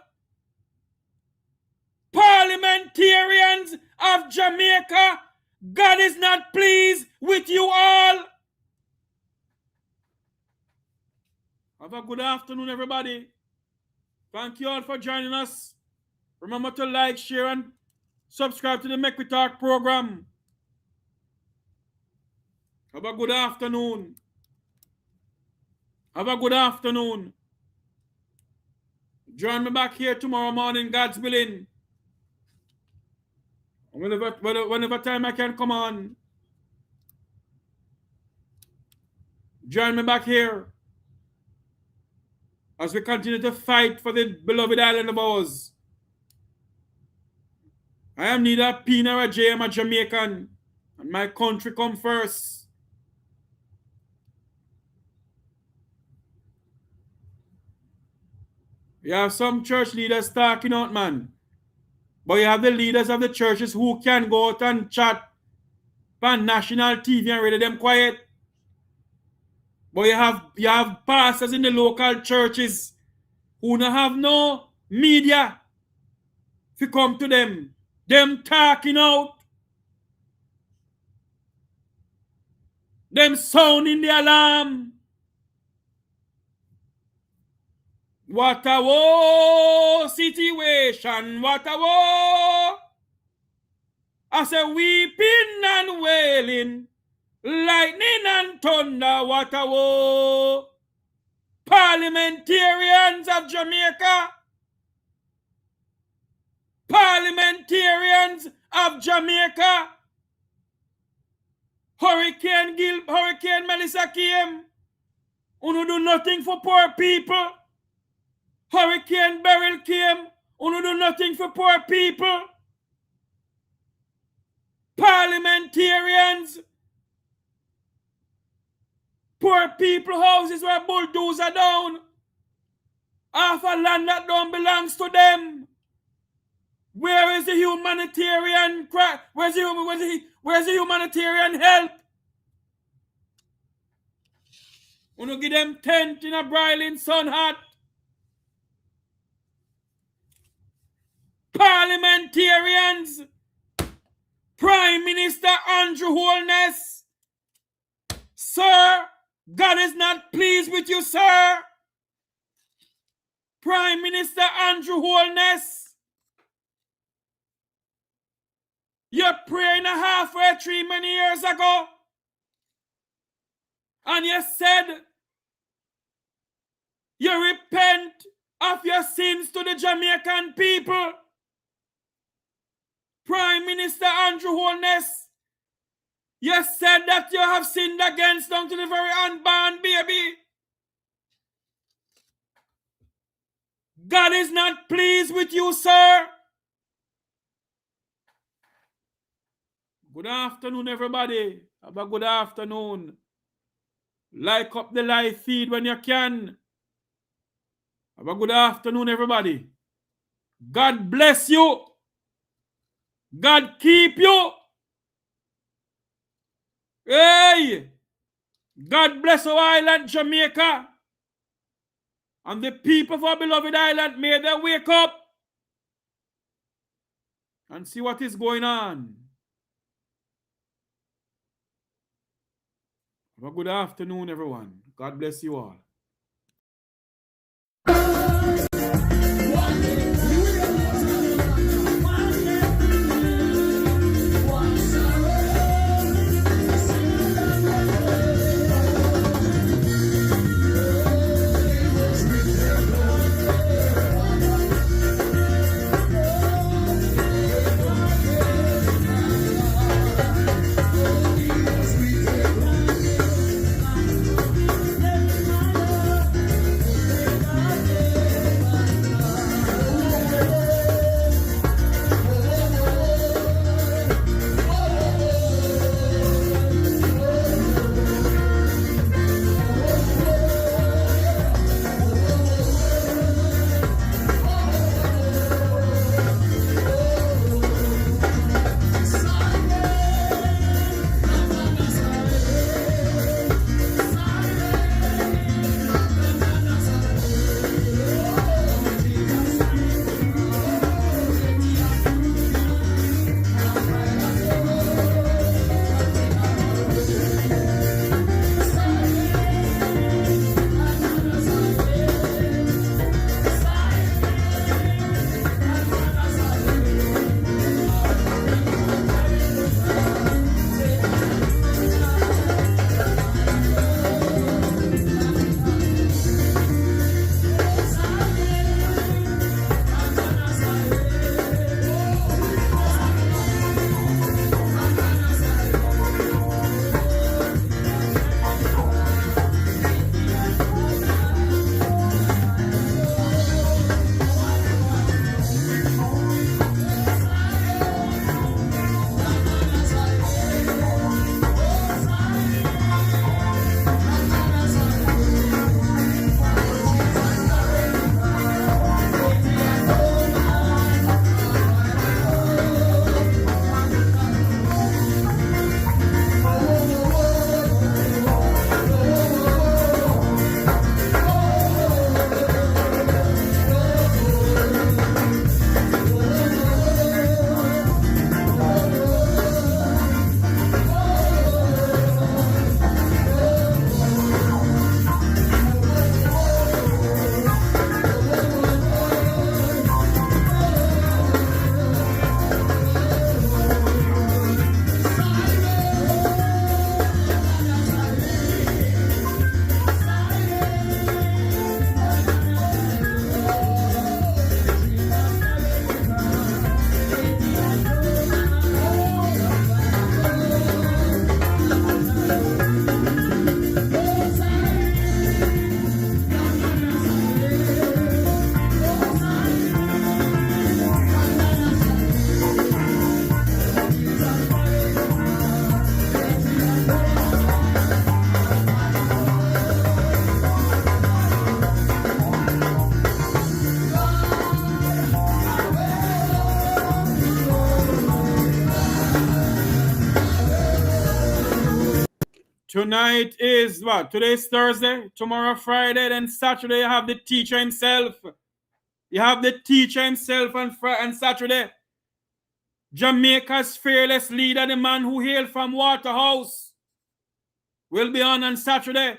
Parliamentarians of Jamaica. God is not pleased with you all. Have a good afternoon, everybody. Thank you all for joining us. Remember to like, share, and subscribe to the Make We Talk program. Have a good afternoon. Have a good afternoon. Join me back here tomorrow morning, God's willing. Whenever time I can come on. Join me back here as we continue to fight for the beloved island of ours. I am neither a P nor a J, I'm a Jamaican, and my country come first. You have some church leaders talking out, man. But you have the leaders of the churches who can go out and chat on national TV and read them quiet. But you have pastors in the local churches who don't have no media to come to them. Them talking out. Them sounding the alarm. What a woe situation, what a woe. I say weeping and wailing, lightning and thunder, what a woe. Parliamentarians of Jamaica. Parliamentarians of Jamaica. Hurricane Melissa came. Uno do nothing for poor people. Hurricane Beryl came. Uno do nothing for poor people. Parliamentarians. Poor people houses were bulldozer down. Half a land that don't belongs to them. Where is the humanitarian where's the humanitarian help? Uno give them tent in a broiling sun hot. Parliamentarians. Prime Minister Andrew Holness. Sir, God is not pleased with you, sir. Prime Minister Andrew Holness. You're praying a halfway tree many years ago. And you said you repent of your sins to the Jamaican people. Prime Minister Andrew Holness, you said that you have sinned against down to the very unborn baby. God is not pleased with you, sir. Good afternoon, everybody. Have a good afternoon. Like up the live feed when you can. Have a good afternoon, everybody. God bless you. God keep you. Hey! God bless our island, Jamaica. And the people of our beloved island, may they wake up and see what is going on. Have a good afternoon, everyone. God bless you all. Tonight is what? Today's Thursday, tomorrow Friday, then Saturday you have the teacher himself. You have the teacher himself on Saturday. Jamaica's fearless leader, the man who hailed from Waterhouse, will be on Saturday.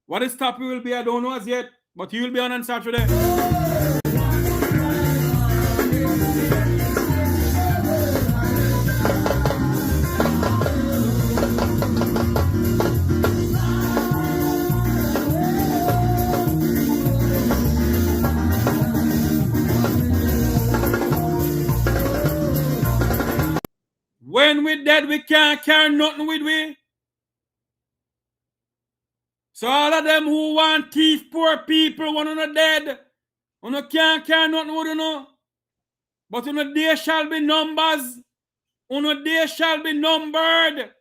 What his topic will be, I don't know as yet, but he will be on Saturday. When we're dead, we can't carry nothing with we. So all of them who want thief poor people when you're dead, you can't carry nothing with you. But there shall be numbers. There shall be numbered.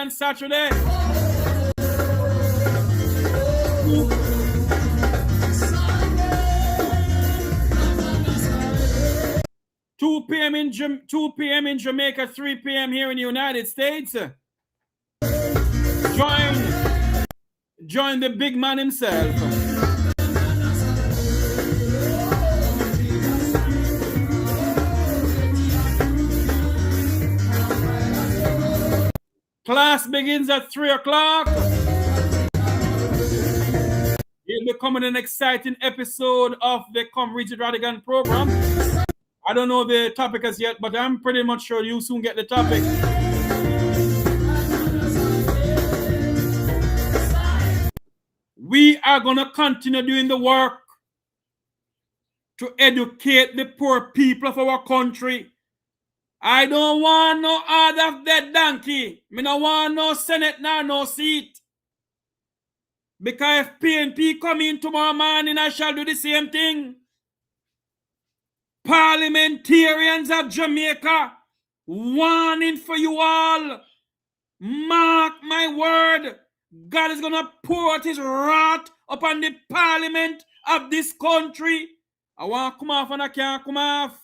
Saturday. 2 p.m. in Jamaica, 3 p.m. here in the United States. Join the big man himself. Class begins at 3 o'clock. It'll be coming an exciting episode of the Come Reach It Radigan program. I don't know the topic as yet, but I'm pretty much sure you soon get the topic. We are going to continue doing the work to educate the poor people of our country. I don't want no other dead donkey. Me no want no Senate nor no seat. Because if PNP come in tomorrow morning, I shall do the same thing. Parliamentarians of Jamaica, warning for you all. Mark my word. God is going to pour out his wrath upon the parliament of this country. I want to come off and I can't come off.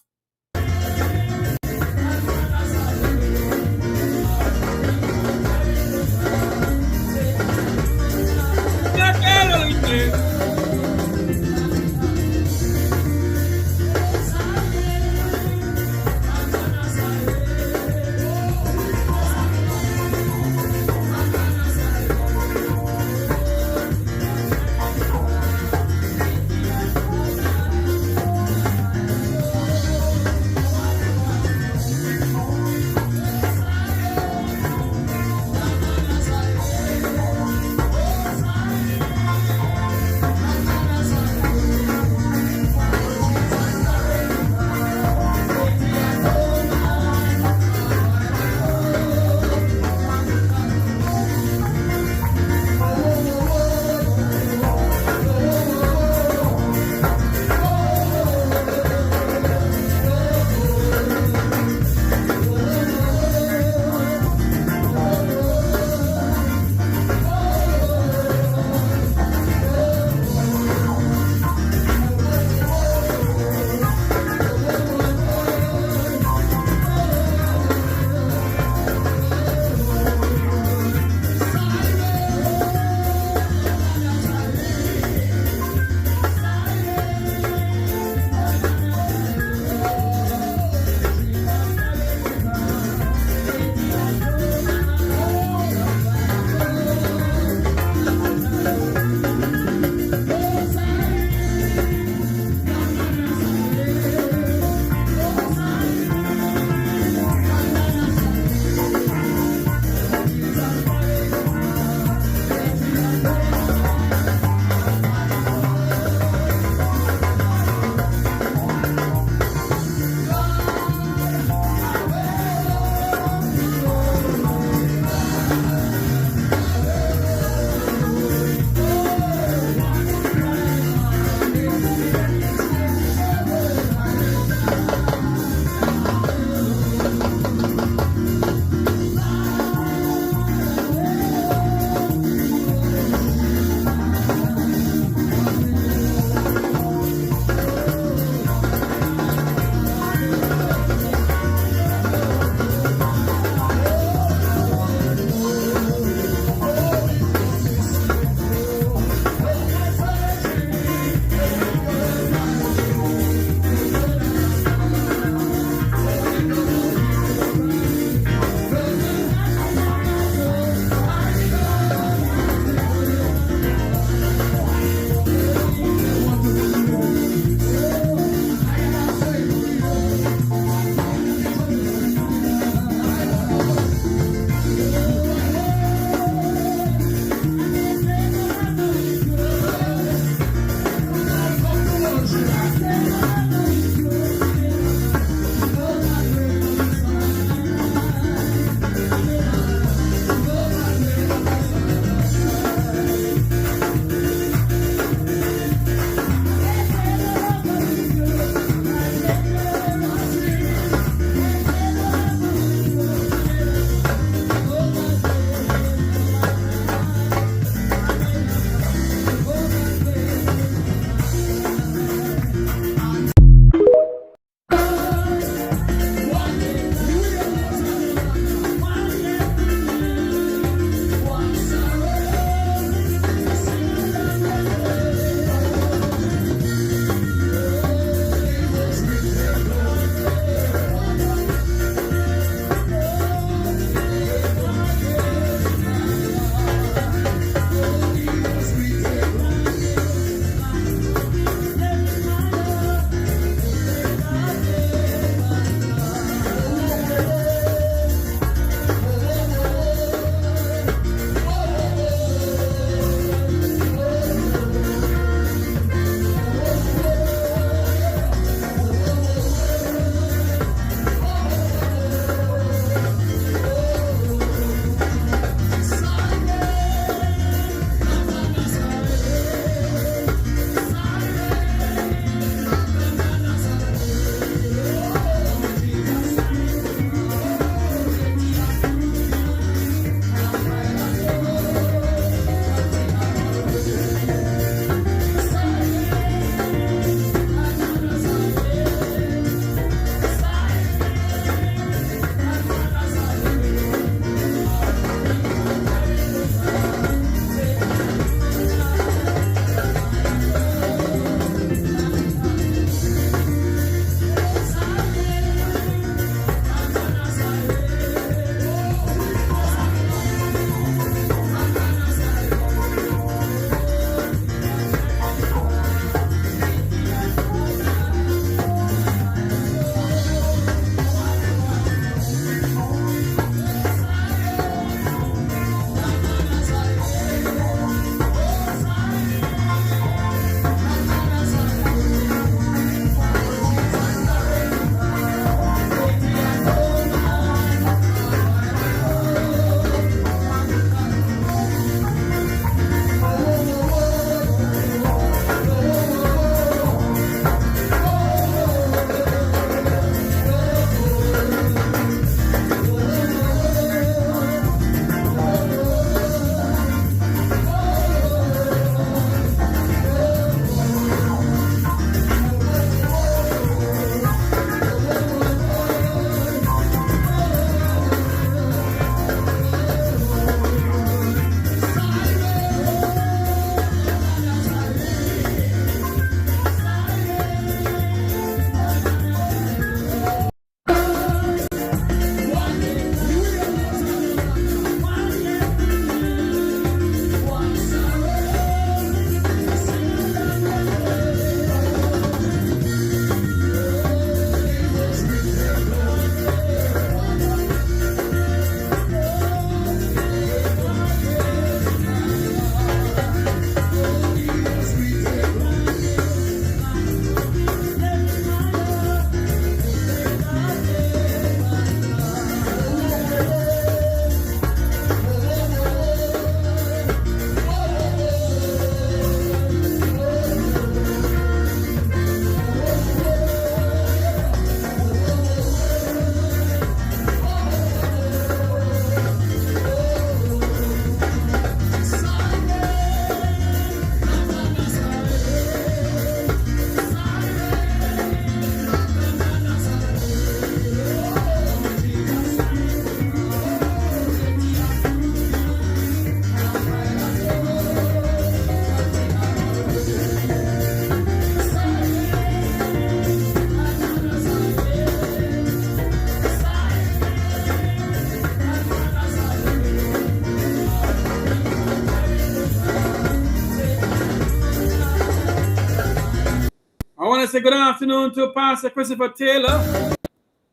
want to say good afternoon to Pastor Christopher Taylor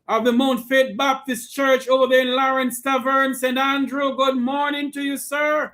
of the Mount Faith Baptist Church over there in Lawrence Tavern, St. Andrew. Good morning to you, sir.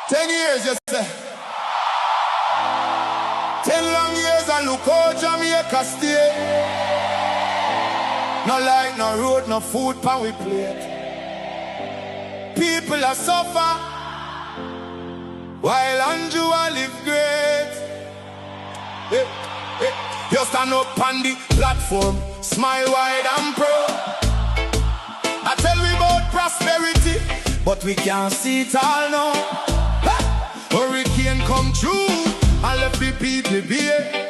10 years, you say. 10 long years and look how Jamaica stay. No light, no road, no food pan we plate. People are suffer while Andrew a live great. Hey, hey. You stand up on the platform, smile wide and proud. I tell we about prosperity, but we can't see it all now. Hurricane come through and left the people bare.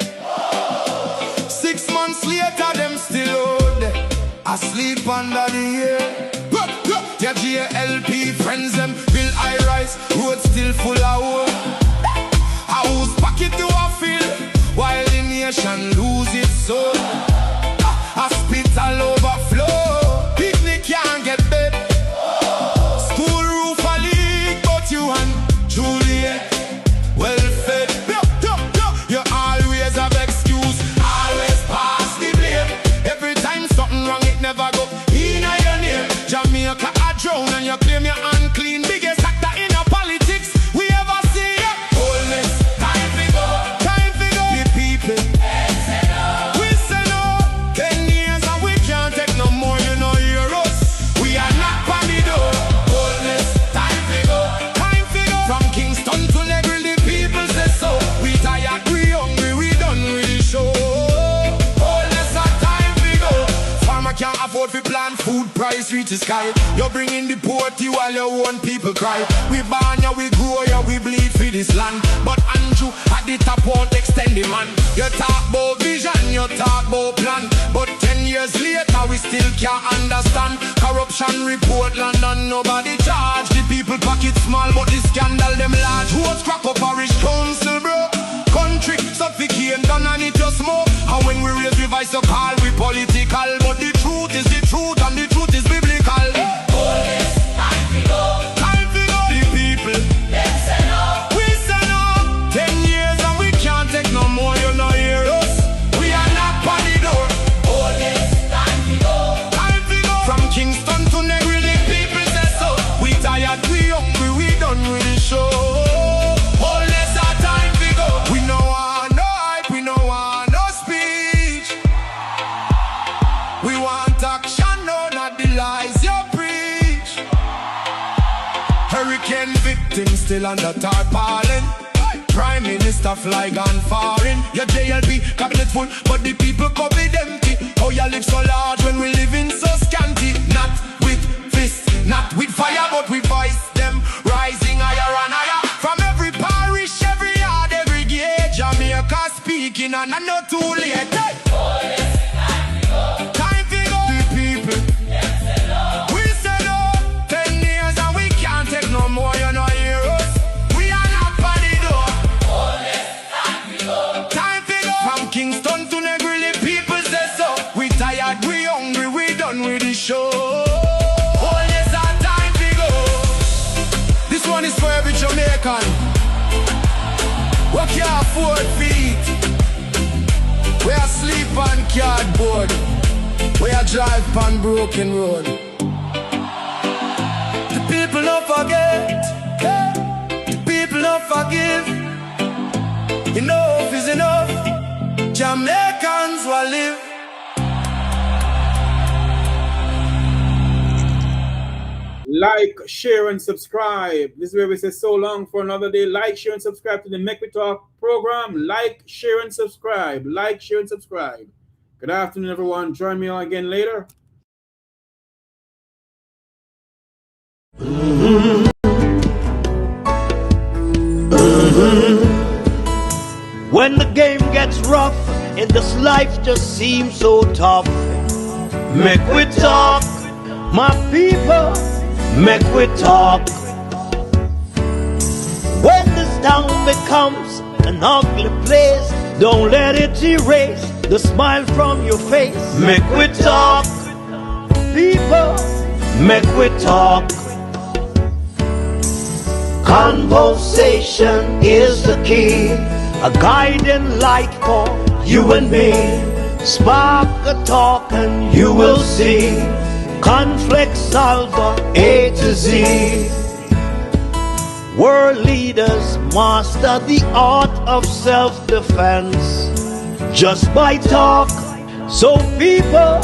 6 months later, them still out there, asleep under the air. Your JLP friends them build high rise, roads still full of hope. A whose pocket do I feel while the nation lose its soul? Hospital overflow, picnic can't get bed. School roof a leak, but you and Juliet well fed. You always have excuse, always pass the blame. Every time something wrong, it never go in your name. Jamaica a drown and you claim you're unclean. Biggest actor in a politics we ever see. Wholeness, time to go. Time to go. The people, we say no. 10 years and we can't take no more, you know, hear us. We are not on the door. Wholeness, time to go. Time to go. From Kingston to Negril, the people say so. We tired, we hungry, we done with the show. Wholeness, time to go. Farmer can't afford to plant food, price reach the sky. You're bringing the poverty while your own people cry. We born ya, we grow ya, we bleed for this land. But Andrew at the top won't extend the man. You talk about vision, you talk about plan, but 10 years later we still can't understand. Corruption report London, nobody charge. The people pocket small, but the scandal them large. Who's crack up parish council, bro? Country suffocate, done and it just smoke. And when we raise revise so call we political, but the truth is the truth and the truth is biblical. Wholeness, time to go. Time to go. The people, Them say no. we say no. 10 years and we can't take no more, you know hear us. We are not on the door. Wholeness, time to go. Time to go. From Kingston to Negril, the people say so. We tired, we hungry, we done with the show. Wholeness, our time to go. We no want no hype, we no want no speech. We want action, no, not the lies you preach. Hurricane victims still under tarpaulin. Prime Minister fly gone foreign. Your JLP cabinet full, but the people COVID empty. How you live so large when we live in so scanty? Not with fists, not with fire, but with voice them rising higher and higher. From every parish, every yard, every gate, Jamaica speaking and I know too late. Hey! Wholeness, time to go. Time to go. The people, Them say no. we say no. 10 years and we can't take no more, you know hear us. We are not on the door. Wholeness, time to go. Time to go. From Kingston to Negril, the people say so. We tired, we hungry, we done with the show. Oh yes, our time to go. This one is for every Jamaican. We can't afford feet. We are sleep on cardboard. We are drive on broken road. The people don't forget. The people don't forgive. Enough is enough. Jamaicans will live. Like, share, and subscribe. This is where we say so long for another day. Like, share, and subscribe to the Make We Talk program. Like, share, and subscribe. Like, share, and subscribe. Good afternoon, everyone. Join me all again later. When the game gets rough and this life just seems so tough, make we talk, my people, make we talk. When this town becomes an ugly place, don't let it erase the smile from your face. Make we talk, people, make we talk. Conversation is the key, a guiding light for you and me. Spark a talk and you will see. Conflict solver A to Z. World leaders master the art of self-defense just by talk. So people,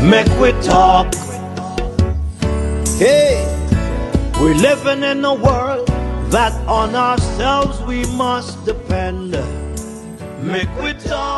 make we talk. Hey, we're living in a world that on ourselves we must depend. Make we talk.